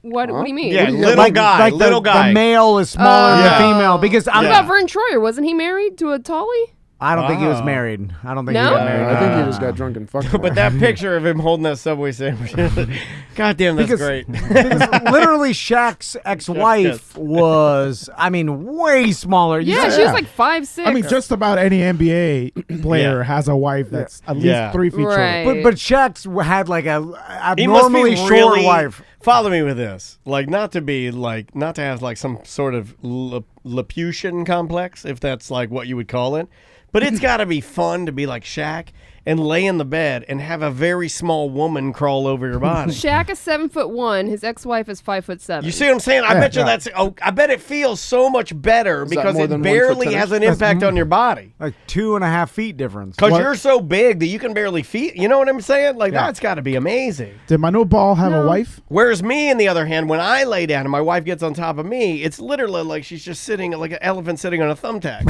What do you mean?
Yeah,
What do you-
little
Like
guy,
the,
little guy.
The male is smaller than
Yeah.
the female, because I'm
What
Yeah.
about Vern Troyer? Wasn't he married to a Tolly?
I don't think he was
Oh.
married. I don't think
No?
he got married.
I think he just got drunk and fucked.
But that picture of him holding that Subway sandwich, God damn, that's
Because-
great.
Because literally Shaq's ex-wife was, I mean, way smaller. You
Yeah,
said-
she was like 5'6".
I mean, just about any NBA player
Yeah.
has a wife that's at least
Yeah.
3 feet
Right.
short.
But Shaq's had like a
He must be
abnormally short
really,
wife.
Follow me with this. Like, not to have like some sort of Laputan complex, if that's like what you would call it. But it's got to be fun to be like Shaq and lay in the bed and have a very small woman crawl over your body.
Shaq is 7'1". His ex-wife is 5'7".
You see what I'm saying? I bet you that's. Oh, I bet it feels so much better
that
because
more
it
than 1 foot
barely
10
has an
inches?
impact on your body.
Like 2.5 feet difference.
Because
What?
you're so big that you can barely feet. You know what I'm saying? Like,
Yeah.
that's got to be amazing.
Did my new ball have a
No.
wife?
Whereas me, on the other hand, when I lay down and my wife gets on top of me, it's literally like she's just sitting like an elephant sitting on a thumbtack.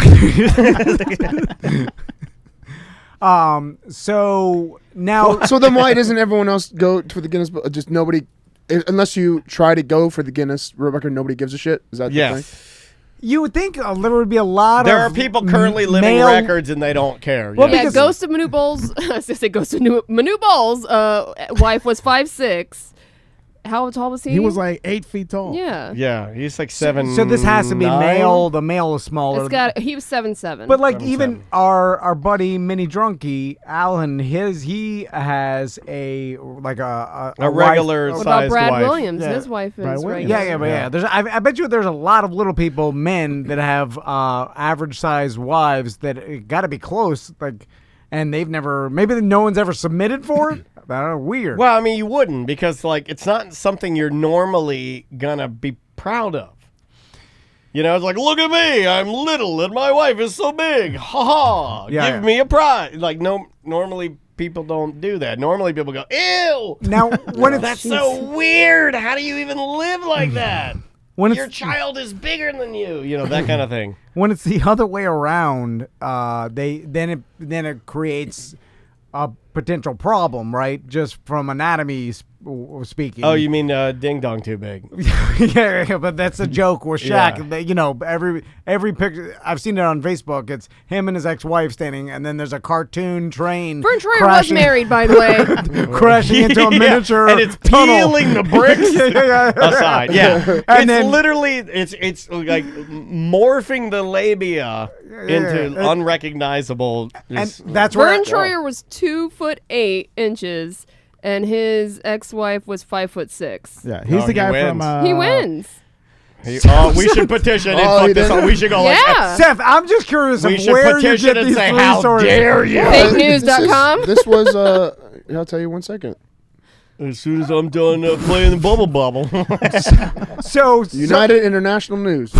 So now,
So then why doesn't everyone else go for the Guinness Book? Just nobody, unless you try to go for the Guinness record, nobody gives a shit. Is that the thing?
Yes.
you would think there would be a lot
There
of
are people currently living
male-
records and they don't care.
Well,
yeah.
Yeah,
because-
Ghost of Manu Bowles. I was gonna say Ghost of Manu Bowles' wife was 5'6". How tall was he?
He was like 8 feet tall.
Yeah.
Yeah, he's like 7.
So this has to be male. The male is smaller.
He was 7'7".
But like
7'7".
even our buddy Mini Drunky Alan, he has a wife-
regular
What
sized
about Brad
wife.
Williams?
Yeah.
His wife is
Brad
right.
Williams.
Yeah, but
Yeah.
There's, I bet you there's a lot of little people, men, that have average sized wives that got to be close, like, and they've never, maybe no one's ever submitted for it. I don't know, weird.
Well, I mean, you wouldn't because, like, it's not something you're normally gonna be proud of. You know, it's like, look at me, I'm little and my wife is so big. Ha ha!
Yeah,
Give
yeah.
me a prize. Like, no, normally people don't do that. Normally people go, ew.
Now, when it's
That's so weird. How do you even live like that?
when
Your
it's
child is bigger than you. You know, that kind of thing.
when it's the other way around, then it creates a potential problem, right? Just from anatomy speaking.
Oh, you mean ding dong too big?
yeah, but that's a joke where Shaq,
Yeah.
they, every picture I've seen it on Facebook. It's him and his ex-wife standing, and then there's a cartoon train.
Vern Troyer was
crashing-
married, by the way.
crashing into a
Yeah,
miniature
and it's
tunnel.
peeling the bricks aside. Yeah,
And
it's
then-
literally it's like morphing the labia into
yeah.
unrecognizable.
And that's where
Vern Troyer was 2'8" and his ex-wife was 5'6".
Yeah, he's
Oh,
the
he
guy
wins.
from.
He wins.
We should petition and fuck this up. We should go like,
Seth, I'm just curious of
we should
where you
petition
get
and
these
say,
three
how
stories.
dare you?
Fakenews.com.
This was, I'll tell you 1 second.
As soon as I'm done playing the bubble bobble.
So
United International News.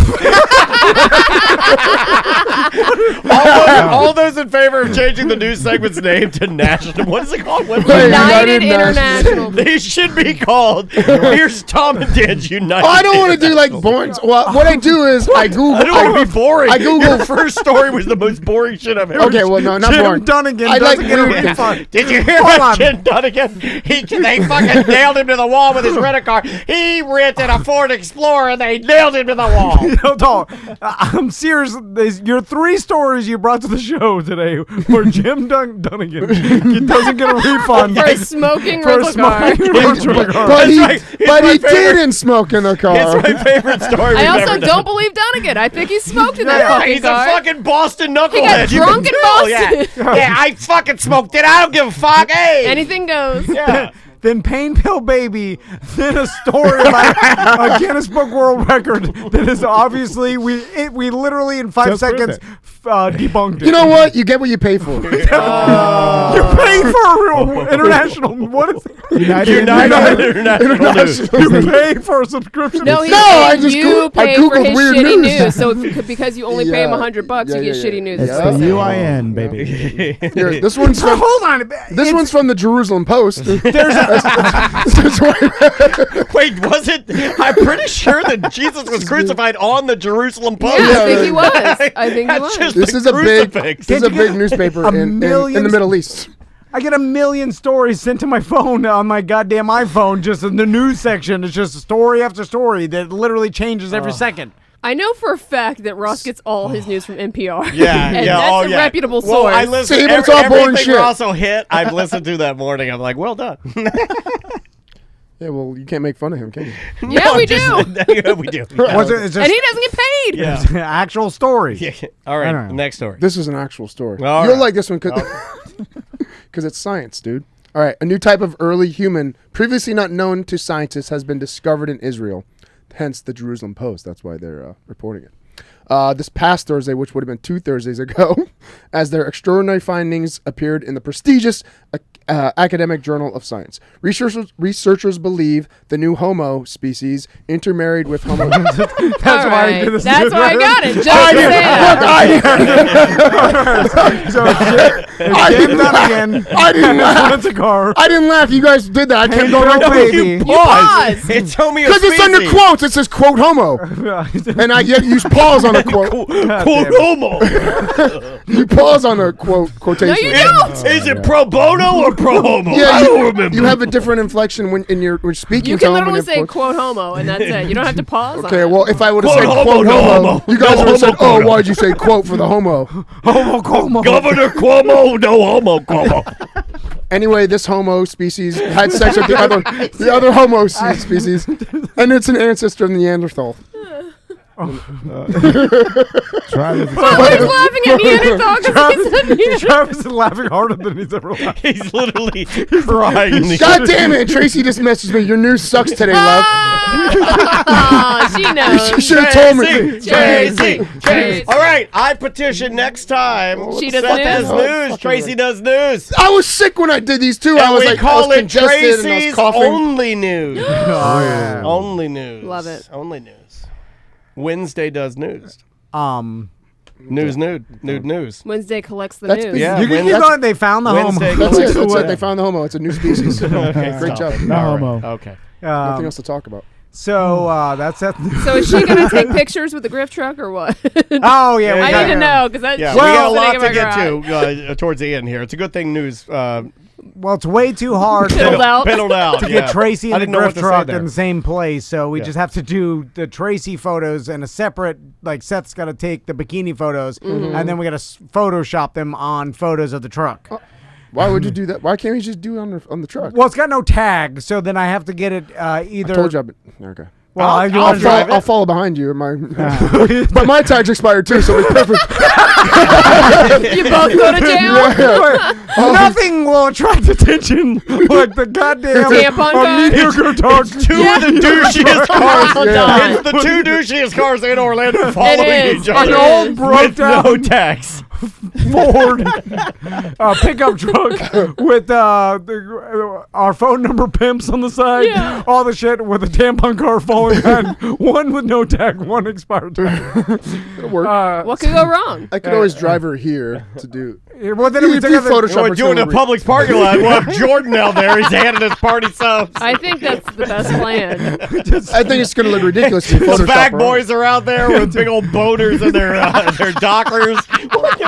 all those in favor of changing the news segment's name to national. What is it called?
United International.
They should be called. Here's Tom and Dan's United.
I don't want to do like boring. Well, what I do is I Google.
I don't want to be boring.
I Google.
Your first story was the most boring shit I've ever.
Okay, well, no, not
Jim
boring.
Dunnigan
I
doesn't
like
get a
weird-
refund.
Did you hear about Jim Dunnigan? They fucking nailed him to the wall with his rental car. He rented a Ford Explorer and they nailed him to the wall.
No, I'm serious. Your 3 stories you brought to the show today were Jim Dunnigan doesn't get a refund
For smoking rental car.
But he didn't smoke in the car.
It's my favorite story.
I also don't believe Dunnigan. I think he smoked in that fucking
He's
car.
a fucking Boston knucklehead.
He got
You
drunk
can
in
tell,
Boston.
Yeah, I fucking smoked it. I don't give a fuck. Hey.
Anything goes.
Yeah.
Then Pain Pill Baby, then a story about a Guinness Book World Record that is obviously we literally in 5 seconds debunked it.
You know what? You get what you pay for.
You pay for international. What is it?
United International News.
You pay for a subscription.
No, he's
No,
saying
I just
you
I
pay for
Googled
his
weird
shitty
news.
news. So because you only pay him $100, you get shitty news.
It's the UIN, baby.
Here, this one's from.
Hold on.
This one's from the Jeruselum Post.
Wait, was it? I'm pretty sure that Jesus was crucified on the Jerusalem Post.
Yeah, I think he was. I think he was.
This is a big newspaper in the Middle East.
I get 1 million stories sent to my phone on my goddamn iPhone. Just in the news section, it's just story after story that literally changes every second.
I know for a fact that Ross gets all his news from NPR.
Yeah,
and
yeah,
that's a
yeah.
reputable
Well,
source.
I listen.
See, but it's all boring
everything
shit.
Ross will hit. I've listened to that morning. I'm like, well done.
Yeah, well, you can't make fun of him, can you?
Yeah, we do.
Yeah, we do.
Was it, it's just,
And he doesn't get paid.
Yeah.
actual story.
Yeah. All right, next story.
This is an actual story.
All
You'll
right.
like this one because it's science, dude. All right, a new type of early human, previously not known to scientists, has been discovered in Israel. Hence the Jerusalem Post. That's why they're reporting it. This past Thursday, which would have been 2 Thursdays ago, as their extraordinary findings appeared in the prestigious academic journal of science. Researchers believe the new Homo species intermarried with Homo.
That's why I did this.
That's why I got it. Just
Jim Dunnigan.
I didn't laugh.
Car.
I didn't laugh. You guys did that. I kept going
Pill
like
Baby.
You
pause.
It's Homo
because it's under
species.
quotes. It says quote homo, and I yet use pause on a quote.
Quote Homo.
You pause on a quotation.
No, you don't.
Is it pro bono or pro homo?
Yeah,
I don't remember.
You have a different inflection when you're speaking.
You
to
can
them when
literally
you're
say quote homo, and that's it. You don't have to pause.
Okay,
on
well,
it.
if I would have
Quote
said
homo,
quote
no
homo,
homo.
you guys
No
would have said,
homo,
"Oh,
quote
why'd you say quote for the homo?"
Homo Como.
Governor Cuomo, no homo Cuomo.
Anyway, this homo species had sex with the other homo species, and it's an ancestor of Neanderthal.
Try this.
Who's laughing at Neanderthal because he's a Neanderthal?
Travis is laughing harder than he's ever laughed.
He's literally crying.
God damn it! Tracy just messaged me. Your news sucks today, love.
Oh, she knows.
You should have told me.
Tracy. All right, I petition next time.
She does
Seth
news?
does news. Tracy does news.
I was sick when I did these too.
And
I was
we
like,
call
I was
it
congested and I was
Tracy's
coughing.
Only News.
yeah.
Only News.
Love it.
Only News. Wednesday does news.
News.
Wednesday collects the
That's
news.
big.
Yeah,
You can keep going. They found the
Wednesday
homo.
That's it.
collects
That's it. They found the homo. It's a new species.
Okay,
Great
stop.
job.
No
All
homo.
right. Okay.
Nothing else to talk about.
So that's that.
So is she going to take pictures with the Griff truck or what?
Oh yeah, we
I
got
need to
her.
know because that's
Yeah,
she's
we got a
sitting
lot
in
to
my
get
garage.
to towards the end here. It's a good thing news.
Well, it's way too hard
Piddled out.
Piddled out.
to
yeah.
get Tracy
I
and the
didn't know what
Griff
to say
truck
there.
in the same place, so we
Yeah.
just have to do the Tracy photos and a separate. Like Seth's got to take the bikini photos, and then we got to Photoshop them on photos of the truck.
Why would you do that? Why can't we just do it on the truck?
Well, it's got no tag, so then I have to get it either.
I told you. Okay.
Well,
I'll follow behind you. But my tag's expired too, so it's perfect.
You both go to jail?
Nothing will attract attention like the goddamn
Tampon guy?
mediocre dog.
It's two of the douchiest cars. It's the two douchiest cars in Orlando following each other.
An old broke
with
down
no tax.
Ford pickup truck with our phone number pimps on the side, all the shit with a tampon car falling behind, one with no tag, one expired tag.
It'll work.
What could go wrong?
I could always drive her here to do.
Well, then we took
Photoshop.
We're doing a Publix parking lot. We'll have Jordan out there. He's handing us party subs.
I think that's the best plan.
I think it's going to look ridiculous. If you
Those
Photoshop
fag
her.
boys are out there with big old boners and their dockers.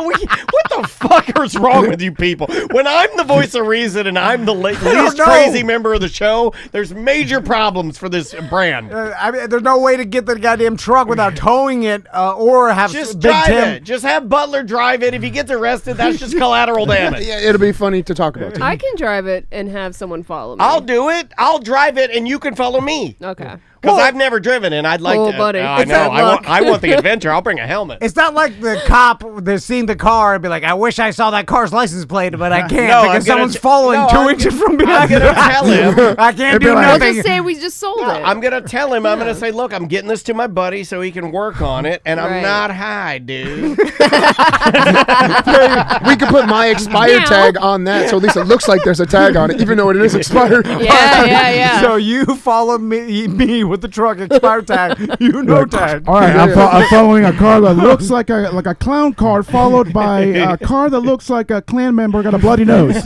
What the fuck is wrong with you people? When I'm the voice of reason and I'm the least crazy member of the show, there's major problems for this brand.
I mean, there's no way to get the goddamn truck without towing it or have
Just
Big
drive
Tim.
it. Just have Butler drive it. If he gets arrested, that's just collateral damage.
Yeah, it'll be funny to talk about.
I can drive it and have someone follow me.
I'll do it. I'll drive it, and you can follow me.
Okay.
Because I've never driven, and I'd like to.
buddy.
I know. I want the adventure. I'll bring a helmet.
It's not like the cop that's seen the car and be like, I wish I saw that car's license plate, but I can't
No,
because someone's following 2 inches from behind.
I'm going to tell him.
I can't do
We'll
nothing.
just say we just sold it.
I'm going to tell him. I'm going to say, look, I'm getting this to my buddy so he can work on it, and I'm
Right.
not high, dude.
We could put my expired tag on that, so at least it looks like there's a tag on it, even though it is expired.
Yeah.
So you follow me with the truck expired tag. You know tag.
All right, I'm following a car that looks like a clown car, followed by a car that looks like a Klan member got a bloody nose.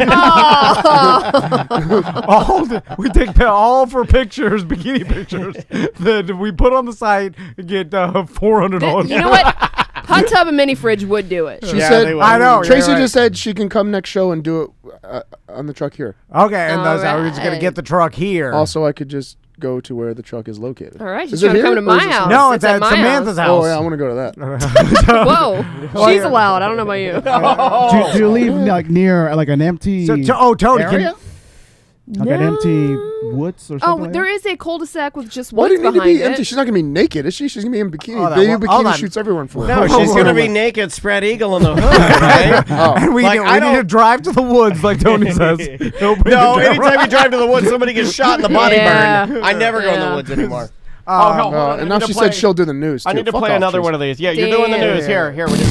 We take all for pictures, bikini pictures that we put on the site and get $400.
You know what? Hot tub and mini fridge would do it.
She said,
I know.
Tracy
you're right.
just said she can come next show and do it on the truck here.
Okay, and
All
we're just gonna get the truck here.
Also, I could just go to where the truck is located.
All right,
Is
she's
it
trying to come
here,
to
or
my
is it
house.
No, it's
at
at
my
Samantha's house.
Oh yeah, I want to go to that.
Whoa, she's allowed. I don't know about you.
Do you leave like near like an empty
Tony,
area? Like an empty woods or something?
Oh,
like
there
that?
is a cul-de-sac with just
Why do
woods
you need to
behind
be empty?
it.
She's not gonna be naked, is she? She's gonna be in bikini.
Hold on,
Baby
hold
bikini
on.
shoots everyone for.
No, she's going to be naked, spread eagle on the hood, right?
And we
Like, I
need to
don't-
drive to the woods, like Tony says.
No, anytime you drive to the woods, somebody gets shot in the body
Yeah.
burn. I never go in the woods anymore.
And now she said she'll do the news.
I
too.
need to
Fuck
play
off,
another
Tracy.
one of these. Yeah, you're doing the
Damn.
news. Here, we do.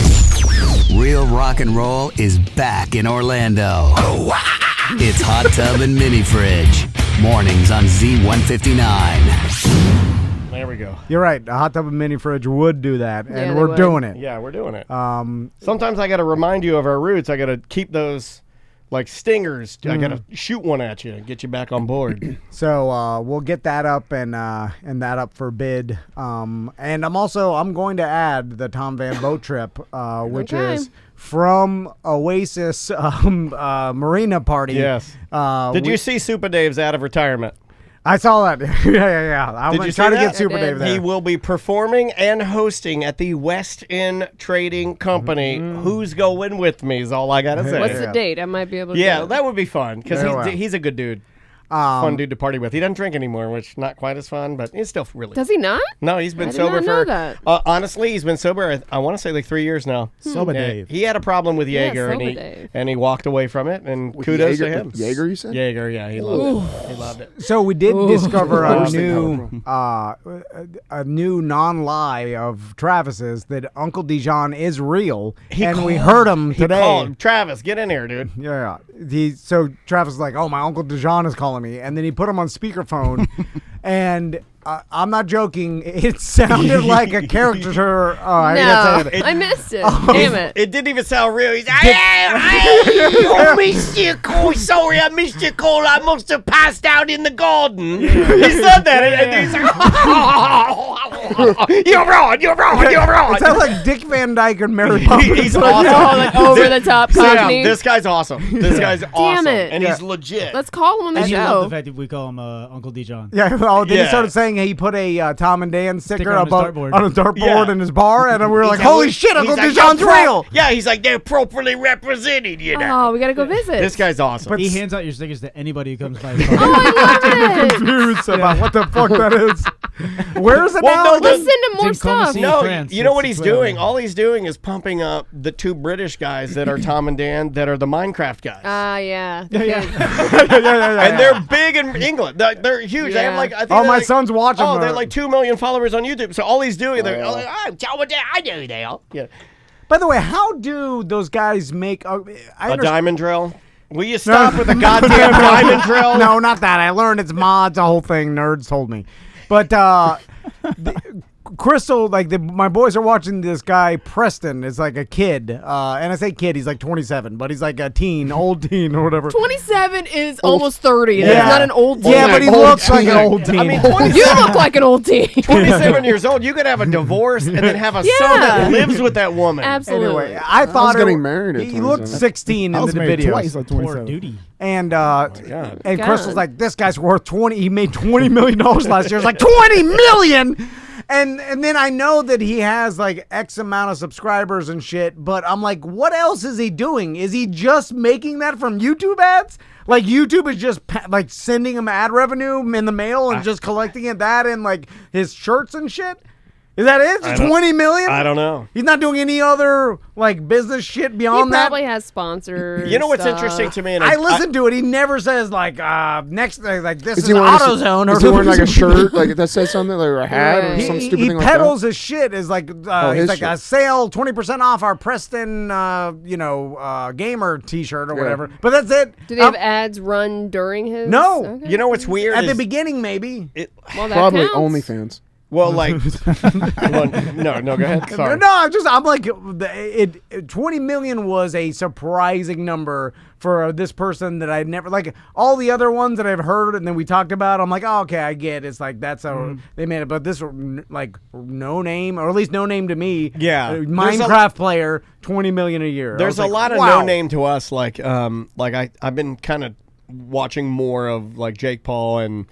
Real rock and roll is back in Orlando. It's Hot Tub and Mini Fridge. Mornings on Z159.
There we go.
You're right. A hot tub and mini fridge would do that,
Yeah,
and
they
we're
would.
doing it.
Yeah, we're doing it.
Um,
Sometimes I got to remind you of our roots. I got to keep those like stingers. I got to shoot one at you and get you back on board.
So we'll get that up and that up for bid. And I'm going to add the Tom Van Boat trip, which
Okay.
is from Oasis Marina Party.
Yes. Did you see Super Dave's out of retirement?
I saw that. yeah. I'm
Did
gonna
you
try
see
to
that?
get Super
I did.
Dave there.
He will be performing and hosting at the West End Trading Company. Who's going with me is all I got to say.
What's the date? I might be able to.
Yeah,
do it.
that would be fun because
Very well.
he's a good dude. Fun dude to party with. He doesn't drink anymore, which not quite as fun, but he's still really.
Does he not?
No, he's been
I did
sober
not know
for.
that.
Honestly, he's been sober. I want to say like 3 years now.
Sober
Yeah,
Dave.
he had a problem with
Yeah,
Jaeger,
Sober Dave.
and he walked away from it. And
With
kudos
Jaeger-
to him.
with Jaeger, you said?
Jaeger, yeah, he loved it. He loved it.
So we did discover a
Interesting.
new non-lie of Travis's that Uncle Dijon is real, and we heard him
He
today.
called Travis, get in here, dude.
Yeah. So Travis was like, "Oh, my Uncle Dijon is calling me," and then he put him on speakerphone, and I'm not joking. It sounded like a caricature. I gotta
No,
say it.
I missed it. Damn it.
It didn't even sound real. He's like, I missed your call. Sorry, I missed your call. I must have passed out in the garden. He said that. And he's like, you're wrong.
It sounds like Dick Van Dyke and Mary Poppins.
He's awesome.
Oh, like over the top
Sam,
Cockney.
this guy's awesome. This guy's awesome.
it.
And he's legit.
Let's call him on the
I love
show.
the fact that we call him Uncle Dijon.
Yeah, well, then
Yeah.
he started saying he put a Tom and Dan sticker
on his
above
dartboard.
on a dartboard
Yeah.
in his bar, and we were like,
He's
"Holy shit, Uncle
he's like,
Dijon's
"They're
real!"
Yeah, he's like, they're properly represented, you know.
Oh, we gotta go visit.
This guy's awesome.
But
He hands out your stickers to anybody who comes by his car.
Oh, I love it.
Confused about what the fuck that is. Where is it now?
No,
Let's send him more stuff.
No,
France.
you know what
It's
he's doing? All he's doing is pumping up the 2 British guys that are Tom and Dan that are the Minecraft guys.
Yeah.
And they're big in England. They're huge. They have like, I think
Oh,
they're
my
like,
son's watching.
Oh, they're like 2 million followers on YouTube. So all he's doing, they're like, Tom and Dan, I do now. Yeah.
By the way, how do those guys make
A diamond drill? Will you stop with the goddamn diamond drill?
No, not that. I learned it's mods, a whole thing. Nerds told me. But Crystal, my boys are watching this guy, Preston. Is like a kid. And I say kid, he's like 27, but he's like a teen, old teen or whatever.
27 is almost 30. And He's not an old teen.
Yeah, but he looks like an old teen.
I mean,
You look like an old teen.
27 years old, you could have a divorce and then have a son that lives with that woman.
Absolutely.
Anyway, I thought
getting married at
he looked
27.
16 in the video.
Twice at 27.
Duty.
And
God.
and Crystal's like, this guy's worth 20. He made $20 million last year. It's like 20 million. And then I know that he has like X amount of subscribers and shit, but I'm like, what else is he doing? Is he just making that from YouTube ads? Like YouTube is just like sending him ad revenue in the mail and just collecting it that in like his shirts and shit? Is that it? It's 20 million?
I don't know.
He's not doing any other like business shit beyond
He
that.
probably has sponsors.
You know what's
stuff.
interesting to me? And
I listened to it. He never says like next like this is
he wearing
AutoZone or
is he wearing like a shirt like that says something like a hat or some stupid
he
thing like
peddles
that?
his shit is like
his
he's like
shit.
a sale 20% off our Preston gamer T-shirt or whatever. But that's it.
Do they have ads run during his?
No.
Okay.
You know what's weird?
At the
is
beginning maybe.
Well, that
Probably
counts.
OnlyFans.
Well, like, no, go ahead. Sorry.
No, I'm like, 20 million was a surprising number for this person that I'd never, like, all the other ones that I've heard and then we talked about, I'm like, oh, okay, I get it. It's like, that's how they made it. But this, like, no name, or at least no name to me.
Yeah.
Minecraft player, 20 million a year.
There's a lot of
wow.
no name to us. Like I've been kind of watching more of like Jake Paul and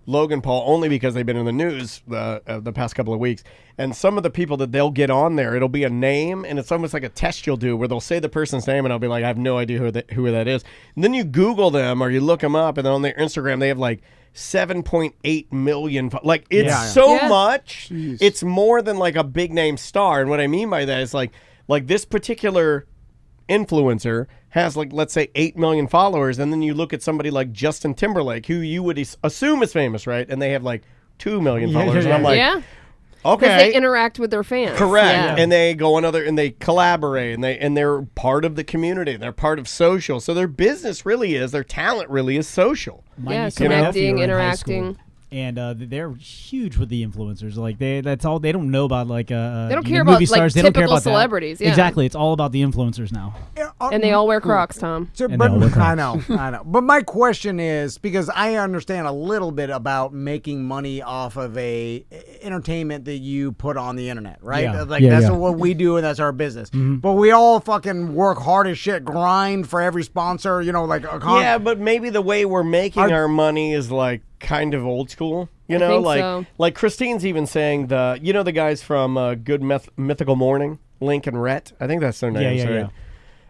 Logan Paul only because they've been in the news the past couple of weeks. And some of the people that they'll get on there, it'll be a name, and it's almost like a test you'll do where they'll say the person's name, and I'll be like, I have no idea who that is. And then you Google them or you look them up, and then on their Instagram they have like 7.8 million. Like it's so much.
Jeez.
It's more than like a big name star. And what I mean by that is like this particular influencer has like, let's say 8 million followers, and then you look at somebody like Justin Timberlake, who you would assume is famous, right? And they have like 2 million followers. And I'm like,
Because
okay,
they interact with their fans.
correct.
Yeah.
And they go on and they collaborate, and they're part of the community. They're part of social. So their business really is, their talent really is social.
Yeah,
niece and nephew
connecting,
are in high
interacting.
school, and they're huge with the influencers. Like that's all they don't know about. Like
They don't
you
care
know,
about
movie
like
stars. They don't care
typical
about that.
celebrities. Yeah.
Exactly, it's all about the influencers now.
And they all wear Crocs, Tom.
So,
And
but
they'll look
I know. But my question is, because I understand a little bit about making money off of a entertainment that you put on the internet, right?
Yeah.
Like
Yeah,
that's
yeah.
what we do, and that's our business. But we all fucking work hard as shit, grind for every sponsor, like a
Yeah, but maybe the way we're making our money is like kind of old school. You know,
think
like
so.
like Christine's even saying the guys from Good Mythical Morning, Link and Rhett. I think that's their names, right?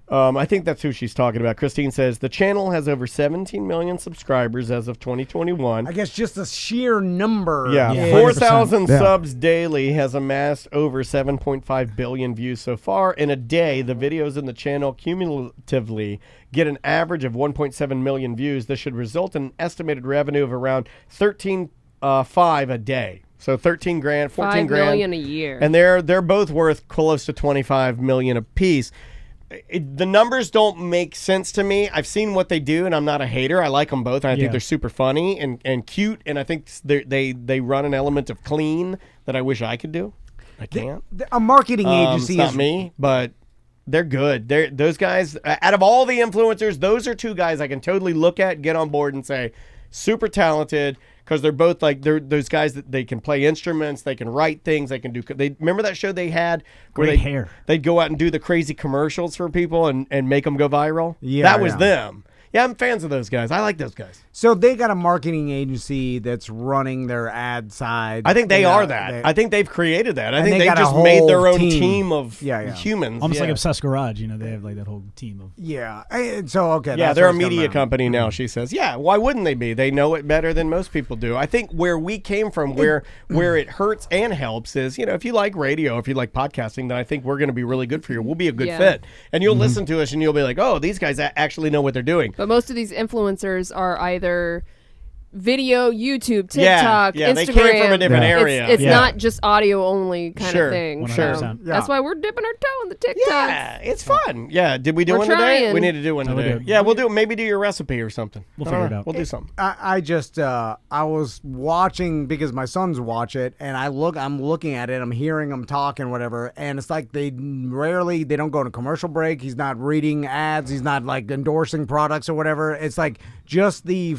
I think that's who she's talking about. Christine says the channel has over 17 million subscribers as of 2021.
I guess just the sheer number.
Yeah,
Yeah.
4,000
Yeah.
subs daily has amassed over 7.5 billion views so far. In a day, the videos in the channel cumulatively get an average of 1.7 million views. This should result in an estimated revenue of around 13.5 a day. So 13 grand, 14
$5
grand.
million a year.
And they're both worth close to 25 million a piece. The numbers don't make sense to me. I've seen what they do, and I'm not a hater. I like them both, and I think they're super funny and cute, and I think they run an element of clean that I wish I could do. I can't.
A marketing agency
It's not
is
me, but they're good. Those guys, out of all the influencers, those are two guys I can totally look at, get on board, and say, super talented, because they're both like they're those guys that they can play instruments, they can write things, they can do. They remember that show they had where
Great hair.
they'd go out and do the crazy commercials for people and make them go viral.
Yeah,
that was
yeah.
them. Yeah, I'm fans of those guys. I like those guys.
So they got a marketing agency that's running their ad side.
I think they are that. I think they've created that. I think they
got
just
a
made their
whole
own team of
Yeah.
humans.
Almost like Obsessed Garage, they have like that whole team of.
Yeah. And so okay.
Yeah,
that's
they're
where
a
it's coming
media
from.
company now, she says. Yeah, why wouldn't they be? They know it better than most people do. I think where we came from, where it hurts and helps is, if you like radio, if you like podcasting, then I think we're going to be really good for you. We'll be a good fit. And you'll listen to us and you'll be like, oh, these guys actually know what they're doing.
But most of these influencers are either video, YouTube, TikTok, Instagram.
They came from a different area.
It's not just audio only kind of thing.
100%.
So that's why we're dipping our toe in the TikToks.
Yeah, it's fun. Yeah, did we do
We're
one today?
trying.
We need to do one today. Yeah, we'll do. Maybe do your recipe or something.
We'll figure it out.
We'll do something.
I just I was watching because my sons watch it, and I'm looking at it, I'm hearing them talk and whatever, and it's like they don't go to commercial break. He's not reading ads. He's not like endorsing products or whatever. It's like just the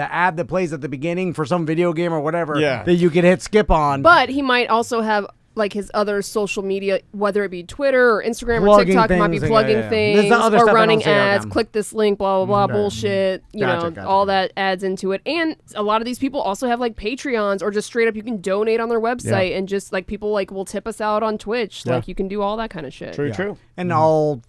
ad that plays at the beginning for some video game or whatever that you can hit skip on.
But he might also have like his other social media, whether it be Twitter or Instagram
Plugging
or TikTok, he might be
things,
plugging
There's
things
the other
or
stuff I
running
don't see all
ads.
them.
Click this link, blah blah blah, bullshit.
Gotcha.
All that adds into it. And a lot of these people also have like Patreons or just straight up you can donate on their website and just like people like will tip us out on Twitch. Like you can do all that kind of shit.
True.
And all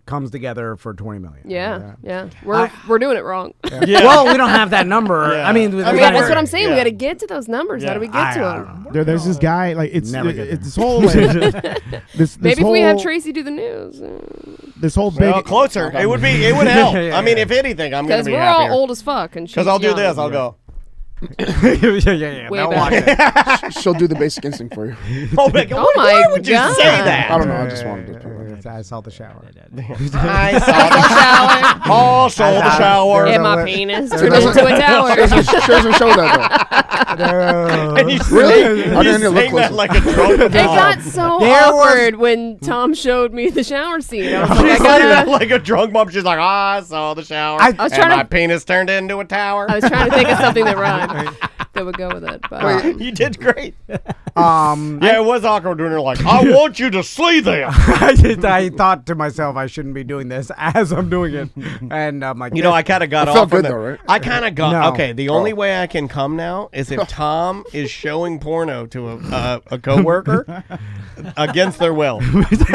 comes together for 20 million.
Yeah. We're doing it wrong.
Well, we don't have that number. I mean,
that's what I'm saying. We got to get to those numbers. How do we get to them?
There's this guy, like, it's this whole, like, this
Maybe if
whole,
we have Tracy do the news.
This whole big...
closer. It would help. I mean, if anything, I'm going to be happier.
Because we're all old as fuck.
Because I'll do this. I'll go...
yeah.
Way back.
She'll do the basic instinct for you.
Why would you say that?
I don't know. I just wanted to.
I saw the shower.
I saw the shower. Oh, saw the shower.
And my penis turned into a tower.
She doesn't show that though.
And you
really?
I didn't look that like a drunk.
It got so awkward when Tom showed me the shower scene. I was like,
She's that like a drunk mom. She's like, I saw the shower.
I was trying
my penis turned into a tower.
I was trying to think of something that rhymed that would go with it. But
you did great. Yeah, it was awkward when you're like, I want you to see them.
I thought to myself, I shouldn't be doing this as I'm doing it, and I'm like,
I kind of got off.
Felt good though, right?
I kind of got.
No.
Okay, the only way I can come now is if Tom is showing porno to a coworker against their will. It's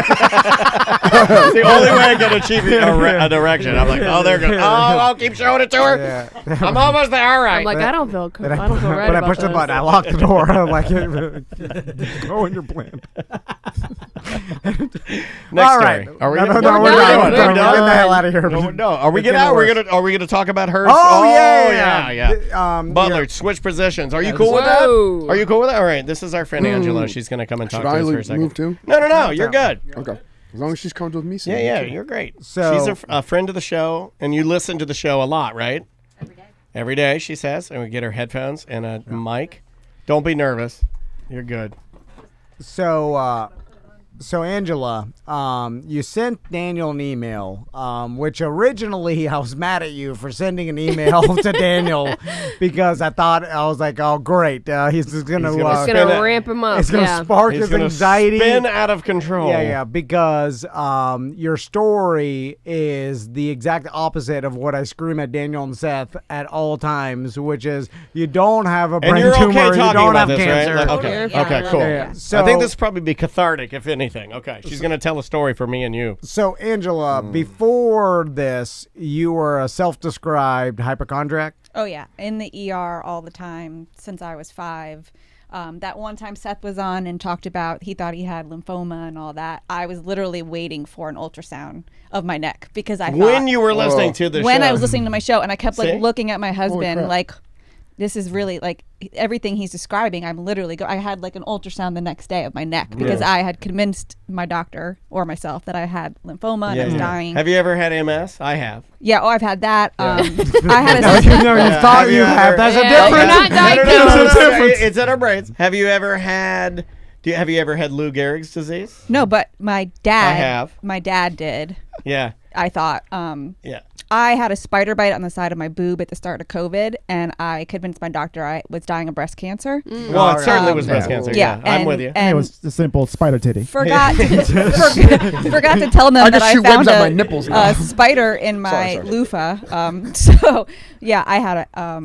the only way I can achieve a direction. I'm like, oh, they're good. Oh, I'll keep showing it to her.
Yeah.
I'm almost there. All right.
I'm like, I don't feel right
but I pushed the button. I locked the door. I'm like, go in your plan.
Next
All right.
story. Are we?
No,
We're
we're
done.
get the hell out of here.
No. Are we getting out? Are we gonna talk about her?
Oh,
yeah. Butler, switch positions. Are you cool with that?
Whoa.
Are you cool with that? All right. This is our friend Angela. She's gonna come and talk
Should
to
I
us for a second.
move too?
No. You're good.
Okay. As long as she's comfortable with me. So
Yeah. You're great.
So-
she's a friend of the show, and you listen to the show a lot, right? Every day, she says, and we get her headphones and a mic. Don't be nervous. You're good.
So Angela, you sent Daniel an email, which originally I was mad at you for sending an email to Daniel because I was like, oh great, he's just gonna
ramp him up.
It's gonna spark his anxiety.
Spin out of control.
Yeah, because your story is the exact opposite of what I scream at Daniel and Seth at all times, which is you don't have a brain tumor, you don't have cancer.
Right? Okay, cool.
Yeah. So
I think this will probably be cathartic, if anything. Okay, she's going to tell a story for me and you.
So, Angela, before this, you were a self-described hypochondriac?
Oh, yeah. In the ER all the time since I was 5. That one time Seth was on and talked about he thought he had lymphoma and all that. I was literally waiting for an ultrasound of my neck because I thought...
When you were listening to the show.
When I was listening to my show, and I kept looking at my
Holy
husband
crap.
like... This is really like everything he's describing. I'm literally I had like an ultrasound the next day of my neck because I had convinced my doctor or myself that I had lymphoma and I was dying.
Have you ever had MS? I have.
Yeah, I've had that. I had
you thought you have. That's a difference.
You're not diagnosed.
It's in our brains. Have you ever had Lou Gehrig's disease?
No, but my dad.
I have.
My dad did.
Yeah.
I thought.
Yeah.
I had a spider bite on the side of my boob at the start of COVID, and I convinced my doctor I was dying of breast cancer.
Well, it certainly was breast cancer. Yeah, I'm with you.
And
it was a simple spider titty.
forgot to tell them that I found a spider in my loofah. So yeah, I had a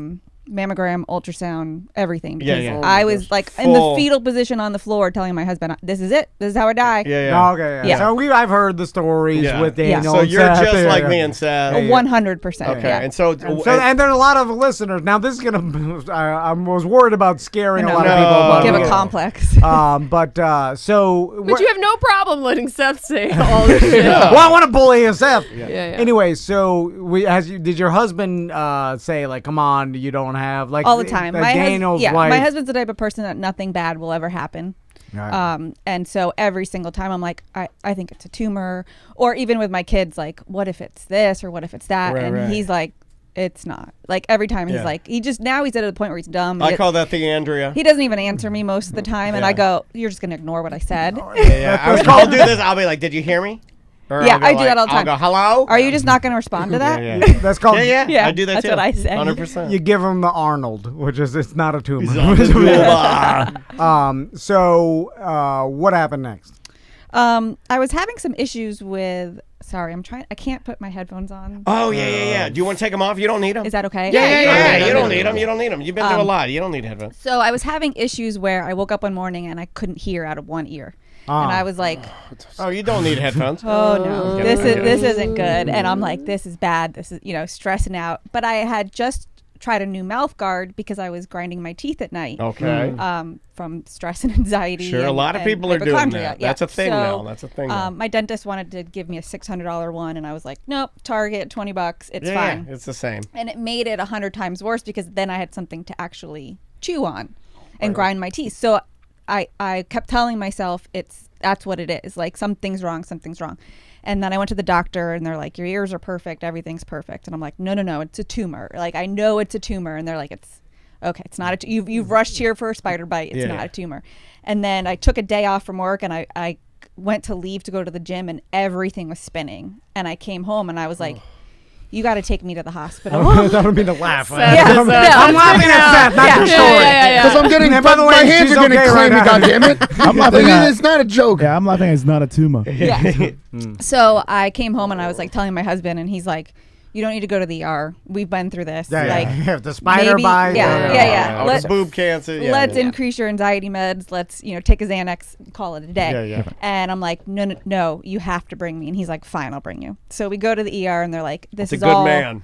mammogram, ultrasound, everything. Because I was like in the fetal position on the floor, telling my husband, "This is it. This is how I die."
Okay. So I've heard the stories with Daniel.
So
and
you're
Seth.
just like me and Seth.
100%.
Okay, and so
and there are a lot of listeners. Now this is gonna. I was worried about scaring a lot of people. But,
give a complex.
But
you have no problem letting Seth say all this shit.
Well, I want to bully Seth.
Yeah.
Anyway, so did your husband say like, "Come on, you don't have like
all the time"?
Daniel's wife.
My husband's the type of person that nothing bad will ever happen.
Right.
And so every single time I'm like, I think it's a tumor, or even with my kids, like, what if it's this or what if it's that? And he's like, it's not. Like every time he's like, he's at the point where he's dumb.
I call that the Andrea.
He doesn't even answer me most of the time, and I go, you're just gonna ignore what I said.
I'll do this. I'll be like, did you hear me? Or
I do that all the time.
I'll go, hello?
Are you just not going to respond to that?
That's called.
Yeah. I do that
that's
too.
what I say.
100%.
You give him the Arnold, which is it's not a tumor. So what happened next?
I was having some issues with. Sorry, I can't put my headphones on.
Oh yeah. Do you want to take them off? You don't need them.
Is that okay?
Yeah. You don't need them. You don't need them. You've been through a lot. You don't need headphones.
So I was having issues where I woke up one morning and I couldn't hear out of one ear. And I was like,
"Oh, you don't need headphones."
Oh no, this isn't good. And I'm like, "This is bad. This is stressing out." But I had just tried a new mouth guard because I was grinding my teeth at night.
Okay.
From stress and anxiety.
Sure, a lot of people are doing that.
Yeah.
That's a thing now. That's a thing now.
My dentist wanted to give me a $600 one, and I was like, "Nope, Target, $20. It's fine."
Yeah, it's the same.
And it made it 100 times worse because then I had something to actually chew on and grind my teeth. So I kept telling myself that's what it is. Like something's wrong. And then I went to the doctor and they're like, your ears are perfect. Everything's perfect. And I'm like, no, it's a tumor. Like, I know it's a tumor. And they're like, it's not you've rushed here for a spider bite. It's not a tumor. And then I took a day off from work and I went to leave to go to the gym and everything was spinning. And I came home and I was like, you got to take me to the hospital.
That would be the laugh.
I'm laughing
at Seth, not your story.
Because I'm getting,
by the way,
my hands are getting clammy, goddammit.
I'm laughing
it's not a joke.
Yeah, I'm laughing at it's not a tumor.
Yeah. So I came home and I was like telling my husband, and he's like, you don't need to go to the ER. We've been through this.
The spider bite.
Yeah.
Let's boob cancer.
Let's increase your anxiety meds. Let's take a Xanax, call it a day.
Yeah.
And I'm like, no, you have to bring me. And he's like, fine, I'll bring you. So we go to the ER and they're like, this is all from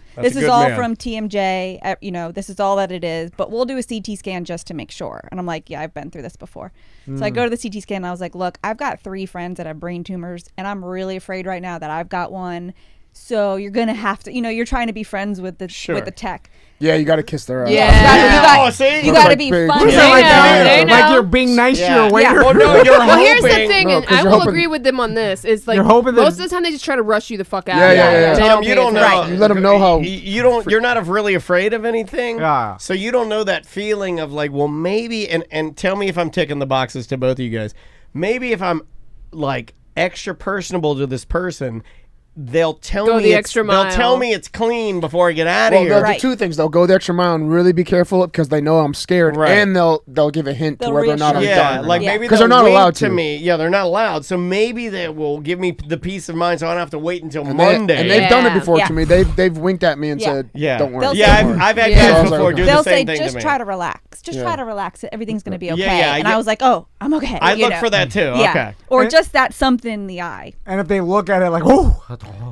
TMJ. This is all that it is. But we'll do a CT scan just to make sure. And I'm like, yeah, I've been through this before. So I go to the CT scan and I was like, look, I've got 3 friends that have brain tumors, and I'm really afraid right now that I've got one. So you're gonna have to, you're trying to be friends with the tech.
Yeah, you got to kiss their ass.
Yeah, you got to be fun.
Like you're being nice to your waiter.
Well, no, you're
well, here's the thing, and I will agree with them on this. Is like most of the time they just try to rush you the fuck out.
Yeah.
Tom, you don't know.
Right. You let them know how.
You're not really afraid of anything.
Yeah.
So you don't know that feeling of like, well, maybe, and tell me if I'm ticking the boxes to both of you guys. Maybe if I'm like extra personable to this person, they'll tell me it's clean before I get out of here.
They'll do 2 things. They'll go the extra mile and really be careful because they know I'm scared, and they'll give a hint to whether or not I'm done.
Like maybe
because they're not allowed to
me. Yeah, they're not allowed. So maybe they will give me the peace of mind, so I don't have to wait until Monday.
And they've done it before to me. They've winked at me and said, "Don't worry."
I've had guys before do the same thing to me.
They'll say, "Just try to relax. Just try to relax. Everything's going to be okay." And I was like, "Oh, I'm okay."
I look for that too. Okay.
Or just that something in the eye.
And if they look at it like, oh.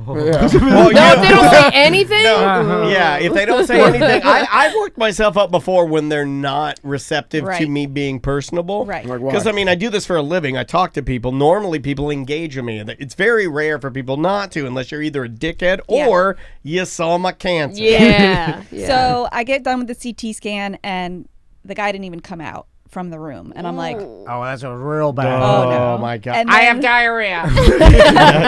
Well,
if they don't say anything.
Yeah, if they don't say anything, I've worked myself up before when they're not receptive to me being personable.
Right.
Because I do this for a living. I talk to people. Normally, people engage with me. It's very rare for people not to, unless you're either a dickhead or you saw my cancer.
Yeah.
So I get done with the CT scan, and the guy didn't even come out. from the room. And I'm like,
oh, that's a real bad.
Oh, no.
my God.
And
I
then-
have diarrhea.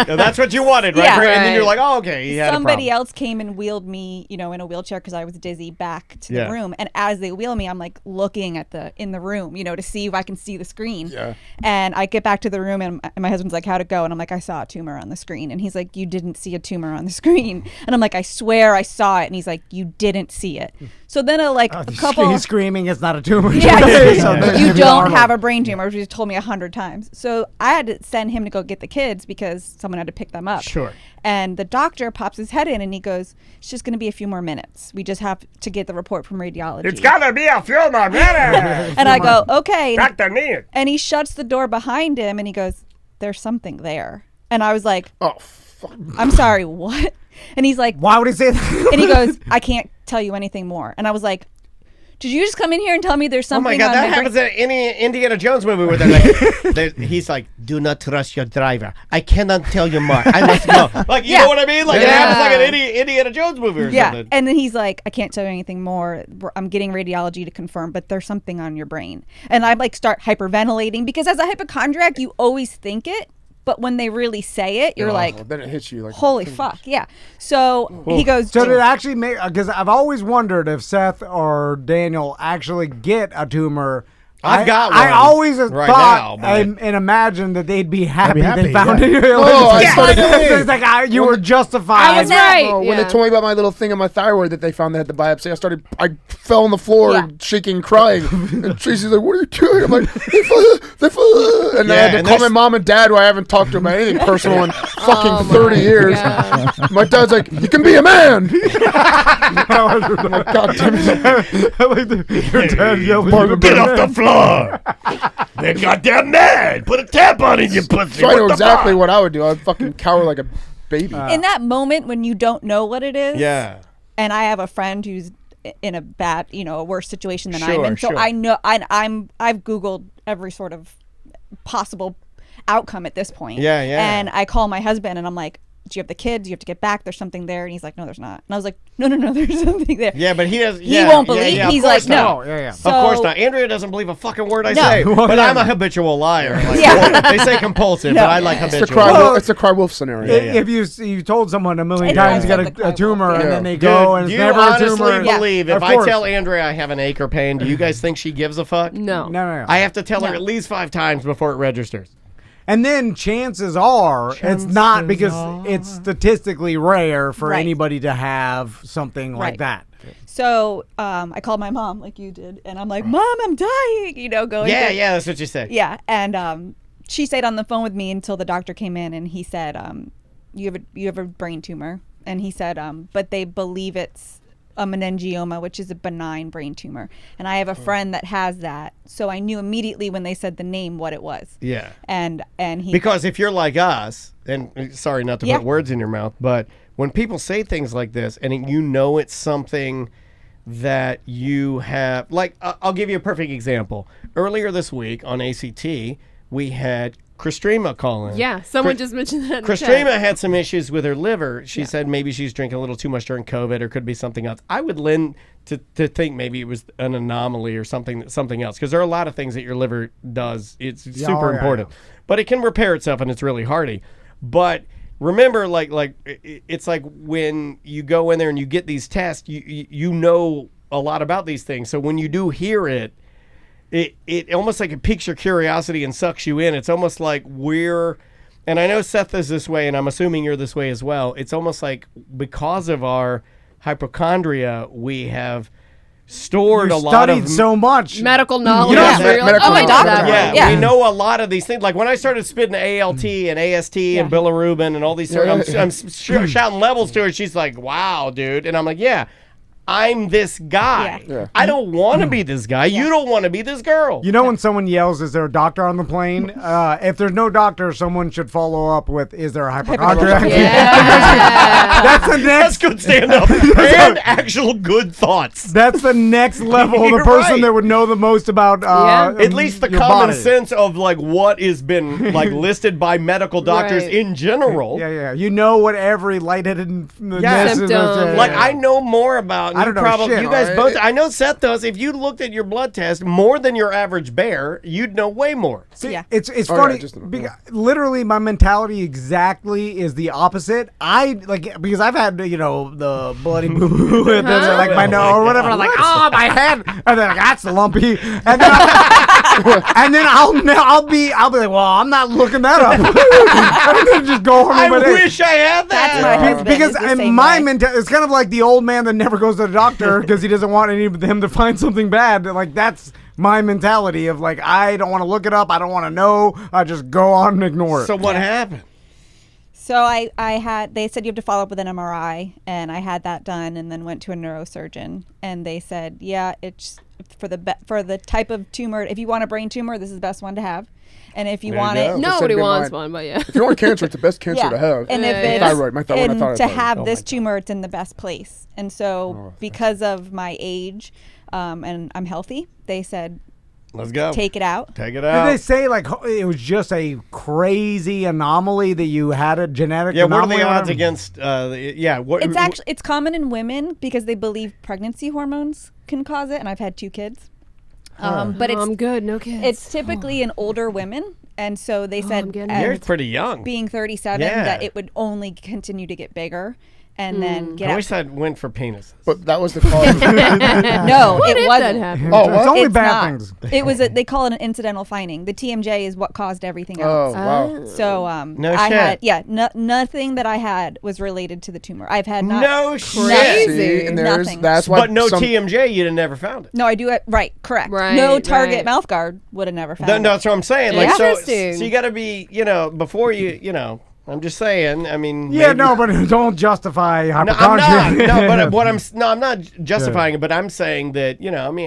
That's what you wanted, right?
Yeah.
And then you're like, oh, okay. You had
Somebody
a
else came and wheeled me, in a wheelchair because I was dizzy back to
Yeah.
the room. And as they wheel me, I'm like looking at in the room, to see if I can see the screen.
Yeah.
And I get back to the room and my husband's like, how'd it go? And I'm like, I saw a tumor on the screen. And he's like, you didn't see a tumor on the screen. And I'm like, I swear I saw it. And he's like, you didn't see it. So then a couple.
He's screaming, it's not a tumor.
Yeah,
So
you don't have a brain tumor, which he's told me 100 times. So I had to send him to go get the kids because someone had to pick them up.
Sure.
And the doctor pops his head in and he goes, it's just going to be a few more minutes. We just have to get the report from radiology.
It's gotta be a few more minutes.
And I go, okay.
Dr. Neil.
And he shuts the door behind him and he goes, there's something there. And I was like,
oh, fuck.
I'm sorry, what? And he's like,
why would he say that?
And he goes, I can't tell you anything more. And I was like, did you just come in here and tell me there's something?
Oh my God, that happens in any Indiana Jones movie where they're like, he's like, do not trust your driver. I cannot tell you more. I must go. Like, you know what I mean? Like, it happens like an Indiana Jones movie or something.
And then he's like, I can't tell you anything more. I'm getting radiology to confirm, but there's something on your brain. And I start hyperventilating because as a hypochondriac, you always think it. But when they really say it, you're like,
then it hits you like,
holy fuck, yeah. So he goes,
so did it actually make? Because I've always wondered if Seth or Daniel actually get a tumor.
I've got one
I always have
right
thought
now,
and imagined that they'd be happy,
happy,
they found it.
Oh,
It's like you were justified.
I was right.
Oh, when they told me about my little thing on my thyroid that they found they had the biopsy, I fell on the floor shaking, crying. And Tracy's like, what are you doing? I'm like, they fell. And I had to call my mom and dad, who I haven't talked to about anything personal in fucking 30 years.
God.
My dad's like, you can be a man. God damn it.
Your dad yelled,
Get off the floor. They're goddamn mad. Put a tampon in your pussy.
So I know exactly what I would do. I would fucking cower like a baby.
in that moment when you don't know what it is.
Yeah.
And I have a friend who's in a bad, a worse situation than I'm
Sure,
in. So
sure.
I know I've Googled every sort of possible outcome at this point.
Yeah, yeah.
And I call my husband and I'm like, do you have the kids? You have to get back. There's something there. And he's like, no, there's not. And I was like, no, there's something there.
Yeah, but he has.
He won't believe.
of
He's
course
like, no.
not.
Yeah.
So-
Of course not. Andrea doesn't believe a fucking word I
No.
say. But I'm a habitual liar. Like,
Yeah.
They say compulsive,
No.
but I like
It's
habitual.
the cry wolf scenario.
If you told someone a million
It
times you
does
got
have the
a tumor
cry
and
wolf.
then they
Dude,
go and
do
it's
you
never a
honestly
tumor.
believe if
Of
I
course.
tell Andrea I have an ache or pain, do you guys think she gives a fuck?
No.
No.
I have to tell her
No.
at least 5 times before it registers.
And then chances are it's not because it's statistically rare for
Right.
anybody to have something like
Right.
that.
So I called my mom like you did. And I'm like, Mom, I'm dying. Going
Yeah,
through-
yeah, that's what you say.
Yeah, and she stayed on the phone with me until the doctor came in, and he said, "You have a brain tumor," and he said, "But they believe it's a meningioma, which is a benign brain tumor." And I have a friend that has that, so I knew immediately when they said the name what it was.
Yeah.
And he
Because if you're like us, and sorry not to
Yeah.
put words in your mouth, but when people say things like this and you know it's something that you have, like, I'll give you a perfect example. Earlier this week on ACT, we had Kristrima call in.
Yeah, someone just mentioned that in the chat.
Kristrima had some issues with her liver. She said maybe she's drinking a little too much during COVID or could be something else. I would lend to think maybe it was an anomaly or something else, because there are a lot of things that your liver does. It's super important. But it can repair itself and it's really hardy. But remember, like it's like when you go in there and you get these tests, you know a lot about these things. So when you do hear it, it almost like it piques your curiosity and sucks you in. It's almost like and I know Seth is this way, and I'm assuming you're this way as well. It's almost like because of our hypochondria, we have stored a lot of
so much
medical knowledge.
Yeah,
where you're like,
medical
oh, I know
knowledge.
that.
Yeah, we know a lot of these things. Like when I started spitting ALT and AST and bilirubin and all these, I'm shouting levels to her. She's like, "Wow, dude," and I'm like, "Yeah." I'm this guy.
Yeah.
I don't want to be this guy. You don't want to be this girl.
You know when someone yells, "Is there a doctor on the plane?" If there's no doctor, someone should follow up with, "Is there a hypochondriac?"
Yeah.
That's the next.
That's good stand up and actual good thoughts.
That's the next level. The
You're
person
right.
that would know the most about
At least the
your
common
body.
sense of like what has been like listed by medical doctors
Right.
in general.
Yeah. You know what every lightheadedness
Yeah.
is.
Symptom.
Like I know more about
I don't know
probably,
shit.
you guys both. I know Seth does. If you looked at your blood test more than your average bear, you'd know way more.
See, it's funny. Literally, my mentality exactly is the opposite. Because I've had the bloody boo boo and then like my nose or whatever. I'm like, oh, my head, and then like, that's lumpy, and then I'll be like, well, I'm not looking that up. I'm gonna just go home.
I wish I had that.
That's my husband.
Because
He's the same
my
way.
mentality, it's kind of like the old man that never goes to the doctor because he doesn't want any of them to find something bad. Like that's my mentality of like, I don't want to look it up. I don't want to know. I just go on and ignore it.
So what happened?
So they said you have to follow up with an MRI, and I had that done, and then went to a neurosurgeon, and they said, yeah, it's for the type of tumor. If you want a brain tumor, this is the best one to have, and if you want it,
nobody wants one, but yeah.
If you want cancer, it's the best cancer to have.
And if
it's
thyroid,
my thyroid,
and
I thought
to
I thought
have
it.
this tumor, it's in the best place. And so because of my age, and I'm healthy, they said,
let's go.
Take it out.
Take it out.
Did they say like it was just a crazy anomaly that you had a genetic
Yeah, what are
anomaly?
the odds against?
It's common in women because they believe pregnancy hormones can cause it, and I've had 2 kids. But it's
I'm good, no kids.
It's typically in older women, and so they said
You're pretty young.
being 37
Yeah.
that it would only continue to get bigger. And then get
I
out.
wish that went for penises.
But that was the cause.
No,
What
it
if
wasn't.
that happened?
Oh, what?
It's only
It's
bad
not.
things.
It was they call it an incidental finding. The TMJ is what caused everything else.
Oh, wow.
So
No
I
shit.
had nothing that I had was related to the tumor. I've had
No shit.
See, and there's,
Nothing.
that's why
But no TMJ, you'd have never found it.
No, I do it right. Correct.
Right,
No Target
right.
mouth guard would have never found
No,
it.
that's what I'm saying. Like, so
Interesting.
you got to be, before I'm just saying. I mean,
Yeah,
maybe-
no, but don't justify
No, I'm
hypochondria.
not. No, but I'm not justifying it. But I'm saying that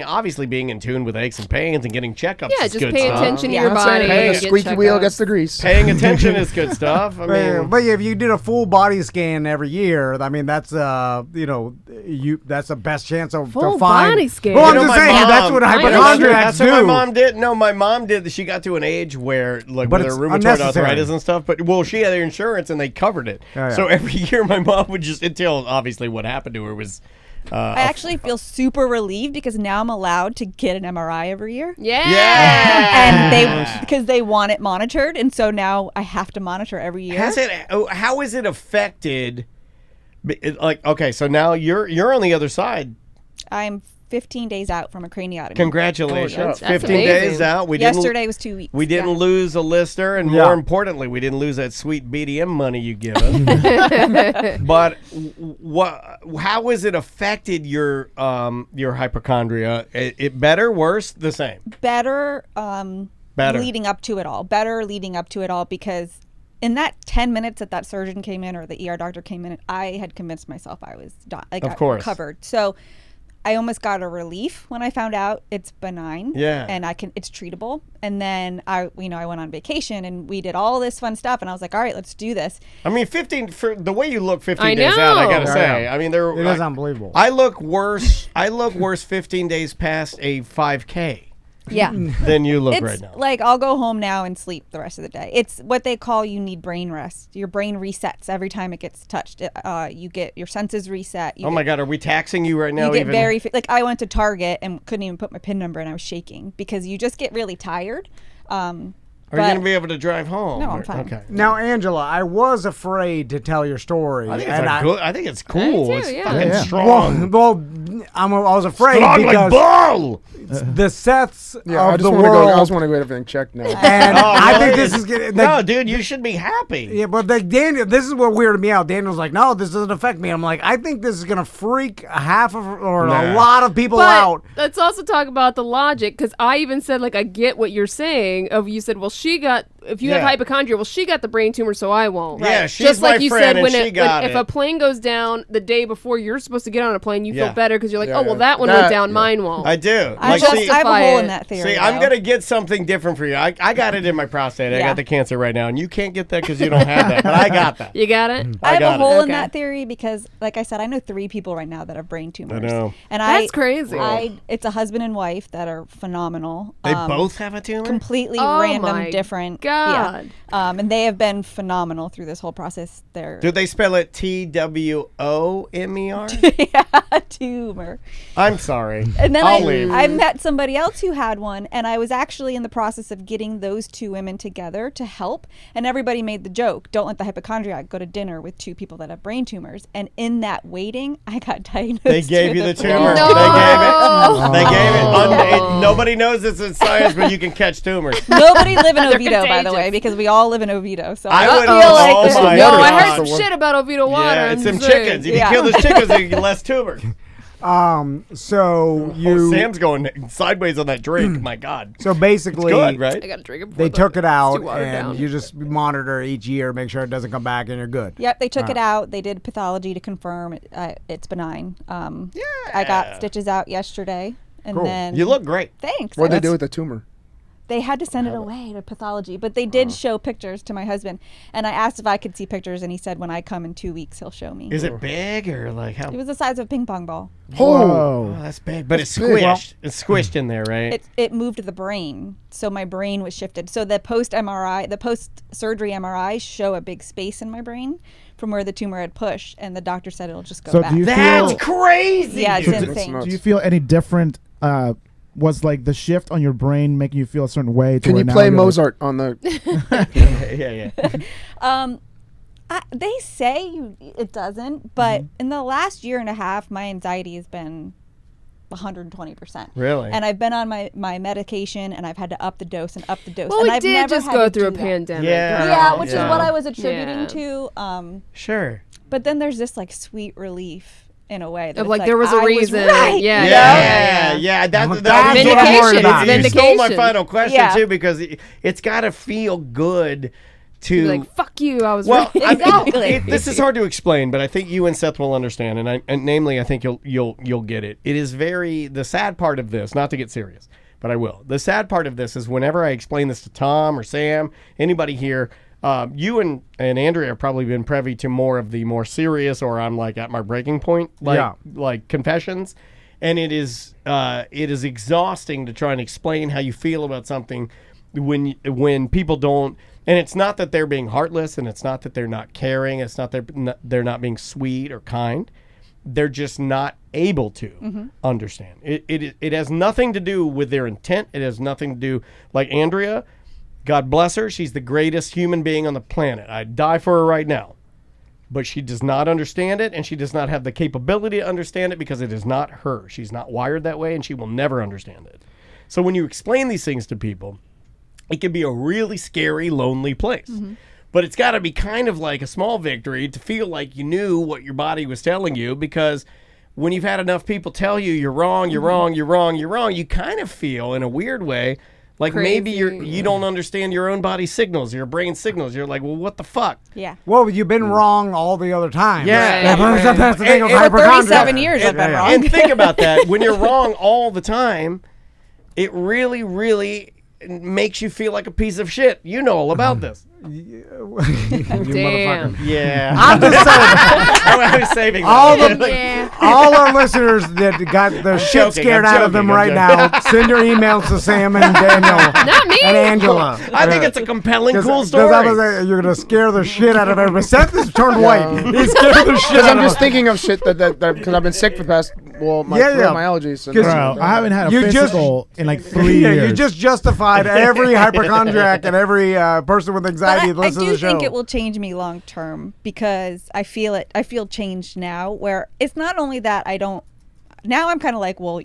obviously being in tune with aches and pains and getting checkups.
Yeah,
is
just
good
pay
stuff.
attention to
Yeah,
your
I'm
body.
Hey,
and
the
get
squeaky wheel
checkups.
gets the grease.
Paying attention is good stuff. I mean,
But if you did a full body scan every year, I mean that's that's the best chance of
Full
to find.
body scan.
Well, I'm
You know,
just
my
saying
mom-
that's what
I know.
hypochondriacs
That's what my
do.
mom did. No, my mom did. She got to an age where, like,
But
with her
it's
rheumatoid
unnecessary.
arthritis and stuff. But she had her insurance and they covered it.
Oh, yeah.
So every year, my mom would just until obviously what happened to her was.
I actually feel super relieved because now I'm allowed to get an MRI every year.
Yeah.
And because they want it monitored, and so now I have to monitor every year.
How is it affected? Like, okay, so now you're on the other side.
I'm 15 days out from a craniotomy.
Congratulations.
That's
15 days
amazing.
out.
Yesterday was 2 weeks.
We didn't
Yeah.
lose a listener, and
Yeah.
more importantly, we didn't lose that sweet BDM money you give us. But how has it affected your hypochondria? It better, worse, the same?
Better,
Better.
leading up to it all. Better leading up to it all because in that 10 minutes that surgeon came in or the ER doctor came in, I had convinced myself I was
Of course.
covered. So I almost got a relief when I found out it's benign.
Yeah.
And it's treatable. And then I went on vacation and we did all this fun stuff and I was like, all right, let's do this.
I mean, 15 for the way you look 15
I
days out, I
know.
gotta
Yeah,
say.
yeah.
I mean,
It is unbelievable.
I look worse 15 days past a 5K
Yeah.
than you look
It's
right now.
like I'll go home now and sleep the rest of the day. It's what they call you need brain rest. Your brain resets every time it gets touched. You get your senses reset.
Oh my God, are we taxing you right now?
You get
even?
very like I went to Target and couldn't even put my PIN number and I was shaking because you just get really tired.
Are you going to be able to drive home?
No, I'm fine.
Okay.
Now, Angela, I was afraid to tell your story.
I think
and
I think it's cool.
too,
It's
yeah.
fucking strong.
Well, I was afraid
Strong like
because
bull.
the Seths
Yeah, I
of
just
the
want to go. I
world.
just want to get everything checked now.
And
Oh,
I think
really?
this is getting.
No, dude, you should be happy.
Yeah, but Daniel, this is what weirded me out. Daniel's like, no, this doesn't affect me. I'm like, I think this is gonna freak half of or
Nah.
a lot of people
But
out.
let's also talk about the logic, because I even said, like, I get what you're saying. You said, well, if you have
Yeah.
hypochondria, well, she got the brain tumor, so I won't.
Yeah, she's
just like
my
you
friend
said,
and
when
she got
if
it.
a plane goes down the day before you're supposed to get on a plane, you
Yeah.
feel better because you're like,
Yeah,
oh, well,
yeah.
that one
That-
went down,
yeah.
mine won't.
I do.
I
see,
have a
justify
hole
it.
in that theory.
See, I'm
though.
gonna get something different for you. I got it in my prostate. I
Yeah.
got the cancer right now, and you can't get that because you don't have that. But I got that.
You got it?
I have
got
a
it.
hole in
Okay.
that theory because, like I said, I know 3 people right now that have brain tumors.
know.
And
That's crazy.
It's a husband and wife that are phenomenal.
They both have a tumor.
completely
Oh
random,
my
different.
God. God.
And they have been phenomenal through this whole process.
Do they spell it TWOMER?
Yeah, tumor.
I'm sorry.
And then
I'll leave.
I met somebody else who had one, and I was actually in the process of getting those two women together to help. And everybody made the joke, don't let the hypochondriac go to dinner with two people that have brain tumors. And in that waiting, I got diagnosed.
They gave
with
you the
a
tumor.
brain
They gave it. Nobody knows this in science, but you can catch tumors.
Nobody live in
They're
Oviedo, by the
contagious.
way, because we all live in Oviedo. So
I
I
would
feel
also-
like
oh my
No, I
God.
heard some shit about Oviedo water.
Yeah, it's them
I'm saying.
chickens. If you kill those chickens, you get less tumors.
So you.
Sam's going sideways on that drink. My God.
So basically,
It's good, right?
I gotta drink it before
they took it out,
too watered
and
down.
you just monitor each year, make sure it doesn't come back, and you're good.
Yep, they took
All
it
right.
out. They did pathology to confirm it's benign. I got stitches out yesterday, and
Cool.
then
You look great.
Thanks.
What did they do with the tumor?
They had to send it away to pathology, but they did show pictures to my husband, and I asked if I could see pictures, and he said when I come in 2 weeks, he'll show me.
Is it big or like how?
It was the size of a ping pong ball.
Oh, that's big. But it's
That's big.
squished. It's squished in there, right?
It moved the brain, so my brain was shifted. So the post surgery MRI show a big space in my brain from where the tumor had pushed, and the doctor said it'll just go
So
back.
do you
That's
feel?
crazy.
Yeah, it's
dude.
insane.
Do you feel any different? Was like the shift on your brain making you feel a certain way?
Can you play Mozart on the?
yeah.
They say it doesn't, but in the last year and a half, my anxiety has been 120%.
Really?
And I've been on my medication, and I've had to up the dose and up the dose.
Well,
and
we
I've
did
never
just
had
go
to
through a
do that.
pandemic.
Yeah.
Yeah, which
Yeah.
is what I was attributing
Yeah.
to.
Sure.
But then there's this like sweet relief in a way that
Of
it's
like there was a
I
reason.
right.
Yeah.
Yeah. That's what I'm
Vindication.
worried about.
It's
You stole my
vindication.
final question
Yeah.
too, because it's got to feel good to
You're like, fuck you, I was
well,
right.
I mean,
Exactly.
this is hard to explain, but I think you and Seth will understand, and namely, I think you'll get it. It is the sad part of this, not to get serious, but I will. The sad part of this is whenever I explain this to Tom or Sam, anybody here, you and Andrea have probably been privy to more of the more serious, or I'm like at my breaking point, like confessions, and it is exhausting to try and explain how you feel about something when people don't. And it's not that they're being heartless, and it's not that they're not caring. It's not that they're not being sweet or kind. They're just not able to understand. It has nothing to do with their intent. It has nothing to do, like Andrea, God bless her, she's the greatest human being on the planet. I'd die for her right now. But she does not understand it, and she does not have the capability to understand it because it is not her. She's not wired that way, and she will never understand it. So when you explain these things to people, it can be a really scary, lonely place. But it's got to be kind of like a small victory to feel like you knew what your body was telling you, because when you've had enough people tell you you're wrong, you're wrong, you're wrong, you're wrong, you kind of feel in a weird way like maybe you don't understand your own body signals, your brain signals. You're like, well, what the fuck?
Yeah.
Well, you've been wrong all the other time.
Yeah.
That's the thing with
For
hypochondria.
37 years I've been wrong.
And think about that. When you're wrong all the time, it really, really makes you feel like a piece of shit. You know all about this.
You
Damn.
motherfucker.
Yeah.
I'm just saying.
I was saving
All
that.
all our listeners that got the shit
joking,
scared
I'm
out of them
joking,
right
I'm
now, send your emails to Sam and Daniel
Not me.
and Angela.
I think it's a compelling, cool story.
Because you're gonna scare the shit out of everybody. Seth has turned white. He's scared the shit
Because
out
I'm
of
just
us.
thinking of shit that because I've been sick for the past my allergies. And
Bro, I haven't had a physical in like 3 years.
You just justified every hypochondriac and every person with anxiety that
But I
listens to
do
the show.
think it will change me long term, because I feel it. I feel changed now, where it's not only that I don't. Now I'm kind of like, well,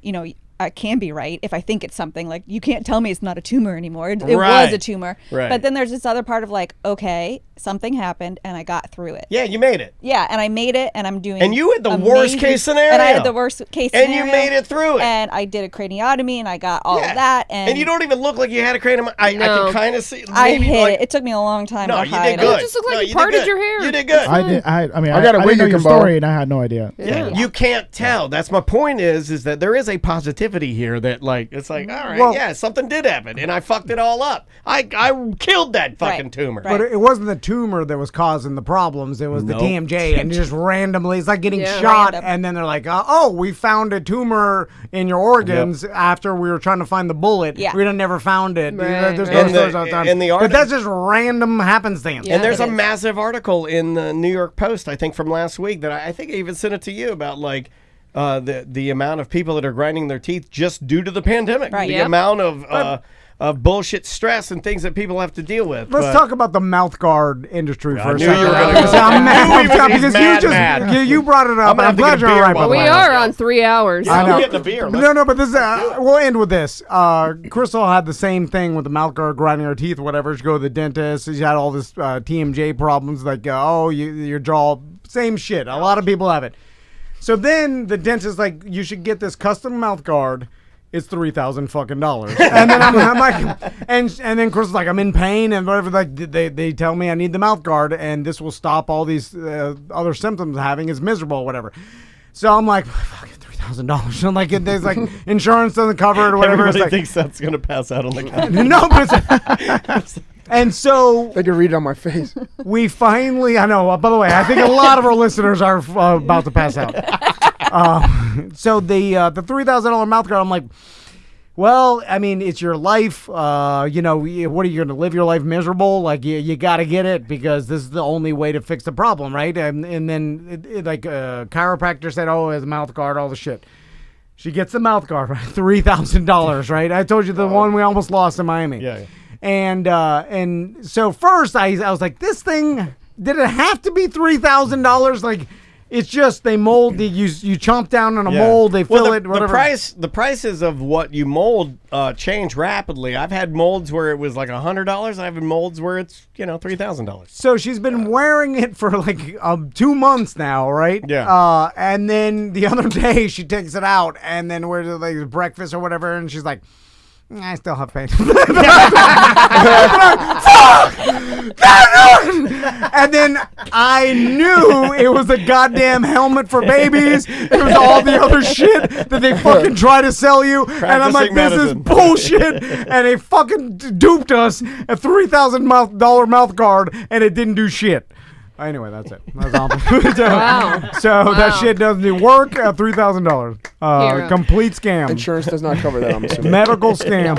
you know, I can be right if I think it's something. Like, you can't tell me it's not a tumor anymore. It was a tumor.
Right.
But then there's this other part of like, okay, something happened and I got through it.
Yeah, you made it.
Yeah, and I made it, and I'm doing.
And you had the
amazing-
worst case scenario.
And I had the worst case
And
scenario.
you made it through it.
And I did a craniotomy, and I got all of that. And
you don't even look like you had a cranium. I can kind of see.
I
maybe
hit
like,
it. It took me a long time
No,
to
you
hide
did good.
it.
It just looked like
No,
you
did
parted
good.
your hair.
You did good.
I didn't
I got a
didn't
wig
know
you
your
can borrow.
story, and I had no idea.
Yeah. You can't tell. That's my point. Is that there is a positivity here that like it's like all right,
Well-
yeah, something did happen, and I fucked it all up. I killed that fucking tumor.
But it wasn't the tumor that was causing the problems. It was the
Nope.
TMJ, and just randomly, it's like getting
Yeah.
shot,
Random.
and then they're like, "Oh, we found a tumor in your organs after we were trying to find the bullet.
Yeah.
We never found it."
Right,
There's
right.
no
And the-
stories all the time.
and the
but that's just random happenstance.
Yeah.
And there's
it
a
is.
massive article in the New York Post, I think, from last week that I think I even sent it to you about like the amount of people that are grinding their teeth just due to the pandemic.
Right.
The
Yep.
amount of bullshit stress and things that people have to deal with.
Let's
But-
talk about the mouth guard industry for a
knew
second.
you were gonna
Because
go
I'm
there.
mad,
I knew he was- he's
because
mad.
you brought it up.
I'm gonna
I'm
have to
glad
get a
you're
beer
right, by
while
the
We
way.
are on 3 hours.
Yeah,
I know.
I'm getting a beer.
No, but this we'll end with this. Crystal had the same thing with the mouth guard grinding her teeth, whatever. She go to the dentist. She had all this TMJ problems, like your jaw, same shit. A lot of people have it. So then the dentist like, you should get this custom mouth guard. It's $3,000 fucking dollars. And then I'm like, and then Crystal's like, I'm in pain and whatever. Like they tell me I need the mouth guard and this will stop all these other symptoms I'm having. It's miserable, or whatever. So I'm like, fucking $3,000. I'm like, there's like insurance doesn't cover it or whatever.
Everybody
It's like,
thinks Seth's gonna pass out on the couch.
no, but and so
I can read it on my face.
we finally, I know, by the way, I think a lot of our listeners are about to pass out. So the $3,000 mouth guard, I'm like, well, I mean, it's your life. What are you going to live your life miserable? Like, you got to get it because this is the only way to fix the problem, right? And then, chiropractor said, oh, it's a mouth guard, all the shit. She gets the mouth guard, right? $3,000, right? I told you the one we almost lost in Miami.
Yeah.
And so first I was like, this thing, did it have to be $3,000? Like, it's just they mold you chomp down on a mold, they fill it, whatever.
The prices of what you mold change rapidly. I've had molds where it was like $100. I've had molds where it's $3,000.
So she's been wearing it for like 2 months now, right?
Yeah.
And then the other day she takes it out, and then we're like breakfast or whatever, and she's like, I still have pain. And then I knew it was a goddamn helmet for babies. It was all the other shit that they fucking try to sell you. And I'm like, this is bullshit. And they fucking duped us a $3,000 mouth guard, and it didn't do shit. Anyway, that's it. That's all.
Wow.
So that shit doesn't do work. $3,000. Complete scam.
Insurance does not cover that, I'm assuming.
Medical scam.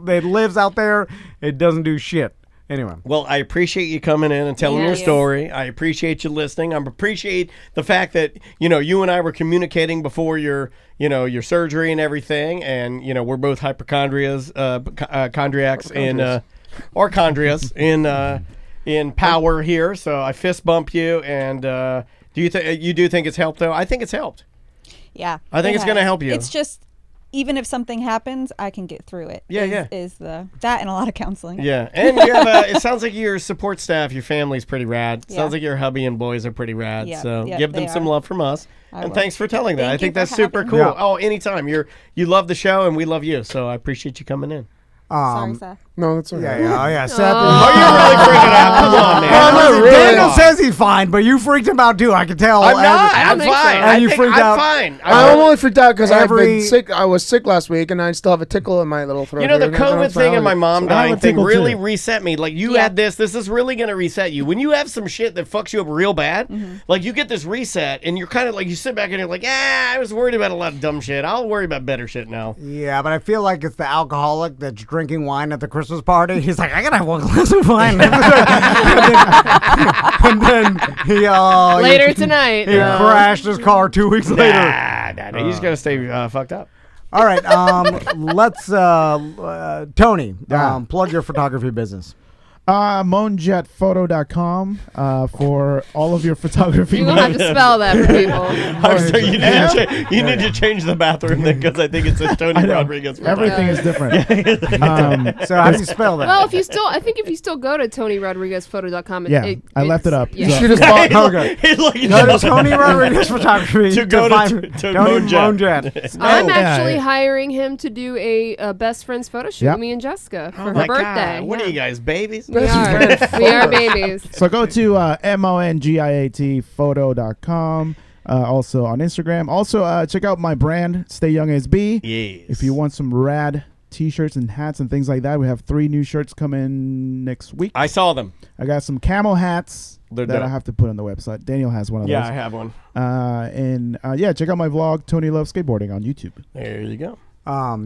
It lives out there. It doesn't do shit. Anyway.
Well, I appreciate you coming in and telling your
Yeah.
story. I appreciate you listening. I appreciate the fact that, you and I were communicating before your surgery and everything. And, we're both hypochondrias, chondriacs or chondrias in power here. So I fist bump you. And do you think it's helped, though? I think it's helped.
Yeah.
I think it's going to help you.
It's just, even if something happens, I can get through it.
Yeah.
Is that and a lot of counseling.
Yeah, and you have it sounds like your support staff, your family's pretty rad.
Yeah.
Sounds like your hubby and boys are pretty rad.
Yeah,
So
yeah,
give them
they
some
are.
love from us.
I
And
will.
thanks for telling that.
Thank
I
you
think
for
that's super
having
cool.
me.
Yeah.
Oh, anytime. You love the show and we love you. So I appreciate you coming in.
Sorry, Seth.
No, that's all right.
Yeah. Seth.
Oh, you're really freaking out. Come on, man.
No, really
Daniel
not.
says he's fine, but you freaked him out too. I can tell.
I'm not.
I
I'm
don't think so.
fine.
And
I
you
think
freaked
I'm
out.
fine.
I'm only freaked out because I've
Every-
been sick. I was sick last week, and I still have a tickle in my little throat.
You know, the
here, and I don't
COVID thing and my
sound
mom
I have
dying
a
thing
tickle,
really
too.
reset me. Like, you
Yeah.
had this is really going to reset you. When you have some shit that fucks you up real bad, like, you get this reset, and you're kind of like, you sit back and you're like, I was worried about a lot of dumb shit. I'll worry about better shit now.
Yeah, but I feel like it's the alcoholic that's drinking wine at the Christmas party. He's like, I gotta have one glass of wine. and then he
Later tonight.
he crashed his car 2 weeks later.
Nah, you just got to stay fucked up.
All right, let's Tony,
Yeah.
plug your photography business.
Moanjetphoto.com for all of your photography
You don't have to spell that for people.
I'm sorry, you need to change the bathroom thing because I think it says Tony Rodriguez.
Everything is different.
So how do you spell that?
Well, if you still go to TonyRodriguezPhoto.com,
Yeah, I left it up.
Yeah.
So-
You just bought.
Okay.
He's like,
Go to Tony Rodriguez Photography
To go
find
to
Tony
Moanjet.
Moanjet.
I'm
Oh,
actually
yeah.
hiring him to do a best friends photo shoot
Yep.
with me and Jessica for
Oh
her
my
birthday.
God. What are you guys, babies?
We are. We are babies.
So go to mongiatphoto.com. Also on Instagram. Also check out my brand, Stay Young as B.
Yes.
If you want some rad T-shirts and hats and things like that. We have 3 new shirts coming next week.
I saw them.
I got some camel hats
They're
that I
dope.
have to put on the website. Daniel has one of those.
Yeah, I have one.
Check out my vlog, Tony Loves Skateboarding, on YouTube.
There you go.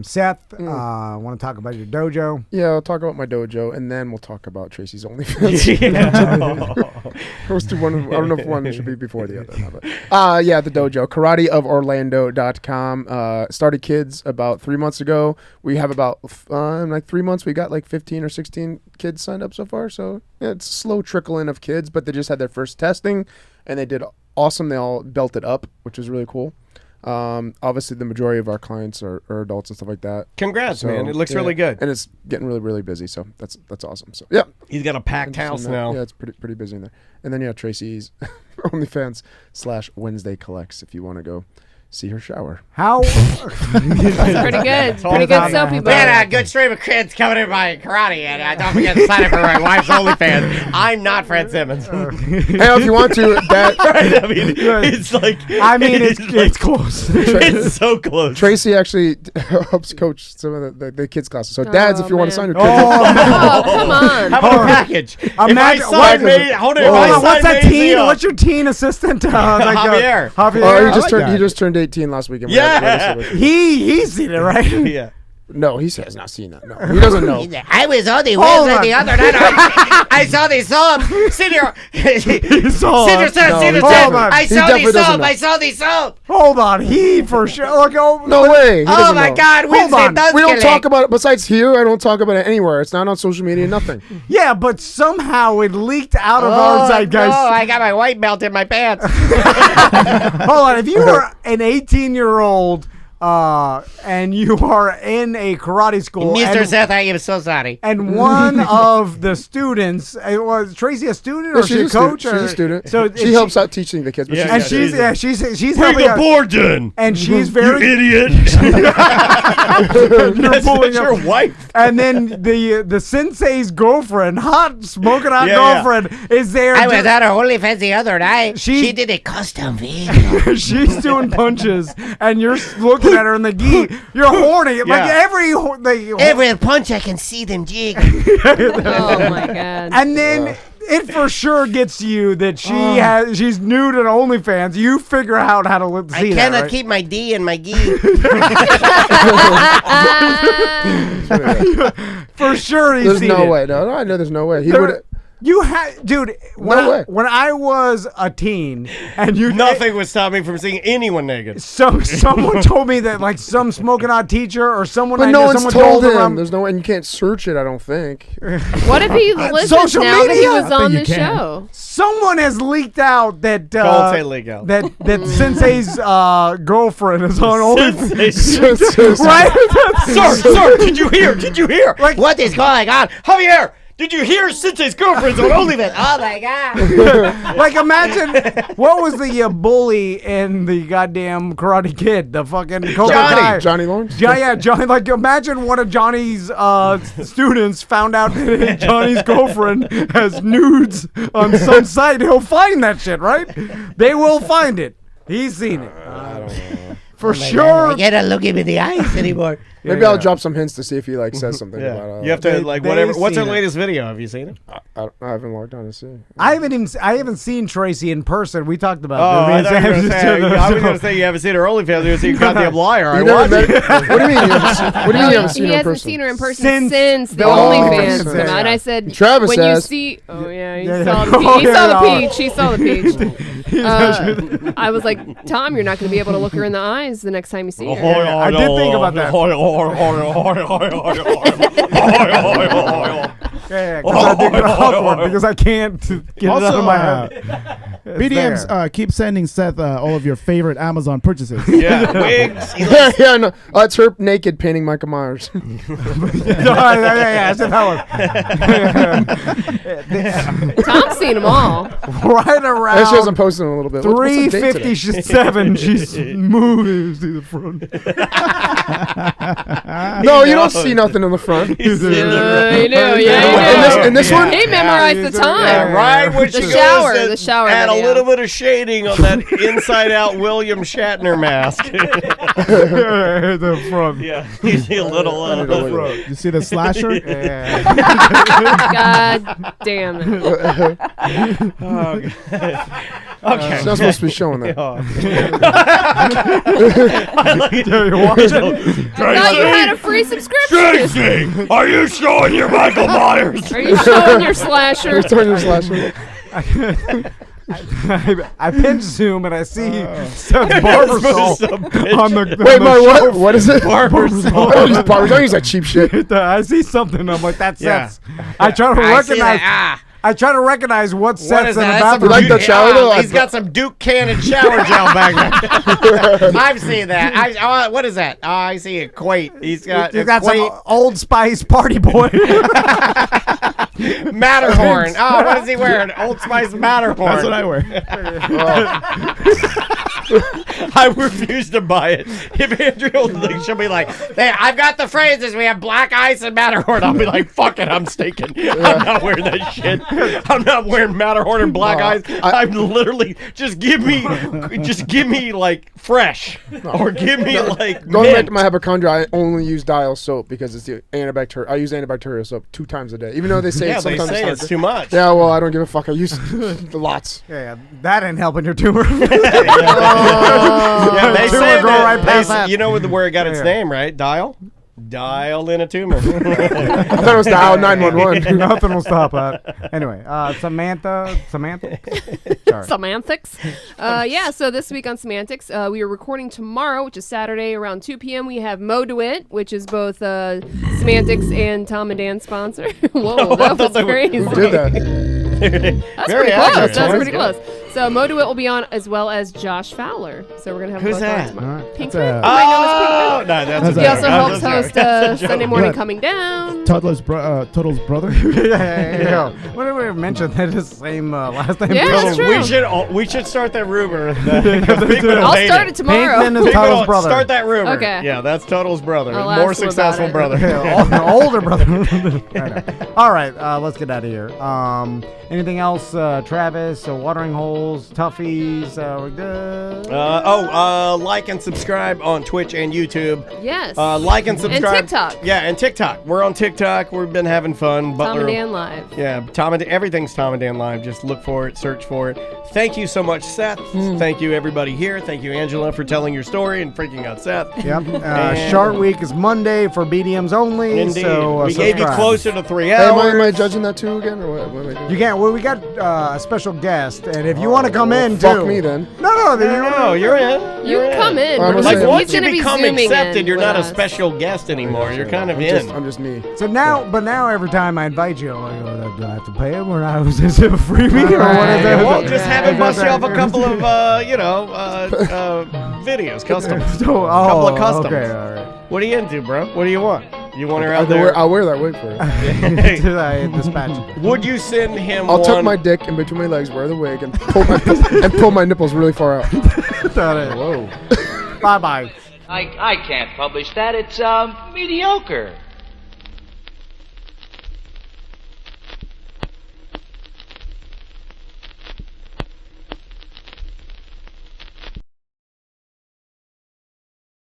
Seth, want to talk about your dojo?
Yeah, I'll talk about my dojo, and then we'll talk about Tracy's OnlyFans. Those two, I don't know if one should be before the other. The dojo, karateoforlando.com. Started kids about 3 months ago. We have about 3 months. We got like 15 or 16 kids signed up so far. So yeah, it's a slow trickle in of kids, but they just had their first testing, and they did awesome. They all belted up, which was really cool. Obviously the majority of our clients are adults and stuff like that.
Congrats, man. It looks really good.
And it's getting really, really busy. So that's awesome. So yeah.
He's got a packed house now.
Yeah, it's pretty busy in there. And then Tracy's OnlyFans /Wednesday collects if you want to go see her shower.
How?
Pretty good. Pretty good soapy.
We had a good stream of kids coming in by karate, and don't forget to sign up for my wife's OnlyFans. I'm not Fred Simmons.
Hey, if you want to, that
I mean, it's like.
It's close.
It's so close.
Tracy actually helps coach some of the kids' classes. So, dads, if you want to sign your kids,
Oh, come on.
How about a package?
What's that teen?
Javier.
What's your teen assistant?
Javier.
Javier.
He just turned 18 last weekend.
Yeah.
He's seen it, right?
Yeah.
No, he has not seen that. No, he doesn't know.
I was on the website the other night.
I saw the sub. Senior.
I
saw the sub.
Hold on. He for sure. Look,
No way. He
Oh
doesn't
my
know.
God.
Hold on.
We don't talk about it. Besides here, I don't talk about it anywhere. It's not on social media. Nothing.
Yeah, but somehow it leaked out of our zeitgeist.
Oh, I got my white belt in my pants.
Hold on. If you were an 18-year-old and you are in a karate school,
Mr. Seth, I am so sorry.
and one of the students, was Tracy a student or
She's
she a coach?
She's a student.
So
she helps out teaching the kids. But
Yeah,
she's
she's
Bring
helping
the
out,
boards in.
and she's very
idiot.
You're
That's
pulling
your
up.
wife.
And then the sensei's girlfriend, smoking hot
Yeah.
girlfriend, is there.
I was at her OnlyFans the other night.
She-
She did a custom video.
She's doing punches, and you're looking at her in the gi. You're horny. Like every
punch, I can see them jig.
Oh my God.
and then it for sure gets you that she's nude at OnlyFans. You figure out how to see
I
that.
cannot
Right?
keep my D in my gi.
For sure, he's
There's
seen
no
it.
way. No, I know there's no way. He
There-
would.
You had, dude.
No way.
When I was a teen, and you
Nothing would stop me from seeing anyone naked.
someone told me that like some smoking hot teacher or someone.
But
I
no
knew,
one's
someone
told
him.
him. There's no way, and you can't search it. I don't think.
What if he listens
social
now that he
media.
was on
you
the
can.
show?
Someone has leaked out that
Don't say leak out.
that Sensei's girlfriend is on OnlyFans.
Right?
Right?
Sir, did you hear? Did you hear?
Like,
What is going on?
Javier, did you hear Sensei's girlfriend's on OnlyFans?
Oh my God.
like imagine what was the bully in the goddamn Karate Kid, the fucking Cobra Kai.
Johnny Lawrence.
Yeah, Johnny. Like, imagine one of Johnny's students found out that Johnny's girlfriend has nudes on some site. He'll find that shit, right? They will find it. He's seen it.
I don't know.
For
I
sure.
cannot look him in the eyes anymore.
Maybe I'll drop some hints to see if he says something
Yeah.
about.
You have to whatever. What's her
seen it.
latest video? Have you seen it?
I haven't logged on to see.
I haven't seen Tracy in person. We talked about.
Oh, I
this.
thought you were gonna say. I was gonna say you haven't seen her OnlyFans. You see, goddamn liar. I
You never
watched
met-
it.
What do you mean? You haven't seen
He
her in
hasn't
person?
seen her in person
Since
since the
the
OnlyFans
OnlyFans,
came out. And I said,
Travis
when you
has.
see, oh yeah,
Yeah,
he saw
yeah.
the peach.
Oh,
He saw the
yeah.
peach. He saw the peach. I was like, Tom, you're not going to be able to look her in the eyes the next time you see her.
I did think about that. Yeah, because I think it's awkward because I can't get it out of my head.
BDMs, keep sending Seth all of your favorite Amazon purchases.
Yeah, wigs.
Yeah, no. It's her naked painting Michael Myers.
I said that one.
Tom's seen them all.
Right around.
That shows I'm posting a little bit. What's the date today?
3:57. She's moving to the front.
No, you don't see nothing in the front.
You do, yeah, you do.
In this one?
He memorized the time.
Yeah, right when
The
she
shower,
goes
the shower.
at got a little bit of shading on that inside-out William Shatner mask.
The front.
Yeah, you see a little
the front.
You see the slasher?
Yeah.
God damn it.
Okay.
It's not supposed to be showing that.
I like it.
I thought you had a free subscription.
Tracy, are you showing your Michael Myers?
Are you showing your slasher?
Turn your slasher.
I pinch zoom and I see Seth's barber saw on the
Wait, my what?
shelf.
What is it?
Barber saw.
Don't use that cheap shit.
I see something. I'm like, that's
Yeah.
Seth's. I try to recognize. I try to recognize what Seth's in the bathroom.
You like the shower though?
He's got some Duke Cannon shower gel back there. I've seen that. What is that? Oh, I see a Quate. He's got
some Old Spice Party Boy.
Matterhorn. Oh, what is he wearing? Old Spice Matterhorn.
That's what I wear.
I refuse to buy it. If Andrea she'll be like, hey, I've got the phrases. We have black ice and Matterhorn. I'll be like, fuck it, I'm stinking. I'm not wearing that shit. I'm not wearing Matterhorn and black ice. I'm literally just give me like fresh, or give me like
Going back to
mint.
my hypochondria, I only use Dial soap because it's the antibacterial. I use antibacterial soap 2 times a day, even though they say
Yeah, they
sometimes
say it's too much.
Yeah, well, I don't give a fuck. I use lots.
Yeah, that ain't helping your tumor.
Yeah, they
Tumor
say
go
that.
right past that.
You know where it got its name, right? Dial in a tumor.
I thought it was Dial 911.
Nothing will stop that. Anyway, Samantha. Sorry.
Semantics. Yeah, so this week on Semantics, we are recording tomorrow, which is Saturday around 2 p.m. We have Mo DeWitt, which is both Semantics and Tom and Dan sponsor. Whoa, that was crazy.
Who did that?
That's
Very
pretty close.
accurate.
That's pretty close. So Mo DeWitt will be on, as well as Josh Fowler. So we're gonna have
Who's
both
that?
on tomorrow.
That's
Pinkman.
Oh, no, that's
He also helps host Sunday Morning Coming Down.
Total's brother.
Yeah. What did we mention? That is the same last name.
Yeah, that's true.
We should start that rumor.
I'll start it tomorrow.
Pinkman is Total's brother.
Start that rumor.
Okay.
Yeah, that's Total's brother.
I'll ask
More
him
successful
about it.
brother.
Yeah, older brother. I know. All right, let's get out of here. Anything else? Travis, watering holes, toughies. We're good.
Like and subscribe on Twitch and YouTube.
Yes.
Like and subscribe.
And TikTok.
Yeah, and TikTok. We're on TikTok. We've been having fun.
Tom and Dan Live.
Yeah, everything's Tom and Dan Live. Just look for it, search for it. Thank you so much, Seth. Thank you, everybody here. Thank you, Angela, for telling your story and freaking out Seth.
Yep. Shart Week is Monday for BDMs only.
Indeed.
So,
we gave you
subscribe.
closer to 3
Hey,
hours.
am I judging that too again, or what am I doing?
You can't. Well, we got a special guest, and if you want to come in,
fuck
too.
me then.
No,
you're in.
You can come in.
I'm
Like,
saying-
once
He's
you
gonna be
become
zooming
accepted,
in
you're
with
not a
us.
special guest anymore. You're kind of in.
I'm just me.
So now, every time I invite you, I'm like, do I have to pay him, or is this a freebie, or what is that?
Well, just have him bust you off a couple of, videos, custom. couple of customs.
Okay, all right.
What are you into, bro? What do you want? You want her out there?
I'll wear that wig for you.
I dispatch.
Would you send him
I'll tuck
one?
my dick in between my legs, wear the wig, and pull my nipples really far out.
Whoa. Bye-bye.
I can't publish that. It's mediocre.